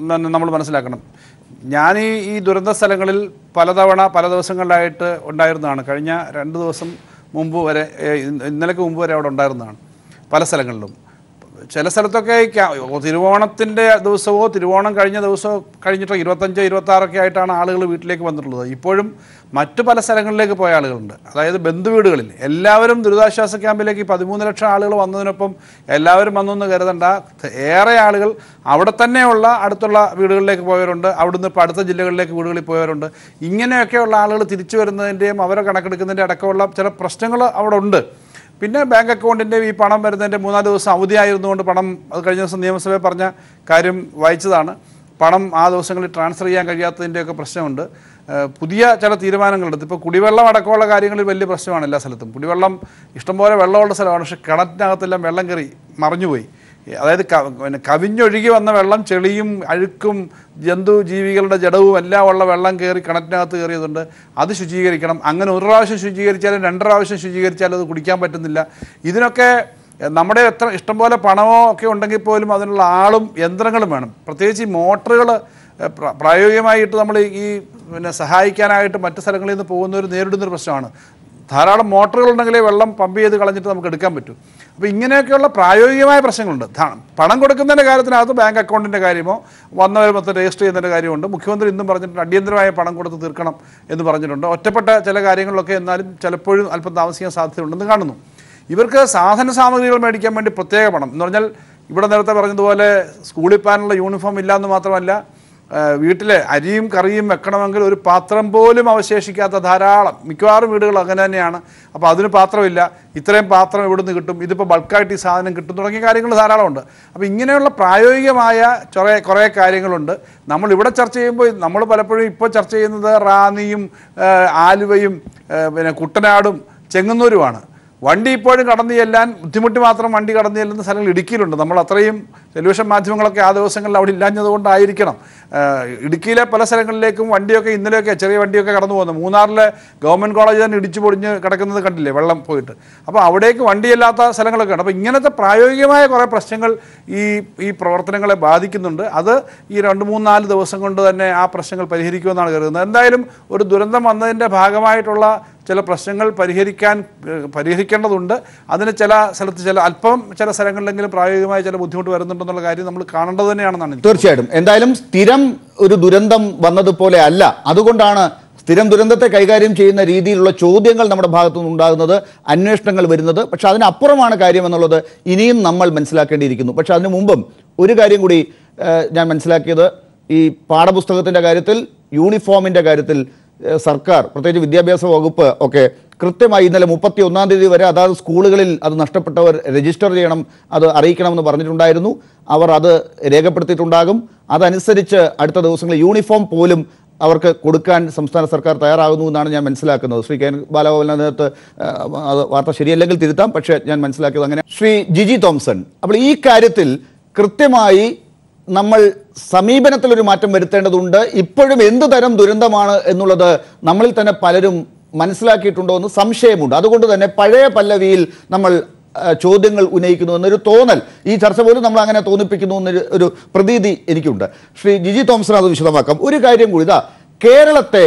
Speaker 3: നമ്മൾ മനസ്സിലാക്കണം. ഞാൻ ഈ ദുരന്ത സ്ഥലങ്ങളിൽ പലതവണ പല ദിവസങ്ങളിലായിട്ട് ഉണ്ടായിരുന്നതാണ്. കഴിഞ്ഞ 2 ദിവസം മുമ്പ് വരെ, ഇന്നലേക്ക് മുമ്പ് വരെ അവിടെ ഉണ്ടായിരുന്നതാണ് പല സ്ഥലങ്ങളിലും. ചില സ്ഥലത്തൊക്കെ തിരുവോണത്തിൻ്റെ ദിവസമോ തിരുവോണം കഴിഞ്ഞ ദിവസമോ കഴിഞ്ഞിട്ടോ 25, 26 ആയിട്ടാണ് ആളുകൾ വീട്ടിലേക്ക് വന്നിട്ടുള്ളത്. ഇപ്പോഴും മറ്റു പല സ്ഥലങ്ങളിലേക്ക് പോയ ആളുകളുണ്ട്. അതായത് ബന്ധുവീടുകളിൽ എല്ലാവരും ദുരിതാശ്വാസ ക്യാമ്പിലേക്ക് 13 ലക്ഷം ആളുകൾ വന്നതിനൊപ്പം എല്ലാവരും വന്നെന്ന് കരുതണ്ട. ഏറെ ആളുകൾ അവിടെ തന്നെയുള്ള അടുത്തുള്ള വീടുകളിലേക്ക് പോയവരുണ്ട്, അവിടുന്ന് ഇപ്പോൾ അടുത്ത ജില്ലകളിലേക്ക് വീടുകളിൽ പോയവരുണ്ട്. ഇങ്ങനെയൊക്കെയുള്ള ആളുകൾ തിരിച്ചു വരുന്നതിൻ്റെയും അവരെ കണക്കെടുക്കുന്നതിൻ്റെ അടക്കമുള്ള ചില പ്രശ്നങ്ങൾ അവിടെ ഉണ്ട്. പിന്നെ ബാങ്ക് അക്കൗണ്ടിൻ്റെ ഈ പണം വരുന്നതിൻ്റെ 3-4 ദിവസം അവധിയായിരുന്നുകൊണ്ട് പണം, അത് കഴിഞ്ഞ ദിവസം നിയമസഭയിൽ പറഞ്ഞ കാര്യം വായിച്ചതാണ്, പണം ആ ദിവസങ്ങളിൽ ട്രാൻസ്ഫർ ചെയ്യാൻ കഴിയാത്തതിൻ്റെയൊക്കെ പ്രശ്നമുണ്ട്. പുതിയ ചില തീരുമാനങ്ങളുണ്ട്. ഇപ്പോൾ കുടിവെള്ളം അടക്കമുള്ള കാര്യങ്ങളിൽ വലിയ പ്രശ്നമാണ് എല്ലാ സ്ഥലത്തും. കുടിവെള്ളം ഇഷ്ടംപോലെ വെള്ളമുള്ള സ്ഥലമാണ്, പക്ഷേ കിണറ്റിനകത്തെല്ലാം വെള്ളം കയറി മറിഞ്ഞുപോയി. അതായത് കവിഞ്ഞൊഴുകി വന്ന വെള്ളം ചെളിയും അഴുക്കും ജന്തുജീവികളുടെ ജഡവും എല്ലാം ഉള്ള വെള്ളം കയറി കിണറ്റിനകത്ത് കയറിയതുണ്ട്. അത് ശുചീകരിക്കണം. അങ്ങനെ 1 പ്രാവശ്യം ശുചീകരിച്ചാലും 2 പ്രാവശ്യം ശുചീകരിച്ചാലും അത് കുടിക്കാൻ പറ്റുന്നില്ല. ഇതിനൊക്കെ നമ്മുടെ ഇഷ്ടംപോലെ പണമോ ഒക്കെ ഉണ്ടെങ്കിൽ പോലും അതിനുള്ള ആളും യന്ത്രങ്ങളും വേണം. പ്രത്യേകിച്ച് ഈ മോട്ടറുകൾ പ്രായോഗികമായിട്ട് നമ്മൾ ഈ സഹായിക്കാനായിട്ട് മറ്റ് സ്ഥലങ്ങളിൽ നിന്ന് പോകുന്നവർ നേരിടുന്നൊരു പ്രശ്നമാണ്. ധാരാളം മോട്ടറുകളുണ്ടെങ്കിലേ വെള്ളം പമ്പ് ചെയ്ത് കളഞ്ഞിട്ട് നമുക്ക് എടുക്കാൻ പറ്റും. അപ്പോൾ ഇങ്ങനെയൊക്കെയുള്ള പ്രായോഗികമായ പ്രശ്നങ്ങളുണ്ട്. പണം കൊടുക്കുന്നതിൻ്റെ കാര്യത്തിനകത്ത് ബാങ്ക് അക്കൗണ്ടിൻ്റെ കാര്യമോ വന്നവർ മൊത്തം രജിസ്റ്റർ ചെയ്യുന്നതിൻ്റെ കാര്യമുണ്ട്. മുഖ്യമന്ത്രി ഇന്നും പറഞ്ഞിട്ടുണ്ട് അടിയന്തരമായ പണം കൊടുത്ത് തീർക്കണം എന്ന് പറഞ്ഞിട്ടുണ്ട്. ഒറ്റപ്പെട്ട ചില കാര്യങ്ങളിലൊക്കെ എന്നാലും ചിലപ്പോഴും അല്പം താമസിക്കാൻ സാധ്യതയുണ്ടെന്ന് കാണുന്നു. ഇവർക്ക് സാധന സാമഗ്രികൾ മേടിക്കാൻ വേണ്ടി പ്രത്യേക പണം എന്ന് പറഞ്ഞാൽ ഇവിടെ നേരത്തെ പറഞ്ഞതുപോലെ സ്കൂളിൽ പോകാനുള്ള യൂണിഫോം ഇല്ലയെന്ന് മാത്രമല്ല, വീട്ടിലെ അരിയും കറിയും വെക്കണമെങ്കിൽ ഒരു പാത്രം പോലും അവശേഷിക്കാത്ത ധാരാളം മിക്കവാറും വീടുകൾ അങ്ങനെ തന്നെയാണ്. അപ്പോൾ അതിന് പാത്രമില്ല, ഇത്രയും പാത്രം എവിടുന്ന് കിട്ടും, ഇതിപ്പോൾ ബൾക്കായിട്ട് ഈ സാധനം കിട്ടും തുടങ്ങിയ കാര്യങ്ങൾ ധാരാളമുണ്ട്. അപ്പോൾ ഇങ്ങനെയുള്ള പ്രായോഗികമായ കുറേ കാര്യങ്ങളുണ്ട്. നമ്മൾ ഇവിടെ ചർച്ച ചെയ്യുമ്പോൾ നമ്മൾ പലപ്പോഴും ഇപ്പോൾ ചർച്ച ചെയ്യുന്നത് റാന്നിയും ആലുവയും പിന്നെ കുട്ടനാടും ചെങ്ങന്നൂരുമാണ്. വണ്ടി ഇപ്പോഴും കടന്നു ചെല്ലാൻ ബുദ്ധിമുട്ടി മാത്രം വണ്ടി കടന്നു ചെല്ലുന്ന സ്ഥലങ്ങൾ ഇടുക്കിയിലുണ്ട്. നമ്മൾ അത്രയും ടെലിവിഷൻ മാധ്യമങ്ങളൊക്കെ ആ ദിവസങ്ങളിൽ അവിടെ ഇല്ലാഞ്ഞതുകൊണ്ടായിരിക്കണം ഇടുക്കിയിലെ പല സ്ഥലങ്ങളിലേക്കും വണ്ടിയൊക്കെ ഇന്നലെയൊക്കെ ചെറിയ വണ്ടിയൊക്കെ കടന്നു പോകുന്നത്. മൂന്നാറിലെ ഗവൺമെൻറ് കോളേജ് തന്നെ ഇടിച്ചു പൊടിഞ്ഞ് കിടക്കുന്നത് കണ്ടില്ലേ വെള്ളം പോയിട്ട്. അപ്പോൾ അവിടേക്ക് വണ്ടിയില്ലാത്ത സ്ഥലങ്ങളൊക്കെ ഉണ്ട്. അപ്പോൾ ഇങ്ങനത്തെ പ്രായോഗികമായ കുറേ പ്രശ്നങ്ങൾ ഈ പ്രവർത്തനങ്ങളെ ബാധിക്കുന്നുണ്ട്. അത് ഈ 2-3-4 ദിവസം കൊണ്ട് തന്നെ ആ പ്രശ്നങ്ങൾ പരിഹരിക്കുമെന്നാണ് കരുതുന്നത്. എന്തായാലും ഒരു ദുരന്തം വന്നതിൻ്റെ ഭാഗമായിട്ടുള്ള ചില പ്രശ്നങ്ങൾ പരിഹരിക്കേണ്ടതുണ്ട്. അതിന് ചില സ്ഥലത്ത് ചില സ്ഥലങ്ങളിലെങ്കിലും പ്രായോഗികമായ ചില ബുദ്ധിമുട്ട് വരുന്നുണ്ടെന്നുള്ള കാര്യം നമ്മൾ കാണേണ്ടത് തന്നെയാണെന്നാണ്.
Speaker 1: തീർച്ചയായിട്ടും. എന്തായാലും സ്ഥിരം ഒരു ദുരന്തം വന്നതുപോലെ അല്ല. അതുകൊണ്ടാണ് സ്ഥിരം ദുരന്തത്തെ കൈകാര്യം ചെയ്യുന്ന രീതിയിലുള്ള ചോദ്യങ്ങൾ നമ്മുടെ ഭാഗത്തു നിന്നുണ്ടാകുന്നത്, അന്വേഷണങ്ങൾ വരുന്നത്. പക്ഷെ അതിനപ്പുറമാണ് കാര്യം എന്നുള്ളത് ഇനിയും നമ്മൾ മനസ്സിലാക്കേണ്ടിയിരിക്കുന്നു. പക്ഷെ അതിനു മുമ്പും ഒരു കാര്യം കൂടി ഞാൻ മനസ്സിലാക്കിയത്, ഈ പാഠപുസ്തകത്തിൻ്റെ കാര്യത്തിൽ, യൂണിഫോമിൻ്റെ കാര്യത്തിൽ സർക്കാർ പ്രത്യേകിച്ച് വിദ്യാഭ്യാസ വകുപ്പ് ഒക്കെ കൃത്യമായി ഇന്നലെ 31-ാം തീയതി വരെ അതാത് സ്കൂളുകളിൽ അത് നഷ്ടപ്പെട്ടവർ രജിസ്റ്റർ ചെയ്യണം, അത് അറിയിക്കണമെന്ന് പറഞ്ഞിട്ടുണ്ടായിരുന്നു. അവർ അത് രേഖപ്പെടുത്തിയിട്ടുണ്ടാകും. അതനുസരിച്ച് അടുത്ത ദിവസങ്ങളിൽ യൂണിഫോം പോലും അവർക്ക് കൊടുക്കാൻ സംസ്ഥാന സർക്കാർ തയ്യാറാകുന്നു എന്നാണ് ഞാൻ മനസ്സിലാക്കുന്നത്. ശ്രീ കെ ബാലഗോപാലിനകത്ത് അത് വാർത്ത ശരിയല്ലെങ്കിൽ തിരുത്താം, പക്ഷേ ഞാൻ മനസ്സിലാക്കിയത് അങ്ങനെ. ശ്രീ ജിജി തോംസൺ, അപ്പോൾ ഈ കാര്യത്തിൽ കൃത്യമായി നമ്മൾ സമീപനത്തിലൊരു മാറ്റം വരുത്തേണ്ടതുണ്ട്. ഇപ്പോഴും എന്ത് തരം ദുരന്തമാണ് എന്നുള്ളത് നമ്മളിൽ തന്നെ പലരും മനസ്സിലാക്കിയിട്ടുണ്ടോ എന്ന് സംശയമുണ്ട്. അതുകൊണ്ട് തന്നെ പഴയ പല്ലവിയിൽ നമ്മൾ ചോദ്യങ്ങൾ ഉന്നയിക്കുന്നു എന്നൊരു തോന്നൽ, ഈ ചർച്ച പോലും നമ്മൾ അങ്ങനെ തോന്നിപ്പിക്കുന്നു എന്നൊരു പ്രതീതി എനിക്കുണ്ട്. ശ്രീ ജിജി തോംസൺ അത് വിശദമാക്കാം. ഒരു കാര്യം കൂടി, കേരളത്തെ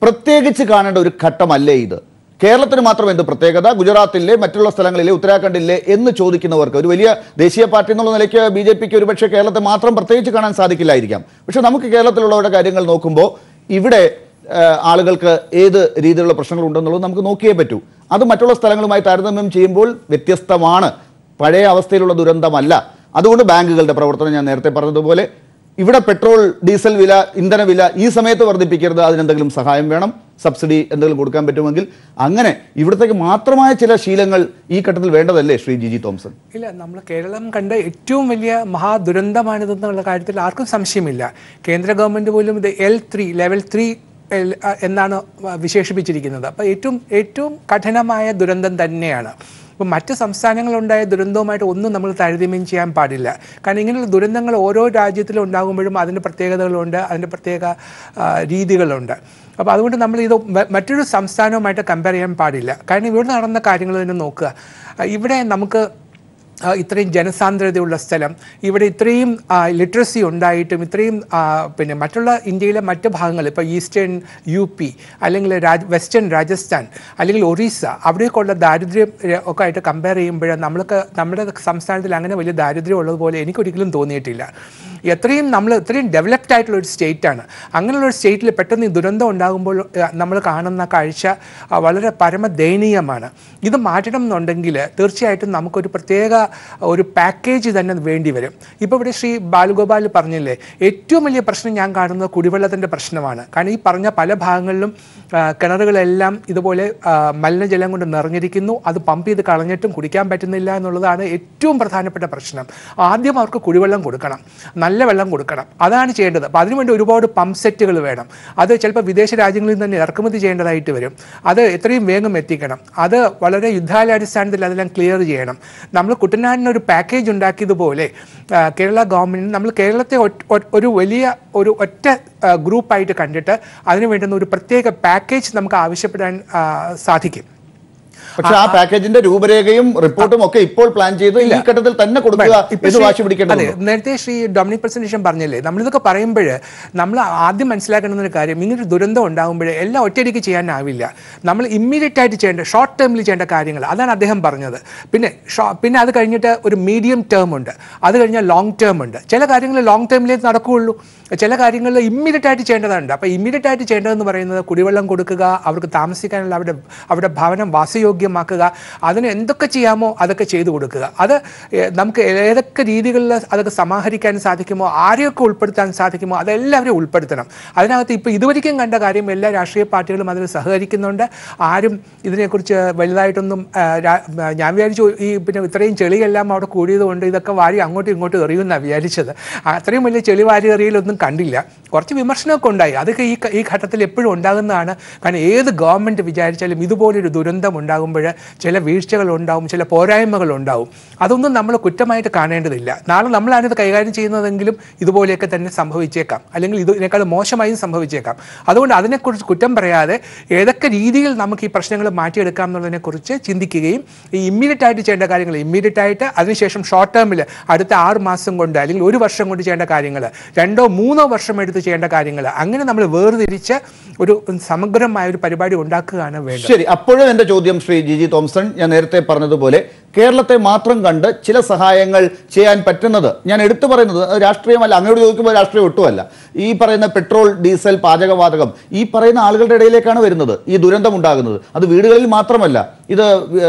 Speaker 1: പ്രത്യേകിച്ച് കാണേണ്ട ഒരു ഘട്ടമല്ലേ ഇത്? കേരളത്തിന് മാത്രം എന്ത് പ്രത്യേകത? ഗുജറാത്തിലെ മറ്റുള്ള സ്ഥലങ്ങളിലെ ഉത്തരാഖണ്ഡിലെ എന്ന് ചോദിക്കുന്നവർക്ക് ഒരു വലിയ ദേശീയ പാർട്ടി എന്നുള്ള നിലയ്ക്ക് BJPക്ക് ഒരുപക്ഷെ കേരളത്തെ മാത്രം പ്രത്യേകിച്ച് കാണാൻ സാധിക്കില്ലായിരിക്കാം. പക്ഷെ നമുക്ക് കേരളത്തിലുള്ളവരുടെ കാര്യങ്ങൾ നോക്കുമ്പോൾ ഇവിടെ ആളുകൾക്ക് ഏത് രീതിയിലുള്ള പ്രശ്നങ്ങൾ ഉണ്ടെന്നുള്ളത് നമുക്ക് നോക്കിയേ പറ്റൂ. അത് മറ്റുള്ള സ്ഥലങ്ങളുമായി താരതമ്യം ചെയ്യുമ്പോൾ വ്യത്യസ്തമാണ്, പഴയ അവസ്ഥയിലുള്ള ദുരന്തമല്ല. അതുകൊണ്ട് ബാങ്കുകളുടെ പ്രവർത്തനം ഞാൻ നേരത്തെ പറഞ്ഞതുപോലെ, ഇവിടെ പെട്രോൾ ഡീസൽ വില, ഇന്ധന വില ഈ സമയത്ത് വർദ്ധിപ്പിക്കരുത്, അതിനെന്തെങ്കിലും സഹായം വേണം, സബ്സിഡി എന്തെങ്കിലും കൊടുക്കാൻ പറ്റുമെങ്കിൽ അങ്ങനെ ഇവിടത്തേക്ക് മാത്രമായ ചില ശീലങ്ങൾ ഈ ഘട്ടത്തിൽ വേണ്ടതല്ലേ ശ്രീ ജിജി തോംസൺ?
Speaker 5: ഇല്ല, നമ്മൾ കേരളം കണ്ട ഏറ്റവും വലിയ മഹാദുരന്തമാണിതെന്നുള്ള കാര്യത്തിൽ ആർക്കും സംശയമില്ല. കേന്ദ്ര ഗവൺമെൻറ് പോലും ഇത് ലെവൽ 3 എന്നാണ് വിശേഷിപ്പിച്ചിരിക്കുന്നത്. അപ്പോൾ ഏറ്റവും കഠിനമായ ദുരന്തം തന്നെയാണ്. അപ്പോൾ മറ്റ് സംസ്ഥാനങ്ങളുണ്ടായ ദുരന്തവുമായിട്ട് ഒന്നും നമ്മൾ താരതമ്യം ചെയ്യാൻ പാടില്ല. കാരണം ഇങ്ങനെയുള്ള ദുരന്തങ്ങൾ ഓരോ രാജ്യത്തിലും ഉണ്ടാകുമ്പോഴും അതിൻ്റെ പ്രത്യേകതകളുണ്ട്, അതിൻ്റെ പ്രത്യേക രീതികളുണ്ട്. അപ്പോൾ അതുകൊണ്ട് നമ്മൾ ഇത് മറ്റൊരു സംസ്ഥാനവുമായിട്ട് കമ്പയർ ചെയ്യാൻ പാടില്ല. കാരണം ഇവിടെ നടന്ന കാര്യങ്ങൾ തന്നെ നോക്കുക. ഇവിടെ നമുക്ക് ഇത്രയും ജനസാന്ദ്രതയുള്ള സ്ഥലം, ഇവിടെ ഇത്രയും ലിറ്ററസി ഉണ്ടായിട്ടും ഇത്രയും പിന്നെ മറ്റുള്ള ഇന്ത്യയിലെ മറ്റ് ഭാഗങ്ങൾ, ഇപ്പോൾ ഈസ്റ്റേൺ UP അല്ലെങ്കിൽ വെസ്റ്റേൺ രാജസ്ഥാൻ അല്ലെങ്കിൽ ഒറീസ, അവിടേക്കുള്ള ദാരിദ്ര്യം ഒക്കെ ആയിട്ട് കമ്പയർ ചെയ്യുമ്പോൾ നമ്മുടെ സംസ്ഥാനത്തിൽ അങ്ങനെ വലിയ ദാരിദ്ര്യം ഉള്ളതുപോലെ എനിക്കൊരിക്കലും തോന്നിയിട്ടില്ല. ഇത്രയും ഡെവലപ്ഡ് ആയിട്ടുള്ള ഒരു സ്റ്റേറ്റാണ്. അങ്ങനെയുള്ള ഒരു സ്റ്റേറ്റിൽ പെട്ടെന്ന് ഈ ദുരന്തം ഉണ്ടാകുമ്പോൾ നമ്മൾ കാണുന്ന കാഴ്ച വളരെ പരമദയനീയമാണ്. ഇത് മാറ്റണം എന്നുണ്ടെങ്കിൽ തീർച്ചയായിട്ടും നമുക്കൊരു പ്രത്യേക ഒരു പാക്കേജ് തന്നെ വേണ്ടി വരും. ഇപ്പോൾ ഇവിടെ ശ്രീ ബാലഗോപാൽ പറഞ്ഞില്ലേ, ഏറ്റവും വലിയ പ്രശ്നം ഞാൻ കാണുന്നത് കുടിവെള്ളത്തിൻ്റെ പ്രശ്നമാണ്. കാരണം ഈ പറഞ്ഞ പല ഭാഗങ്ങളിലും കിണറുകളെല്ലാം ഇതുപോലെ മലിനജലം കൊണ്ട് നിറഞ്ഞിരിക്കുന്നു. അത് പമ്പ് ചെയ്ത് കളഞ്ഞിട്ടും കുടിക്കാൻ പറ്റുന്നില്ല എന്നുള്ളതാണ് ഏറ്റവും പ്രധാനപ്പെട്ട പ്രശ്നം. ആദ്യം അവർക്ക് കുടിവെള്ളം കൊടുക്കണം, നല്ല വെള്ളം കൊടുക്കണം, അതാണ് ചെയ്യേണ്ടത്. അപ്പോൾ അതിനുവേണ്ടി ഒരുപാട് പമ്പ് സെറ്റുകൾ വേണം. അത് ചിലപ്പോൾ വിദേശ രാജ്യങ്ങളിൽ തന്നെ ഇറക്കുമതി ചെയ്യേണ്ടതായിട്ട് വരും. അത് എത്രയും വേഗം എത്തിക്കണം. അത് വളരെ യുദ്ധാടിസ്ഥാനത്തിൽ അതെല്ലാം ക്ലിയർ ചെയ്യണം. നമ്മൾ കുട്ടനാടിനൊരു പാക്കേജ് ഉണ്ടാക്കിയതുപോലെ കേരള ഗവൺമെൻറ് നമ്മൾ കേരളത്തെ ഒരു വലിയ ഒറ്റ ഗ്രൂപ്പായിട്ട് കണ്ടിട്ട് അതിന് വേണ്ടുന്ന ഒരു പ്രത്യേക പാക്കേജ് നമുക്ക് ആവശ്യപ്പെടാൻ സാധിക്കും.
Speaker 1: പക്ഷെ ആ പാക്കേജിന്റെ രൂപരേഖയും റിപ്പോർട്ടും ഒക്കെ ഇപ്പോൾ പ്ലാൻ ചെയ്ത് ഈ ഘട്ടത്തിൽ തന്നെ കൊടുക്കുക എന്ന് വാശി പിടിക്കേണ്ടത്.
Speaker 5: നേരത്തെ ശ്രീ ഡൊമിനിക് പ്രസന്റേഷൻ പറഞ്ഞല്ലേ, നമ്മളിതൊക്കെ പറയുമ്പോൾ നമ്മൾ ആദ്യം മനസ്സിലാക്കേണ്ട ഒരു കാര്യം, ഇങ്ങനൊരു ദുരന്തം ഉണ്ടാകുമ്പോൾ എല്ലാം ഒറ്റയടിക്ക് ചെയ്യാനാവില്ല. നമ്മൾ ഇമ്മീഡിയറ്റ് ആയിട്ട് ചെയ്യേണ്ട, ഷോർട്ട് ടേമിൽ ചെയ്യേണ്ട കാര്യങ്ങൾ, അതാണ് അദ്ദേഹം പറഞ്ഞത്. പിന്നെ അത് കഴിഞ്ഞിട്ട് ഒരു മീഡിയം ടേം ഉണ്ട്, അത് കഴിഞ്ഞാൽ ലോങ് ടേം ഉണ്ട്. ചില കാര്യങ്ങൾ ലോങ് ടേമിലേ നടക്കുകയുള്ളൂ, ചില കാര്യങ്ങളിൽ ഇമ്മീഡിയറ്റ് ആയിട്ട് ചെയ്യേണ്ടതുണ്ട്. അപ്പോൾ ഇമ്മീഡിയറ്റ് ആയിട്ട് ചെയ്യേണ്ടതെന്ന് പറയുന്നത് കുടിവെള്ളം കൊടുക്കുക, അവർക്ക് താമസിക്കാനുള്ള അവരുടെ ഭവനം വാസയോഗ്യമാക്കുക, അതിന് എന്തൊക്കെ ചെയ്യാമോ അതൊക്കെ ചെയ്തു കൊടുക്കുക. അത് നമുക്ക് ഏതൊക്കെ രീതികളിൽ അതൊക്കെ സമാഹരിക്കാൻ സാധിക്കുമോ, ആരെയൊക്കെ ഉൾപ്പെടുത്താൻ സാധിക്കുമോ അതെല്ലാവരെയും ഉൾപ്പെടുത്തണം. അതിനകത്ത് ഇപ്പോൾ ഇതുവരെയും കണ്ട കാര്യം എല്ലാ രാഷ്ട്രീയ പാർട്ടികളും അതിൽ സഹകരിക്കുന്നുണ്ട്. ആരും ഇതിനെക്കുറിച്ച് വലുതായിട്ടൊന്നും ഞാൻ വിചാരിച്ചു പിന്നെ ഇത്രയും ചെളിയെല്ലാം അവിടെ കൂടിയതുകൊണ്ട് ഇതൊക്കെ വാരി അങ്ങോട്ടും ഇങ്ങോട്ടും എറിയുമെന്നാണ് വിചാരിച്ചത്. അത്രയും വലിയ ചെളി വാരി എറിയലൊന്നും കണ്ടില്ല. കുറച്ച് വിമർശനമൊക്കെ ഉണ്ടായി, അതൊക്കെ ഈ ഘട്ടത്തിൽ എപ്പോഴും ഉണ്ടാകുന്നതാണ്. കാരണം ഏത് ഗവൺമെൻറ് വിചാരിച്ചാലും ഇതുപോലൊരു ദുരന്തം ഉണ്ടാകുമ്പോൾ ചില വീഴ്ചകൾ ഉണ്ടാവും, ചില പോരായ്മകൾ ഉണ്ടാവും. അതൊന്നും നമ്മൾ കുറ്റമായിട്ട് കാണേണ്ടതില്ല. നാളെ നമ്മളാണിത് കൈകാര്യം ചെയ്യുന്നതെങ്കിലും ഇതുപോലെയൊക്കെ തന്നെ സംഭവിച്ചേക്കാം, അല്ലെങ്കിൽ ഇതിനേക്കാൾ മോശമായും സംഭവിച്ചേക്കാം. അതുകൊണ്ട് അതിനെക്കുറിച്ച് കുറ്റം പറയാതെ ഏതൊക്കെ രീതിയിൽ നമുക്ക് ഈ പ്രശ്നങ്ങൾ മാറ്റിയെടുക്കാം എന്നുള്ളതിനെക്കുറിച്ച് ചിന്തിക്കുകയും ഈ ഇമ്മീഡിയറ്റ് ആയിട്ട് ചെയ്യേണ്ട കാര്യങ്ങൾ ഇമ്മീഡിയറ്റ് ആയിട്ട്, അതിനുശേഷം ഷോർട്ട് ടേമിൽ അടുത്ത 6 മാസം കൊണ്ട് അല്ലെങ്കിൽ 1 വർഷം കൊണ്ട് ചെയ്യേണ്ട കാര്യങ്ങൾ, 2-3 വർഷം എടുത്ത് ചെയ്യേണ്ട കാര്യങ്ങൾ, അങ്ങനെ നമ്മൾ വേർതിരിച്ച് ഒരു സമഗ്രമായ ഒരു പരിപാടി ഉണ്ടാക്കുകയാണ് വേണ്ടത്.
Speaker 1: ശരി, അപ്പോഴും എൻ്റെ ചോദ്യം ശ്രീ ജിജി തോംസൺ, ഞാൻ നേരത്തെ പറഞ്ഞതുപോലെ കേരളത്തെ മാത്രം കണ്ട് ചില സഹായങ്ങൾ ചെയ്യാൻ പറ്റുന്നത്, ഞാൻ എടുത്തു പറയുന്നത് രാഷ്ട്രീയമല്ല, അങ്ങോട്ട് ചോദിക്കുമ്പോൾ രാഷ്ട്രീയം ഒട്ടുമല്ല. ഈ പറയുന്ന പെട്രോൾ, ഡീസൽ, പാചകവാതകം ഈ പറയുന്ന ആളുകളുടെ ഇടയിലേക്കാണ് വരുന്നത് ഈ ദുരന്തം ഉണ്ടാകുന്നത്. അത് വീടുകളിൽ മാത്രമല്ല, ഇത്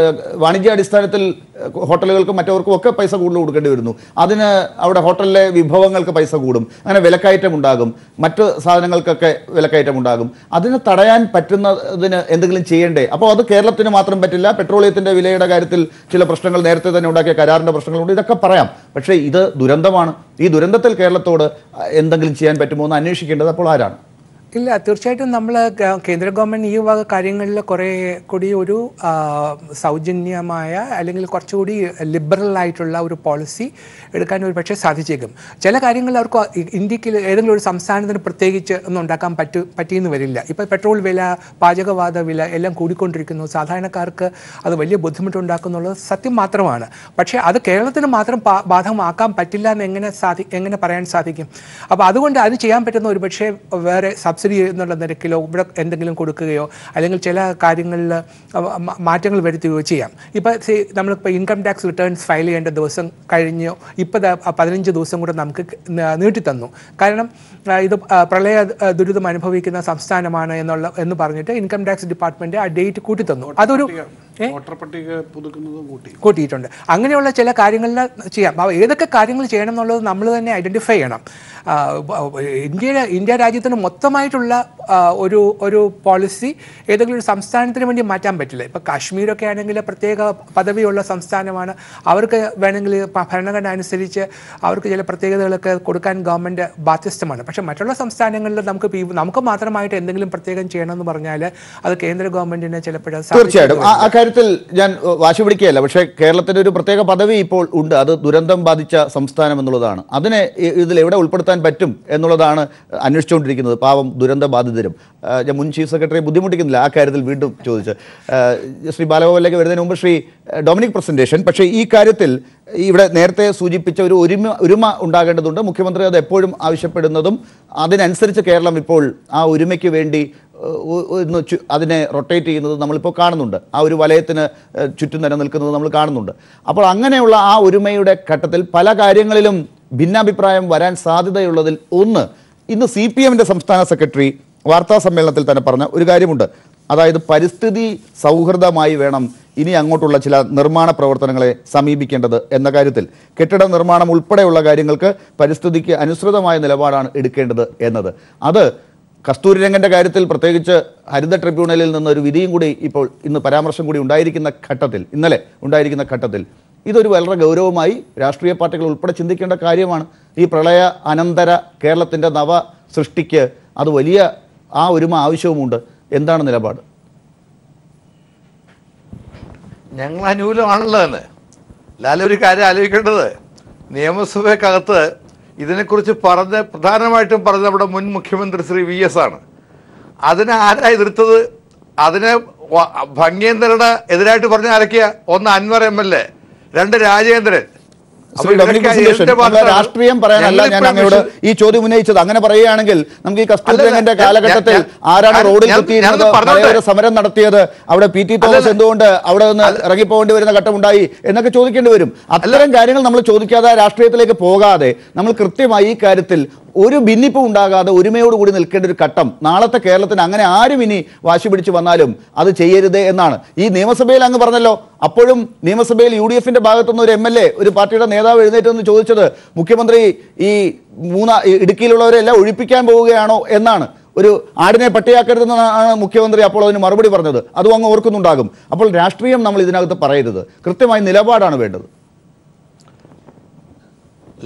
Speaker 1: വാണിജ്യാടിസ്ഥാനത്തിൽ ഹോട്ടലുകൾക്കും മറ്റവർക്കും ഒക്കെ പൈസ കൂടുതൽ കൊടുക്കേണ്ടി വരുന്നു. അതിന് അവിടെ ഹോട്ടലിലെ വിഭവങ്ങൾക്ക് പൈസ കൂടും, അങ്ങനെ വിലക്കയറ്റം ഉണ്ടാകും, മറ്റ് സാധനങ്ങൾക്കൊക്കെ വിലക്കയറ്റം ഉണ്ടാകും. അതിന് തടയാൻ പറ്റുന്നതിന് എന്തെങ്കിലും ചെയ്യണ്ടേ? അപ്പോൾ അത് കേരളത്തിന് മാത്രം പറ്റില്ല. പെട്രോളിയത്തിൻ്റെ വിലയുടെ കാര്യത്തിൽ ചില പ്രശ്നങ്ങൾ, നേരത്തെ തന്നെ ഉണ്ടാക്കിയ കരാറിൻ്റെ പ്രശ്നങ്ങളുണ്ട്, ഇതൊക്കെ പറയാം. പക്ഷേ ഇത് ദുരന്തമാണ്. ഈ ദുരന്തത്തിൽ കേരളത്തോട് എന്തെങ്കിലും ചെയ്യാൻ പറ്റുമോ എന്ന് അന്വേഷിക്കേണ്ടത് അപ്പോൾ ആരാണ്?
Speaker 5: ഇല്ല, തീർച്ചയായിട്ടും നമ്മൾ കേന്ദ്ര ഗവൺമെൻറ് ഈ വക കാര്യങ്ങളിൽ കുറേ കൂടി ഒരു സൗജന്യമായ അല്ലെങ്കിൽ കുറച്ചുകൂടി ലിബറലായിട്ടുള്ള ഒരു പോളിസി എടുക്കാൻ ഒരു പക്ഷേ സാധിച്ചേക്കും. ചില കാര്യങ്ങൾ അവർക്ക് ഇന്ത്യക്ക് ഏതെങ്കിലും ഒരു സംസ്ഥാനത്തിന് പ്രത്യേകിച്ച് ഒന്നും ഉണ്ടാക്കാൻ പറ്റിയെന്ന് വരില്ല. ഇപ്പോൾ പെട്രോൾ വില, പാചകവാത വില എല്ലാം കൂടിക്കൊണ്ടിരിക്കുന്നു. സാധാരണക്കാർക്ക് അത് വലിയ ബുദ്ധിമുട്ടുണ്ടാക്കുന്നുള്ളത് സത്യം മാത്രമാണ്. പക്ഷേ അത് കേരളത്തിന് മാത്രം ബാധകമാക്കാൻ പറ്റില്ല എന്ന് എങ്ങനെ പറയാൻ സാധിക്കും? അപ്പോൾ അതുകൊണ്ട് അത് ചെയ്യാൻ പറ്റുന്ന ഒരു പക്ഷേ വേറെ സബ്സിഡി എന്നുള്ള നിരക്കിലോ ഇവിടെ എന്തെങ്കിലും കൊടുക്കുകയോ അല്ലെങ്കിൽ ചില കാര്യങ്ങളിൽ മാറ്റങ്ങൾ വരുത്തുകയോ ചെയ്യാം. ഇപ്പോൾ നമ്മളിപ്പോൾ ഇൻകം ടാക്സ് റിട്ടേൺസ് ഫയൽ ചെയ്യേണ്ട ദിവസം കഴിഞ്ഞോ, ഇപ്പോൾ 15 ദിവസം കൂടെ നമുക്ക് നീട്ടിത്തന്നു. കാരണം ഇത് പ്രളയ ദുരിതം അനുഭവിക്കുന്ന സംസ്ഥാനമാണ് എന്ന് പറഞ്ഞിട്ട് ഇൻകം ടാക്സ് ഡിപ്പാർട്ട്മെൻറ്റ് ആ ഡേറ്റ് കൂട്ടിത്തന്നു. അതൊരു കൂട്ടിയിട്ടുണ്ട്. അങ്ങനെയുള്ള ചില കാര്യങ്ങളിൽ ചെയ്യാം. ഏതൊക്കെ കാര്യങ്ങൾ ചെയ്യണം എന്നുള്ളത് നമ്മൾ തന്നെ ഐഡൻറ്റിഫൈ ചെയ്യണം. ഇന്ത്യ രാജ്യത്തിന് മൊത്തമായിട്ടുള്ള ഒരു പോളിസി ഏതെങ്കിലും ഒരു സംസ്ഥാനത്തിന് വേണ്ടി മാറ്റാൻ പറ്റില്ല. ഇപ്പോൾ കാശ്മീരൊക്കെ ആണെങ്കിൽ പ്രത്യേക പദവിയുള്ള സംസ്ഥാനമാണ്, അവർക്ക് വേണമെങ്കിൽ ഭരണഘടന അനുസരിച്ച് അവർക്ക് ചില പ്രത്യേകതകളൊക്കെ കൊടുക്കാൻ ഗവൺമെൻറ് ബാധ്യസ്ഥമാണ്. പക്ഷേ മറ്റുള്ള സംസ്ഥാനങ്ങളിൽ നമുക്ക് മാത്രമായിട്ട് എന്തെങ്കിലും പ്രത്യേകം ചെയ്യണമെന്ന് പറഞ്ഞാൽ അത് കേന്ദ്ര ഗവൺമെൻറ്റിന് ചിലപ്പോൾ
Speaker 1: തീർച്ചയായിട്ടും ആ കാര്യത്തിൽ ഞാൻ വാശി പിടിക്കുകയല്ല. പക്ഷേ കേരളത്തിന് ഒരു പ്രത്യേക പദവി ഇപ്പോൾ ഉണ്ട്, അത് ദുരന്തം ബാധിച്ച സംസ്ഥാനം എന്നുള്ളതാണ്. അതിനെ ഇതിൽ എവിടെ ഉൾപ്പെടുത്താൻ പറ്റും എന്നുള്ളതാണ് അന്വേഷിച്ചുകൊണ്ടിരിക്കുന്നത്. പാവം ദുരന്ത ബാധിതരും. ഞാൻ മുൻ ചീഫ് സെക്രട്ടറി ബുദ്ധിമുട്ടിക്കുന്നില്ല ആ കാര്യത്തിൽ വീണ്ടും ചോദിച്ച് ശ്രീ ബാലഗോപാലിലേക്ക് വരുന്നതിന് മുമ്പ് ശ്രീ ഡൊമിനിക് പ്രസന്റേഷൻ. പക്ഷേ ഈ കാര്യത്തിൽ ഇവിടെ നേരത്തെ സൂചിപ്പിച്ച ഒരു ഒരുമ ഉണ്ടാകേണ്ടതുണ്ട്. മുഖ്യമന്ത്രി അത് എപ്പോഴും ആവശ്യപ്പെടുന്നതും അതിനനുസരിച്ച് കേരളം ഇപ്പോൾ ആ ഒരുമയ്ക്ക് വേണ്ടി അതിനെ റൊട്ടേറ്റ് ചെയ്യുന്നത് നമ്മളിപ്പോൾ കാണുന്നുണ്ട്. ആ ഒരു വലയത്തിന് ചുറ്റും നിലനിൽക്കുന്നത് നമ്മൾ കാണുന്നുണ്ട്. അപ്പോൾ അങ്ങനെയുള്ള ആ ഒരുമയുടെ ഘട്ടത്തിൽ പല കാര്യങ്ങളിലും ഭിന്നാഭിപ്രായം വരാൻ സാധ്യതയുള്ളതിൽ ഒന്ന്, ഇന്ന് CPM-ൻ്റെ സംസ്ഥാന സെക്രട്ടറി വാർത്താ സമ്മേളനത്തിൽ തന്നെ പറഞ്ഞ ഒരു കാര്യമുണ്ട്. അതായത് പരിസ്ഥിതി സൗഹൃദമായി വേണം ഇനി അങ്ങോട്ടുള്ള ചില നിർമ്മാണ പ്രവർത്തനങ്ങളെ സമീപിക്കേണ്ടത് എന്ന കാര്യത്തിൽ. കെട്ടിട നിർമ്മാണം ഉൾപ്പെടെയുള്ള കാര്യങ്ങൾക്ക് പരിസ്ഥിതിക്ക് അനുസൃതമായ നിലപാടാണ് എടുക്കേണ്ടത് എന്നത്. അത് കസ്തൂരിരംഗൻ്റെ കാര്യത്തിൽ പ്രത്യേകിച്ച് ഹരിത ട്രിബ്യൂണലിൽ നിന്നൊരു വിധിയും കൂടി ഇപ്പോൾ ഇന്ന് പരാമർശം കൂടി ഇന്നലെ ഉണ്ടായിരിക്കുന്ന ഘട്ടത്തിൽ ഇതൊരു വളരെ ഗൗരവമായി രാഷ്ട്രീയ പാർട്ടികൾ ഉൾപ്പെടെ ചിന്തിക്കേണ്ട കാര്യമാണ്. ഈ പ്രളയ അനന്തര കേരളത്തിൻ്റെ നവ സൃഷ്ടിക്ക് അത് വലിയ ആ ഒരുമ ആവശ്യവുമുണ്ട്. എന്താണ് നിലപാട്?
Speaker 4: ഞങ്ങൾ അനുകൂലമാണല്ലോ തന്നെ. ലാലൊരു കാര്യം ആലോചിക്കേണ്ടത്, നിയമസഭയ്ക്കകത്ത് ഇതിനെക്കുറിച്ച് പ്രധാനമായിട്ടും പറഞ്ഞ നമ്മുടെ മുൻ മുഖ്യമന്ത്രി ശ്രീ VS ആണ്. അതിനെ ആരാ എതിർത്തത്? അതിനെ ഭംഗേന്ദ്രന് എതിരായിട്ട് പറഞ്ഞ ആരൊക്കെയാ? ഒന്ന് അൻവർ MLA, 2 രാജേന്ദ്രൻ.
Speaker 1: രാഷ്ട്രീയം പറയാനല്ല ഞാൻ അങ്ങയോട് ഈ ചോദ്യം ഉന്നയിച്ചത്. അങ്ങനെ പറയുകയാണെങ്കിൽ നമുക്ക് ഈ കസ്തൂരിരംഗന്റെ കാലഘട്ടത്തിൽ ആരാണ് റോഡിൽ കുത്തിയിരുന്നത്, മലയോര സമരം നടത്തിയത്, അവിടെ PT തോമസ് എന്തുകൊണ്ട് അവിടെ നിന്ന് ഇറങ്ങിപ്പോകേണ്ടി വരുന്ന ഘട്ടമുണ്ടായി എന്നൊക്കെ ചോദിക്കേണ്ടി വരും. അത്തരം കാര്യങ്ങൾ നമ്മൾ ചോദിക്കാതെ രാഷ്ട്രീയത്തിലേക്ക് പോകാതെ നമ്മൾ കൃത്യമായി ഈ കാര്യത്തിൽ ഒരു ഭിന്നിപ്പും ഉണ്ടാകാതെ ഒരുമയോടുകൂടി നിൽക്കേണ്ട ഒരു ഘട്ടം നാളത്തെ കേരളത്തിന് അങ്ങനെ ആരും ഇനി വാശി പിടിച്ച് വന്നാലും അത് ചെയ്യരുത് എന്നാണ്. ഈ നിയമസഭയിൽ അങ്ങ് പറഞ്ഞല്ലോ, അപ്പോഴും നിയമസഭയിൽ UDFന്റെ ഭാഗത്തുനിന്ന് ഒരു MLA, ഒരു പാർട്ടിയുടെ നേതാവ് എഴുന്നേറ്റെന്ന് ചോദിച്ചത് മുഖ്യമന്ത്രി ഈ ഇടുക്കിയിലുള്ളവരെല്ലാം ഒഴിപ്പിക്കാൻ പോവുകയാണോ എന്നാണ്. ഒരു ആടിനെ പട്ടിയാക്കരുതെന്നാണ് മുഖ്യമന്ത്രി അപ്പോൾ അതിന് മറുപടി പറഞ്ഞത്. അതും അങ്ങ് ഓർക്കുന്നുണ്ടാകും. അപ്പോൾ രാഷ്ട്രീയം നമ്മൾ ഇതിനകത്ത് പറയരുത്, കൃത്യമായ നിലപാടാണ് വേണ്ടത്.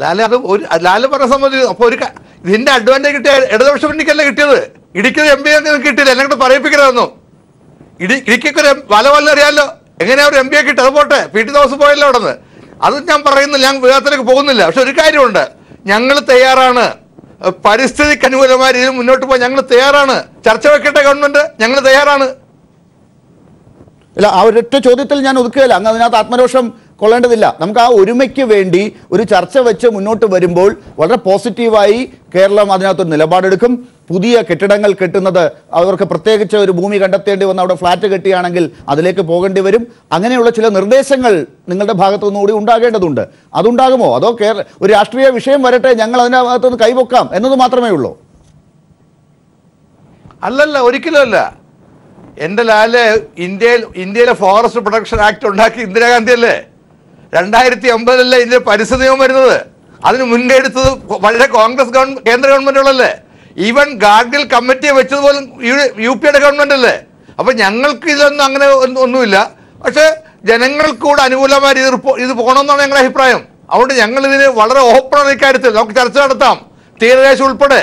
Speaker 4: ലാല് പറഞ്ഞ സംബന്ധിച്ച് അപ്പൊ ഇതിന്റെ അഡ്വാൻറ്റേജ് കിട്ടിയ ഇടതുപക്ഷ മുന്നണിക്കല്ല കിട്ടിയത്. ഇടുക്കിയൊരു MP കിട്ടിയില്ല, എന്നെ പറയിപ്പിക്കലായിരുന്നു. ഇടുക്കിക്ക് ഒരു വല അറിയാമല്ലോ, എങ്ങനെയാ ഒരു MP കിട്ടി. അത് പോട്ടെ, PT തോമസ് പോയല്ലോ അവിടെ നിന്ന്. അത് ഞാൻ പറയുന്നില്ല, ഞാൻ വിവാദത്തിലേക്ക് പോകുന്നില്ല. പക്ഷെ ഒരു കാര്യമുണ്ട്, ഞങ്ങൾ തയ്യാറാണ്, പരിസ്ഥിതിക്ക് അനുകൂലമായ രീതിയിൽ മുന്നോട്ട് പോകാൻ ഞങ്ങൾ തയ്യാറാണ്. ചർച്ച വെക്കട്ടെ ഗവൺമെന്റ്, ഞങ്ങൾ തയ്യാറാണ്.
Speaker 1: അല്ല, ആ ഒരൊറ്റ ചോദ്യത്തിൽ ഞാൻ ഒതുക്കുകയില്ല. അങ്ങ് അതിനകത്ത് ആത്മരോഷം കൊള്ളേണ്ടതില്ല. നമുക്ക് ആ ഒരുമയ്ക്ക് വേണ്ടി ഒരു ചർച്ച വെച്ച് മുന്നോട്ട് വരുമ്പോൾ വളരെ പോസിറ്റീവായി കേരളം അതിനകത്തൊരു നിലപാടെടുക്കും. പുതിയ കെട്ടിടങ്ങൾ കെട്ടുന്നത് അവർക്ക് പ്രത്യേകിച്ച് ഒരു ഭൂമി കണ്ടെത്തേണ്ടി വന്ന് അവിടെ ഫ്ലാറ്റ് കെട്ടിയാണെങ്കിൽ അതിലേക്ക് പോകേണ്ടി വരും. അങ്ങനെയുള്ള ചില നിർദ്ദേശങ്ങൾ നിങ്ങളുടെ ഭാഗത്തു നിന്നുകൂടി ഉണ്ടാകേണ്ടതുണ്ട്. അതുണ്ടാകുമോ? അതോ ഒരു രാഷ്ട്രീയ വിഷയം വരട്ടെ, ഞങ്ങൾ അതിൻ്റെ ഭാഗത്തുനിന്ന് കൈവക്കാം എന്നത് മാത്രമേ ഉള്ളൂ?
Speaker 4: അല്ലല്ല, ഒരിക്കലും അല്ല. എൻ്റെ ലാല് ഇന്ത്യയിലെ ഫോറസ്റ്റ് പ്രൊട്ടക്ഷൻ ആക്ട് ഉണ്ടാക്കി ഇന്ദിരാഗാന്ധി അല്ലേ? 2050 ഇതിന്റെ പരിസ്ഥിതി നിയമം വരുന്നത്. അതിന് മുൻകൈ എടുത്തത് വളരെ കോൺഗ്രസ് കേന്ദ്ര ഗവൺമെന്റുകളല്ലേ? ഈവൻ ഗാഡ്ഗിൽ കമ്മിറ്റിയെ വെച്ചതുപോലും UPയുടെ ഗവൺമെന്റ് അല്ലേ? അപ്പൊ ഞങ്ങൾക്ക് ഇതൊന്നും അങ്ങനെ ഒന്നുമില്ല. പക്ഷെ ജനങ്ങൾക്കൂടെ അനുകൂലമായ ഇത് പോകണമെന്നാണ് ഞങ്ങളുടെ അഭിപ്രായം. അതുകൊണ്ട് ഞങ്ങൾ ഇതിന് വളരെ ഓപ്പണാണ് ഇക്കാര്യത്തിൽ. നമുക്ക് ചർച്ച നടത്താം, തീരദേശം ഉൾപ്പെടെ.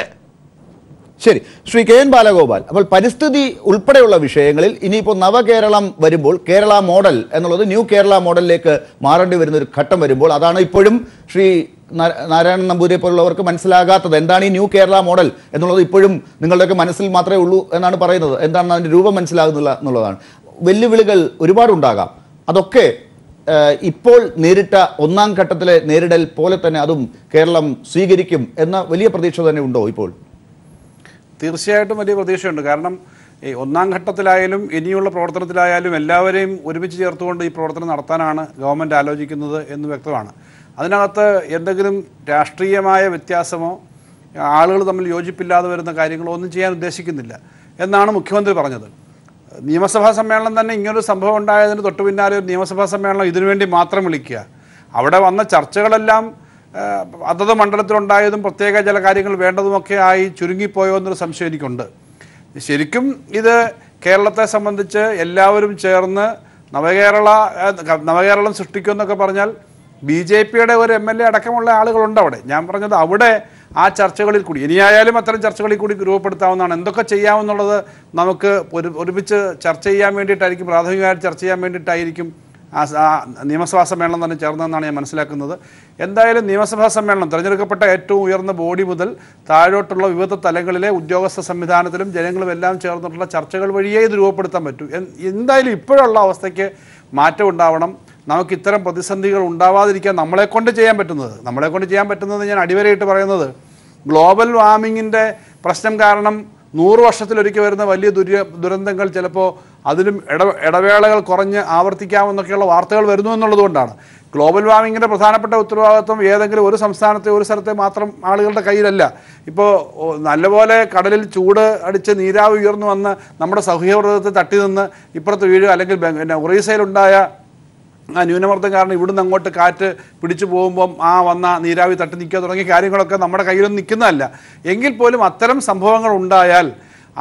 Speaker 1: ശരി, ശ്രീ KN ബാലഗോപാൽ, അപ്പോൾ പരിസ്ഥിതി ഉൾപ്പെടെയുള്ള വിഷയങ്ങളിൽ ഇനിയിപ്പോൾ നവകേരളം വരുമ്പോൾ കേരള മോഡൽ എന്നുള്ളത് ന്യൂ കേരള മോഡലിലേക്ക് മാറേണ്ടി വരുന്ന ഒരു ഘട്ടം വരുമ്പോൾ അതാണ് ഇപ്പോഴും ശ്രീ നാരായണൻ നമ്പൂതിരിയെ പോലുള്ളവർക്ക് മനസ്സിലാകാത്തത്. എന്താണ് ഈ ന്യൂ കേരള മോഡൽ എന്നുള്ളത് ഇപ്പോഴും നിങ്ങളുടെയൊക്കെ മനസ്സിൽ മാത്രമേ ഉള്ളൂ എന്നാണ് പറയുന്നത്. എന്താണ് അതിൻ്റെ രൂപം മനസ്സിലാകുന്നില്ല എന്നുള്ളതാണ്. വെല്ലുവിളികൾ ഒരുപാടുണ്ടാകാം. അതൊക്കെ ഇപ്പോൾ നേരിട്ട ഒന്നാം ഘട്ടത്തിലെ നേരിടൽ പോലെ തന്നെ അതും കേരളം സ്വീകരിക്കും എന്ന വലിയ പ്രതീക്ഷ തന്നെ ഉണ്ടോ ഇപ്പോൾ?
Speaker 3: തീർച്ചയായിട്ടും വലിയ പ്രതീക്ഷയുണ്ട്. കാരണം ഈ ഒന്നാം ഘട്ടത്തിലായാലും ഇനിയുള്ള പ്രവർത്തനത്തിലായാലും എല്ലാവരെയും ഒരുമിച്ച് ചേർത്തുകൊണ്ട് ഈ പ്രവർത്തനം നടത്താനാണ് ഗവൺമെൻറ് ആലോചിക്കുന്നത് എന്ന് വ്യക്തമാണ്. അതിനകത്ത് എന്തെങ്കിലും രാഷ്ട്രീയമായ വ്യത്യാസമോ ആളുകൾ തമ്മിൽ യോജിപ്പില്ലാതെ വരുന്ന കാര്യങ്ങളോ ഒന്നും ചെയ്യാൻ ഉദ്ദേശിക്കുന്നില്ല എന്നാണ് മുഖ്യമന്ത്രി പറഞ്ഞത്. നിയമസഭാ സമ്മേളനം തന്നെ ഇങ്ങനൊരു സംഭവം ഉണ്ടായതിന് തൊട്ടു പിന്നാലെ ഒരു നിയമസഭാ സമ്മേളനം ഇതിനുവേണ്ടി മാത്രം വിളിക്കുക, അവിടെ വന്ന ചർച്ചകളെല്ലാം അതത് മണ്ഡലത്തിലുണ്ടായതും പ്രത്യേക ചില കാര്യങ്ങൾ വേണ്ടതുമൊക്കെ ആയി ചുരുങ്ങിപ്പോയോ എന്നൊരു സംശയം എനിക്കുണ്ട്. ശരിക്കും ഇത് കേരളത്തെ സംബന്ധിച്ച് എല്ലാവരും ചേർന്ന് നവകേരളം സൃഷ്ടിക്കുമെന്നൊക്കെ പറഞ്ഞാൽ BJPയുടെ ഒരു MLA അടക്കമുള്ള ആളുകളുണ്ട് അവിടെ. ഞാൻ പറഞ്ഞത് അവിടെ ആ ചർച്ചകളിൽ കൂടി ഇനിയായാലും അത്തരം ചർച്ചകളിൽ കൂടി രൂപപ്പെടുത്താവുന്നതാണ്. എന്തൊക്കെ ചെയ്യാമെന്നുള്ളത് നമുക്ക് ഒരുമിച്ച് ചർച്ച ചെയ്യാൻ വേണ്ടിയിട്ടായിരിക്കും, പ്രാഥമികമായിട്ട് ചർച്ച ചെയ്യാൻ വേണ്ടിയിട്ടായിരിക്കും നിയമസഭാ സമ്മേളനം തന്നെ ചേർന്നതെന്നാണ് ഞാൻ മനസ്സിലാക്കുന്നത്. എന്തായാലും നിയമസഭാ സമ്മേളനം തിരഞ്ഞെടുക്കപ്പെട്ട ഏറ്റവും ഉയർന്ന ബോഡി മുതൽ താഴോട്ടുള്ള വിവിധ തലങ്ങളിലെ ഉദ്യോഗസ്ഥ സംവിധാനത്തിലും ജനങ്ങളും എല്ലാം ചേർന്നിട്ടുള്ള ചർച്ചകൾ വഴിയേ ഇത് രൂപപ്പെടുത്താൻ പറ്റൂ. എന്തായാലും ഇപ്പോഴുള്ള അവസ്ഥയ്ക്ക് മാറ്റം ഉണ്ടാവണം. നമുക്ക് ഇത്തരം പ്രതിസന്ധികൾ ഉണ്ടാവാതിരിക്കാൻ നമ്മളെക്കൊണ്ട് ചെയ്യാൻ പറ്റുന്നത് ഞാൻ അടിവരയിട്ട് പറയുന്നത്, ഗ്ലോബൽ വാർമിങ്ങിൻ്റെ പ്രശ്നം കാരണം 100 വർഷത്തിലൊരിക്കൽ വരുന്ന വലിയ ദുരന്തങ്ങൾ ചിലപ്പോൾ അതിലും ഇടവേളകൾ കുറഞ്ഞ് ആവർത്തിക്കാമെന്നൊക്കെയുള്ള വാർത്തകൾ വരുന്നു എന്നുള്ളതുകൊണ്ടാണ്. ഗ്ലോബൽ വാർമിങ്ങിൻ്റെ പ്രധാനപ്പെട്ട ഉത്തരവാദിത്വം ഏതെങ്കിലും ഒരു സംസ്ഥാനത്തെ ഒരു സ്ഥലത്തെ മാത്രം ആളുകളുടെ കയ്യിലല്ല. ഇപ്പോൾ നല്ലപോലെ കടലിൽ ചൂട് അടിച്ച് നീരാവി ഉയർന്നു വന്ന് നമ്മുടെ സൗഹൃദത്തെ തട്ടി നിന്ന് ഇപ്പുറത്ത് വീഴുക, അല്ലെങ്കിൽ ഒറീസയിലുണ്ടായ ആ ന്യൂനമർദ്ദം കാരണം ഇവിടുന്ന് അങ്ങോട്ട് കാറ്റ് പിടിച്ചു പോകുമ്പം ആ വന്ന നീരാവി തട്ടി നിൽക്കുക തുടങ്ങിയ കാര്യങ്ങളൊക്കെ നമ്മുടെ കയ്യിലൊന്നും നിൽക്കുന്നതല്ല. എങ്കിൽ പോലും അത്തരം സംഭവങ്ങൾ ഉണ്ടായാൽ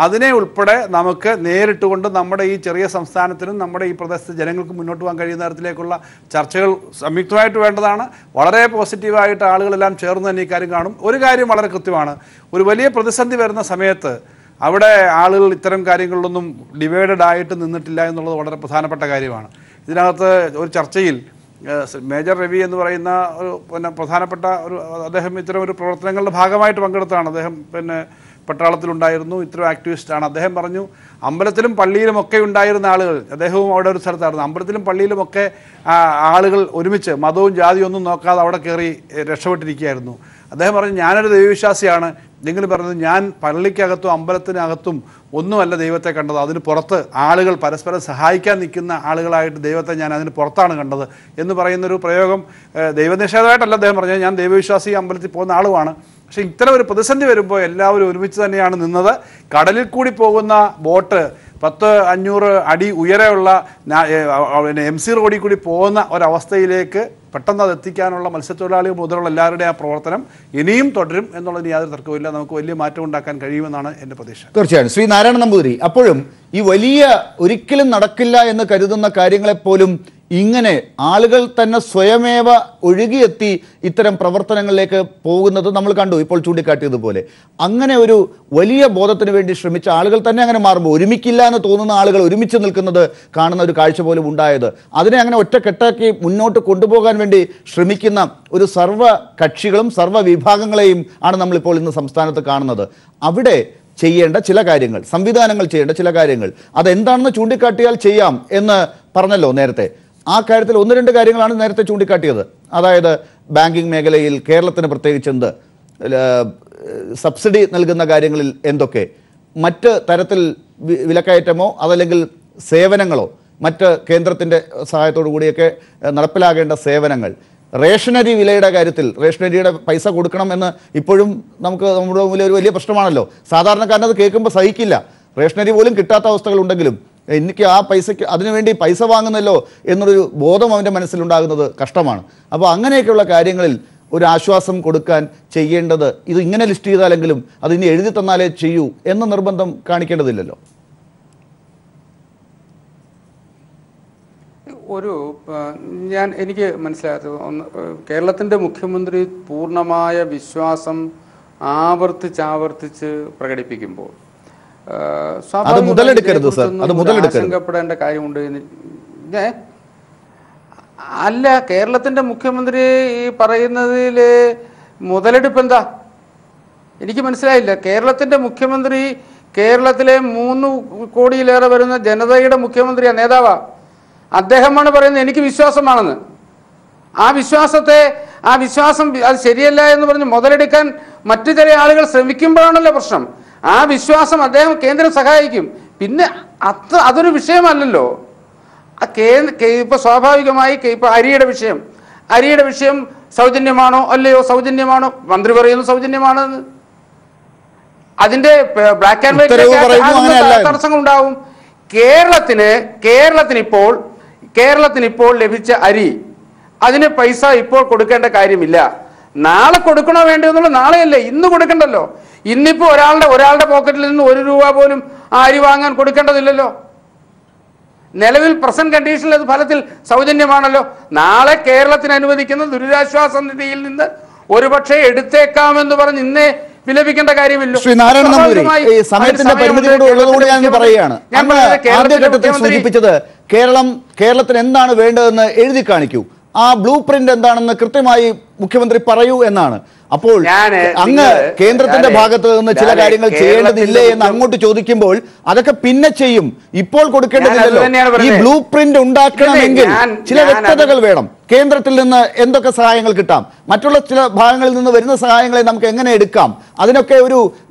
Speaker 3: അതിനെ ഉൾപ്പെടെ നമുക്ക് നേരിട്ടുകൊണ്ട് നമ്മുടെ ഈ ചെറിയ സംസ്ഥാനത്തിനും നമ്മുടെ ഈ പ്രദേശത്തെ ജനങ്ങൾക്ക് മുന്നോട്ട് പോകാൻ കഴിയുന്ന തരത്തിലേക്കുള്ള ചർച്ചകൾ സംയുക്തമായിട്ട് വേണ്ടതാണ്. വളരെ പോസിറ്റീവായിട്ട് ആളുകളെല്ലാം ചേർന്ന് തന്നെ ഈ കാര്യം കാണും. ഒരു കാര്യം വളരെ കൃത്യമാണ്, ഒരു വലിയ പ്രതിസന്ധി വരുന്ന സമയത്ത് അവിടെ ആളുകൾ ഇത്തരം കാര്യങ്ങളിലൊന്നും ഡിവൈഡഡ് ആയിട്ട് നിന്നിട്ടില്ല എന്നുള്ളത് വളരെ പ്രധാനപ്പെട്ട കാര്യമാണ്. ഇതിനകത്ത് ഒരു ചർച്ചയിൽ മേജർ രവി എന്ന് പറയുന്ന ഒരു പ്രധാനപ്പെട്ട അദ്ദേഹം ഇത്തരം ഒരു പ്രവർത്തനങ്ങളുടെ ഭാഗമായിട്ട് പങ്കെടുത്താണ്. അദ്ദേഹം പട്ടാളത്തിലുണ്ടായിരുന്നു, ഇത്രയും ആക്ടിവിസ്റ്റാണ്. അദ്ദേഹം പറഞ്ഞു അമ്പലത്തിലും പള്ളിയിലും ഒക്കെ ഉണ്ടായിരുന്ന ആളുകൾ, അദ്ദേഹവും അവിടെ ഒരു സ്ഥലത്തായിരുന്നു, അമ്പലത്തിലും പള്ളിയിലുമൊക്കെ ആളുകൾ ഒരുമിച്ച് മതവും ജാതിയും ഒന്നും നോക്കാതെ അവിടെ കയറി രക്ഷപ്പെട്ടിരിക്കുകയായിരുന്നു. അദ്ദേഹം പറഞ്ഞു ഞാനൊരു ദൈവവിശ്വാസിയാണ്, നിങ്ങൾ പറഞ്ഞത് ഞാൻ പള്ളിക്കകത്തും അമ്പലത്തിനകത്തും ഒന്നുമല്ല ദൈവത്തെ കണ്ടത്, അതിന് പുറത്ത് ആളുകൾ പരസ്പരം സഹായിക്കാൻ നിൽക്കുന്ന ആളുകളായിട്ട് ദൈവത്തെ ഞാൻ അതിന് പുറത്താണ് കണ്ടത് എന്ന് പറയുന്നൊരു പ്രയോഗം ദൈവനിഷേധമായിട്ടല്ല അദ്ദേഹം പറഞ്ഞത്. ഞാൻ ദൈവവിശ്വാസി, അമ്പലത്തിൽ പോകുന്ന ആളുമാണ്. പക്ഷേ ഇത്തരം ഒരു പ്രതിസന്ധി വരുമ്പോൾ എല്ലാവരും ഒരുമിച്ച് തന്നെയാണ് നിന്നത്. കടലിൽ കൂടി പോകുന്ന ബോട്ട് 100-500 അടി ഉയരമുള്ള MC റോഡിൽ കൂടി പോകുന്ന ഒരവസ്ഥയിലേക്ക് പെട്ടെന്ന് അത് എത്തിക്കാനുള്ള മത്സ്യത്തൊഴിലാളികൾ മുതലുള്ള എല്ലാവരുടെയും ആ പ്രവർത്തനം ഇനിയും തുടരും എന്നുള്ളതിന് യാതൊരു തർക്കവുമില്ല. നമുക്ക് വലിയ മാറ്റം ഉണ്ടാക്കാൻ കഴിയുമെന്നാണ് എൻ്റെ പ്രതീക്ഷ.
Speaker 1: തീർച്ചയായും. ശ്രീ നാരായണ നമ്പൂതിരി, അപ്പോഴും ഈ വലിയ ഒരിക്കലും നടക്കില്ല എന്ന് കരുതുന്ന കാര്യങ്ങളെപ്പോലും ഇങ്ങനെ ആളുകൾ തന്നെ സ്വയമേവ ഒഴുകിയെത്തി ഇത്തരം പ്രവർത്തനങ്ങളിലേക്ക് പോകുന്നത് നമ്മൾ കണ്ടു, ഇപ്പോൾ ചൂണ്ടിക്കാട്ടിയതുപോലെ. അങ്ങനെ ഒരു വലിയ ബോധത്തിന് വേണ്ടി ശ്രമിച്ച ആളുകൾ തന്നെ അങ്ങനെ മാറുമ്പോൾ, ഒരുമിക്കില്ല എന്ന് തോന്നുന്ന ആളുകൾ ഒരുമിച്ച് നിൽക്കുന്നത് കാണുന്ന ഒരു കാഴ്ച പോലും ഉണ്ടായത്, അതിനെ അങ്ങനെ ഒറ്റക്കെട്ടാക്കി മുന്നോട്ട് കൊണ്ടുപോകാൻ വേണ്ടി ശ്രമിക്കുന്ന ഒരു സർവ്വ കക്ഷികളും സർവ്വ വിഭാഗങ്ങളെയും ആണ് നമ്മളിപ്പോൾ ഇന്ന് സംസ്ഥാനത്ത് കാണുന്നത്. അവിടെ ചെയ്യേണ്ട ചില കാര്യങ്ങൾ, സംവിധാനങ്ങൾ ചെയ്യേണ്ട ചില കാര്യങ്ങൾ, അതെന്താണെന്ന് ചൂണ്ടിക്കാട്ടിയാൽ ചെയ്യാം എന്ന് പറഞ്ഞല്ലോ നേരത്തെ. ആ കാര്യത്തിൽ 1-2 കാര്യങ്ങളാണ് നേരത്തെ ചൂണ്ടിക്കാട്ടിയത്. അതായത് ബാങ്കിങ് മേഖലയിൽ കേരളത്തിന് പ്രത്യേകിച്ച് എന്ത്, സബ്സിഡി നൽകുന്ന കാര്യങ്ങളിൽ എന്തൊക്കെ, മറ്റ് തരത്തിൽ വിലക്കയറ്റമോ അതല്ലെങ്കിൽ സേവനങ്ങളോ മറ്റ് കേന്ദ്രത്തിൻ്റെ സഹായത്തോടു കൂടിയൊക്കെ നടപ്പിലാകേണ്ട സേവനങ്ങൾ, റേഷനരി വിലയുടെ കാര്യത്തിൽ റേഷനരിയുടെ പൈസ കൊടുക്കണം എന്ന് ഇപ്പോഴും നമ്മുടെ മുമ്പിൽ ഒരു വലിയ പ്രശ്നമാണല്ലോ. സാധാരണക്കാരനത് കേൾക്കുമ്പോൾ സഹിക്കില്ല. റേഷനരി പോലും കിട്ടാത്ത അവസ്ഥകളുണ്ടെങ്കിലും എനിക്ക് ആ പൈസയ്ക്ക് അതിനുവേണ്ടി പൈസ വാങ്ങുന്നല്ലോ എന്നൊരു ബോധം അവൻ്റെ മനസ്സിലുണ്ടാകുന്നത് കഷ്ടമാണ്. അപ്പോൾ അങ്ങനെയൊക്കെയുള്ള കാര്യങ്ങളിൽ ഒരു ആശ്വാസം കൊടുക്കാൻ ചെയ്യേണ്ടത് ഇത് ഇങ്ങനെ ലിസ്റ്റ് ചെയ്താലെങ്കിലും അത് ഇനി എഴുതി തന്നാലേ ചെയ്യൂ എന്ന നിർബന്ധം കാണിക്കേണ്ടതില്ലല്ലോ.
Speaker 2: എനിക്ക് മനസ്സിലായത് കേരളത്തിൻ്റെ മുഖ്യമന്ത്രി പൂർണ്ണമായ വിശ്വാസം ആവർത്തിച്ച് പ്രകടിപ്പിക്കുമ്പോൾ ആശങ്കപ്പെടേണ്ട കാര്യമുണ്ട്. അല്ല, കേരളത്തിന്റെ മുഖ്യമന്ത്രി ഈ പറയുന്നതിൽ മുതലെടുപ്പ് എന്താ? എനിക്ക് മനസ്സിലായില്ല. കേരളത്തിന്റെ മുഖ്യമന്ത്രി കേരളത്തിലെ 3 കോടിയിലേറെ വരുന്ന ജനതയുടെ മുഖ്യമന്ത്രിയാണ്, നേതാവാ. അദ്ദേഹമാണ് പറയുന്നത് എനിക്ക് വിശ്വാസമാണെന്ന്. ആ വിശ്വാസം അത് ശരിയല്ല എന്ന് പറഞ്ഞ് മുതലെടുക്കാൻ മറ്റു ചില ആളുകൾ ശ്രമിക്കുമ്പോഴാണല്ലോ പ്രശ്നം. ആ വിശ്വാസം അദ്ദേഹം കേന്ദ്രം സഹായിക്കും. പിന്നെ അതൊരു വിഷയമല്ലല്ലോ. ഇപ്പൊ സ്വാഭാവികമായി ഇപ്പൊ അരിയുടെ വിഷയം സൗജന്യമാണോ അല്ലയോ? സൗജന്യമാണോ? മന്ത്രി പറയുന്നു സൗജന്യമാണെന്ന്. അതിന്റെ ബ്ലാക്ക് ആൻഡ് വൈറ്റ് തടസ്സങ്ങൾ ഉണ്ടാവും. കേരളത്തിന് ഇപ്പോൾ ലഭിച്ച അരി, അതിന് പൈസ ഇപ്പോൾ കൊടുക്കേണ്ട കാര്യമില്ല. നാളെ കൊടുക്കണോ വേണ്ടോ എന്നുള്ള നാളെയല്ലേ, ഇന്ന് കൊടുക്കണ്ടല്ലോ. ഇന്നിപ്പോ ഒരാളുടെ പോക്കറ്റിൽ നിന്ന് 1 രൂപ പോലും അരി വാങ്ങാൻ കൊടുക്കേണ്ടതില്ലല്ലോ. നിലവിൽ പ്രസന്റ് കണ്ടീഷനിൽ അത് ഫലത്തിൽ സൗജന്യമാണല്ലോ. നാളെ കേരളത്തിന് അനുവദിക്കുന്ന ദുരിതാശ്വാസ നിധിയിൽ നിന്ന് ഒരുപക്ഷെ എടുത്തേക്കാമെന്ന് പറഞ്ഞ് ഇന്നേ വിലപിക്കേണ്ട കാര്യമില്ല.
Speaker 1: ശ്രീ നാരായണ നമ്പൂതിരി, സമയത്തിന്റെ പരിമിതിയോട് ഉള്ളതുകൊണ്ട് ഞാൻ പറയുകയാണ്, ആദ്യഘട്ടത്തിൽ സൂചിപ്പിച്ചത് കേരളത്തിന് എന്താണ് വേണ്ടതെന്ന് എഴുതി കാണിക്കൂ, ആ ബ്ലൂ പ്രിന്റ് എന്താണെന്ന് കൃത്യമായി മുഖ്യമന്ത്രി പറയൂ എന്നാണ്. അപ്പോൾ അങ്ങ് കേന്ദ്രത്തിന്റെ ഭാഗത്ത് നിന്ന് ചില കാര്യങ്ങൾ ചെയ്യേണ്ടതില്ലേ എന്ന് അങ്ങോട്ട് ചോദിക്കുമ്പോൾ അതൊക്കെ പിന്നെ ചെയ്യും, ഇപ്പോൾ കൊടുക്കേണ്ടതില്ലല്ലോ. ഈ ബ്ലൂ പ്രിന്റ് ഉണ്ടാക്കണമെങ്കിൽ ചില വ്യക്തതകൾ വേണം. കേന്ദ്രത്തിൽ നിന്ന് എന്തൊക്കെ സഹായങ്ങൾ കിട്ടാം, മറ്റുള്ള ചില ഭാഗങ്ങളിൽ നിന്ന് വരുന്ന സഹായങ്ങളെ നമുക്ക് എങ്ങനെ എടുക്കാം, അതിനൊക്കെ ഒരു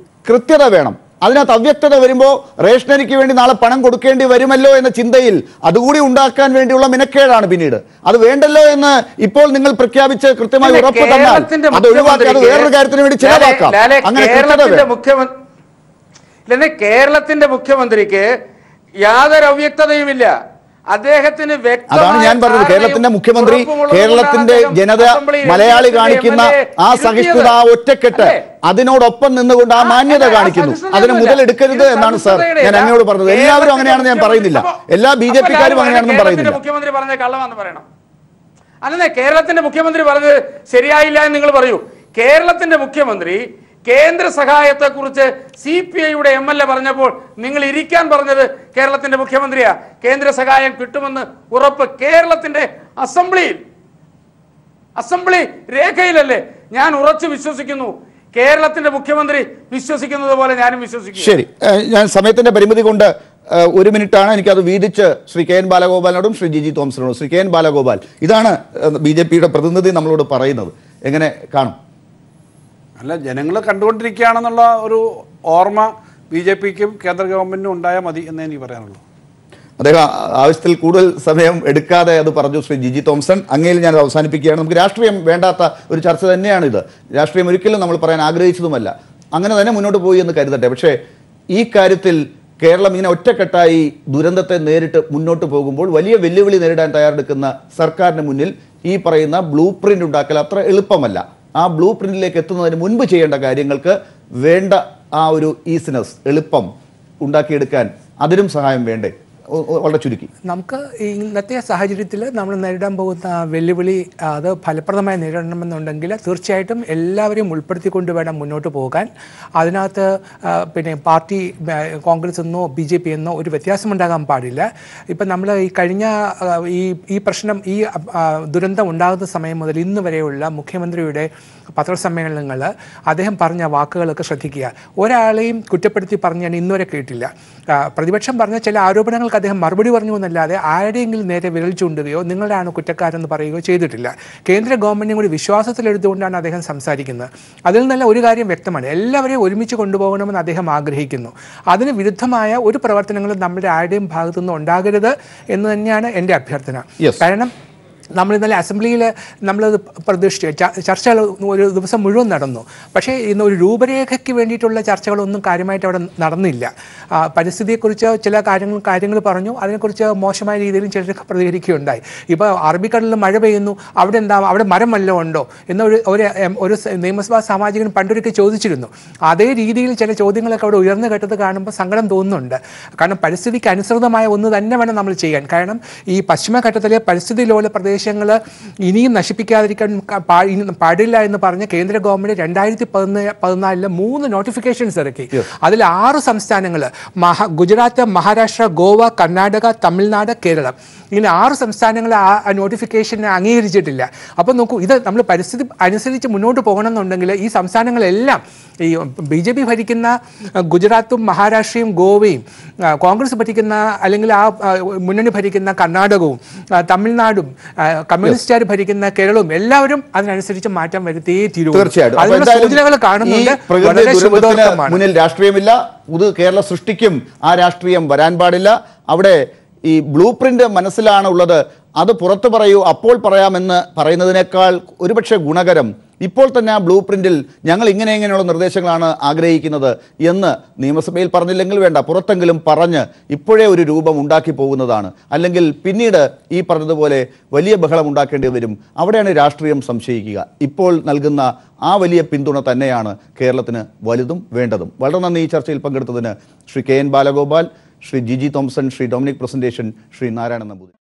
Speaker 1: കൃത്യത വേണം. അതിനകത്ത് അവ്യക്തത വരുമ്പോൾ റേഷനരിക്ക് വേണ്ടി നാളെ പണം കൊടുക്കേണ്ടി വരുമല്ലോ എന്ന ചിന്തയിൽ അതുകൂടി ഉണ്ടാക്കാൻ വേണ്ടിയുള്ള മിനക്കേടാണ് പിന്നീട്. അത് വേണ്ടല്ലോ എന്ന് ഇപ്പോൾ നിങ്ങൾ പ്രഖ്യാപിച്ച് കൃത്യമായി ഉറപ്പ് തന്നാൽ അത് ഒഴിവാക്കി അത് വേറൊരു കാര്യത്തിന് വേണ്ടി ചിലവാക്കാം. അങ്ങനെ
Speaker 2: കേരളത്തിന്റെ മുഖ്യമന്ത്രിക്ക് യാതൊരു അവ്യക്തതയുമില്ല. അദ്ദേഹത്തിന്
Speaker 1: അതാണ് ഞാൻ പറഞ്ഞത്. കേരളത്തിന്റെ മുഖ്യമന്ത്രി കേരളത്തിന്റെ ജനത മലയാളി കാണിക്കുന്ന ആ സഹിഷ്ണുത, ആ ഒറ്റക്കെട്ട്, അതിനോടൊപ്പം നിന്നുകൊണ്ട് ആ മാന്യത കാണിക്കുന്നു. അതിന് മുതലെടുക്കരുത് എന്നാണ് സാർ ഞാൻ അങ്ങോട് പറഞ്ഞത്. എല്ലാവരും അങ്ങനെയാണെന്ന് ഞാൻ പറയുന്നില്ല, എല്ലാ BJP-ക്കാരും അങ്ങനെയാണെന്നും പറയുന്നില്ല.
Speaker 2: മുഖ്യമന്ത്രി പറഞ്ഞ കള്ളമാണെന്ന് പറയണം. അല്ലേ, കേരളത്തിന്റെ മുഖ്യമന്ത്രി പറഞ്ഞത് ശരിയായില്ല എന്ന് നിങ്ങൾ പറയൂ. കേരളത്തിന്റെ മുഖ്യമന്ത്രി കേന്ദ്ര സഹായത്തെ കുറിച്ച് CPI-യുടെ MLA പറഞ്ഞപ്പോൾ നിങ്ങൾ ഇരിക്കാൻ പറഞ്ഞത് കേരളത്തിന്റെ മുഖ്യമന്ത്രിയാ. കേന്ദ്ര സഹായം കിട്ടുമെന്ന് ഉറപ്പ് കേരളത്തിന്റെ അസംബ്ലി രേഖയിലല്ലേ. ഞാൻ ഉറച്ചു വിശ്വസിക്കുന്നു കേരളത്തിന്റെ മുഖ്യമന്ത്രി വിശ്വസിക്കുന്നത് പോലെ ഞാനും വിശ്വസിക്കും.
Speaker 1: ശരി, ഞാൻ സമയത്തിന്റെ പരിമിതി കൊണ്ട് 1 മിനിറ്റാണ് എനിക്കത് വീതിച്ച് ശ്രീ കെ എൻ ബാലഗോപാലിനോടും ശ്രീ ജിജി തോമസിനോടും. ശ്രീ കെ എൻ ബാലഗോപാൽ, ഇതാണ് BJP-യുടെ പ്രതിനിധി നമ്മളോട് പറയുന്നത്, എങ്ങനെ കാണും?
Speaker 3: അല്ല, ജനങ്ങൾ കണ്ടുകൊണ്ടിരിക്കുകയാണെന്നുള്ള ഒരു ഓർമ്മ BJP-ക്കും കേന്ദ്ര ഗവൺമെന്റിനും ഉണ്ടായാൽ മതി എന്നേ എനിക്ക് പറയാനുള്ളൂ.
Speaker 1: അദ്ദേഹം ആവശ്യത്തിൽ കൂടുതൽ സമയം എടുക്കാതെ അത് പറഞ്ഞു. ശ്രീ ജിജി തോംസൺ, അങ്ങയിൽ ഞാൻ അവസാനിപ്പിക്കുകയാണ്. നമുക്ക് രാഷ്ട്രീയം വേണ്ടാത്ത ഒരു ചർച്ച തന്നെയാണിത്. രാഷ്ട്രീയം ഒരിക്കലും നമ്മൾ പറയാൻ ആഗ്രഹിച്ചതുമല്ല. അങ്ങനെ തന്നെ മുന്നോട്ട് പോയി എന്ന് കരുതട്ടെ. പക്ഷേ ഈ കാര്യത്തിൽ കേരളം ഇങ്ങനെ ഒറ്റക്കെട്ടായി ദുരന്തത്തെ നേരിട്ട് മുന്നോട്ട് പോകുമ്പോൾ വലിയ വെല്ലുവിളി നേരിടാൻ തയ്യാറെടുക്കുന്ന സർക്കാരിന് മുന്നിൽ ഈ പറയുന്ന ബ്ലൂ പ്രിന്റ് ഉണ്ടാക്കൽ അത്ര എളുപ്പമല്ല. ആ ബ്ലൂ പ്രിന്റിലേക്ക് എത്തുന്നതിന് മുൻപ് ചെയ്യേണ്ട കാര്യങ്ങൾക്ക് വേണ്ട ആ ഒരു ഈസിനെസ്, എളുപ്പം ഉണ്ടാക്കിയെടുക്കാൻ അതിനും സഹായം വേണ്ടേ? വളരെ ചുരുക്കി.
Speaker 5: നമുക്ക് ഇന്നത്തെ സാഹചര്യത്തിൽ നമ്മൾ നേരിടാൻ പോകുന്ന വെല്ലുവിളി അത് ഫലപ്രദമായി നേരിടണമെന്നുണ്ടെങ്കിൽ തീർച്ചയായിട്ടും എല്ലാവരെയും ഉൾപ്പെടുത്തിക്കൊണ്ട് വേണം മുന്നോട്ട് പോകാൻ. അതിനകത്ത് പിന്നെ പാർട്ടി കോൺഗ്രസ് എന്നോ BJP എന്നോ ഒരു വ്യത്യാസമുണ്ടാകാൻ പാടില്ല. ഇപ്പം നമ്മൾ ഈ കഴിഞ്ഞ ഈ പ്രശ്നം, ഈ ദുരന്തം ഉണ്ടാകുന്ന സമയം മുതൽ ഇന്ന് വരെയുള്ള മുഖ്യമന്ത്രിയുടെ പത്രസമ്മേളനങ്ങൾ, അദ്ദേഹം പറഞ്ഞ വാക്കുകളൊക്കെ ശ്രദ്ധിക്കുക. ഒരാളെയും കുറ്റപ്പെടുത്തി പറഞ്ഞ് ഞാൻ ഇന്നുവരെ കേട്ടില്ല. പ്രതിപക്ഷം പറഞ്ഞ ചില ആരോപണങ്ങൾക്ക് അദ്ദേഹം മറുപടി പറഞ്ഞു എന്നല്ലാതെ ആരുടെയെങ്കിലും നേരെ വിരൽ ചൂണ്ടുകയോ നിങ്ങളാണ് കുറ്റക്കാരെന്ന് പറയുകയോ ചെയ്തിട്ടില്ല. കേന്ദ്ര ഗവൺമെന്റിനെ കൂടി വിശ്വാസത്തിലെടുത്തുകൊണ്ടാണ് അദ്ദേഹം സംസാരിക്കുന്നത്. അതിൽ നല്ല ഒരു കാര്യം വ്യക്തമാണ്, എല്ലാവരെയും ഒരുമിച്ച് കൊണ്ടുപോകണമെന്ന് അദ്ദേഹം ആഗ്രഹിക്കുന്നു. അതിന് വിരുദ്ധമായ ഒരു പ്രവർത്തനങ്ങളും നമ്മുടെ ആരുടെയും ഭാഗത്തുനിന്ന് ഉണ്ടാകരുത് എന്ന് തന്നെയാണ് എൻ്റെ അഭ്യർത്ഥന. കാരണം നമ്മൾ ഇന്നലെ അസംബ്ലിയിൽ നമ്മളത് പ്രതീക്ഷിച്ചു, ചർച്ചകൾ ഒരു ദിവസം മുഴുവൻ നടന്നു. പക്ഷേ ഇന്ന് ഒരു രൂപരേഖയ്ക്ക് വേണ്ടിയിട്ടുള്ള ചർച്ചകളൊന്നും കാര്യമായിട്ട് അവിടെ നടന്നില്ല. പരിസ്ഥിതിയെക്കുറിച്ച് ചില കാര്യങ്ങൾ പറഞ്ഞു, അതിനെക്കുറിച്ച് മോശമായ രീതിയിലും ചിലരൊക്കെ പ്രതികരിക്കുകയുണ്ടായി. ഇപ്പോൾ അറബിക്കടലിൽ മഴ പെയ്യുന്നു, അവിടെ മരം വല്ലതും ഉണ്ടോ ഒരു നിയമസഭാ സാമാജികൻ പണ്ടൊരിക്കൽ ചോദിച്ചിരുന്നു. അതേ രീതിയിൽ ചില ചോദ്യങ്ങളൊക്കെ അവിടെ ഉയർന്നു കേട്ടത് കാണുമ്പോൾ സങ്കടം തോന്നുന്നുണ്ട്. കാരണം പരിസ്ഥിതിക്ക് അനുസൃതമായ ഒന്ന് തന്നെ വേണം നമ്മൾ ചെയ്യാൻ. കാരണം ഈ പശ്ചിമഘട്ടത്തിലെ പരിസ്ഥിതി ലോല പ്രദേശങ്ങൾ ഇനിയും നശിപ്പിക്കാതിരിക്കാൻ പാടില്ല എന്ന് പറഞ്ഞ് കേന്ദ്ര ഗവൺമെന്റ് 2014 3 നോട്ടിഫിക്കേഷൻസ് ഇറക്കി. അതിൽ 6 സംസ്ഥാനങ്ങൾ, ഗുജറാത്ത്, മഹാരാഷ്ട്ര, ഗോവ, കർണാടക, തമിഴ്നാട്, കേരളം, ഇങ്ങനെ 6 സംസ്ഥാനങ്ങൾ ആ നോട്ടിഫിക്കേഷനെ അംഗീകരിച്ചിട്ടില്ല. അപ്പോൾ നോക്കൂ, ഇത് നമ്മൾ പരിസ്ഥിതി അനുസരിച്ച് മുന്നോട്ട് പോകണമെന്നുണ്ടെങ്കിൽ ഈ സംസ്ഥാനങ്ങളെല്ലാം, ഈ BJP ഭരിക്കുന്ന ഗുജറാത്തും മഹാരാഷ്ട്രയും ഗോവയും, കോൺഗ്രസ് ഭരിക്കുന്ന അല്ലെങ്കിൽ ആ മുന്നണി ഭരിക്കുന്ന കർണാടകവും തമിഴ്നാടും കമ്മ്യൂണിസ്റ്റുകാർ ഭരിക്കുന്ന കേരളവും എല്ലാവരും അതിനനുസരിച്ച് മാറ്റം വരുത്തിയേ തീരുവൂ. അതിനുള്ള സൂചനകൾ കാണുന്നുണ്ട്.
Speaker 1: മുന്നിൽ രാഷ്ട്രീയമില്ല, പുതു കേരള സൃഷ്ടിക്കും ആ രാഷ്ട്രീയം വരാൻ പാടില്ല. അവിടെ ഈ ബ്ലൂ പ്രിന്റ് മനസ്സിലാണ് ഉള്ളത്. അത് പുറത്തു പറയൂ, അപ്പോൾ പറയാമെന്ന് പറയുന്നതിനേക്കാൾ ഒരുപക്ഷെ ഗുണകരം ഇപ്പോൾ തന്നെ ആ ബ്ലൂ പ്രിന്റിൽ ഞങ്ങൾ ഇങ്ങനെയുള്ള നിർദ്ദേശങ്ങളാണ് ആഗ്രഹിക്കുന്നത് എന്ന് നിയമസഭയിൽ പറഞ്ഞില്ലെങ്കിൽ വേണ്ട, പുറത്തെങ്കിലും പറഞ്ഞ് ഇപ്പോഴേ ഒരു രൂപം ഉണ്ടാക്കി പോകുന്നതാണ്. അല്ലെങ്കിൽ പിന്നീട് ഈ പറഞ്ഞതുപോലെ വലിയ ബഹളം ഉണ്ടാക്കേണ്ടി വരും. അവിടെയാണ് രാഷ്ട്രീയം സംശയിക്കുക. ഇപ്പോൾ നൽകുന്ന ആ വലിയ പിന്തുണ തന്നെയാണ് കേരളത്തിന് വലുതും വേണ്ടതും. വളരെ നന്ദി ഈ ചർച്ചയിൽ പങ്കെടുത്തതിന് Shri K N Balagopal, Shri Jiji Thomson, Shri Dominic Presentation, Shri Narayanan Namboothiri.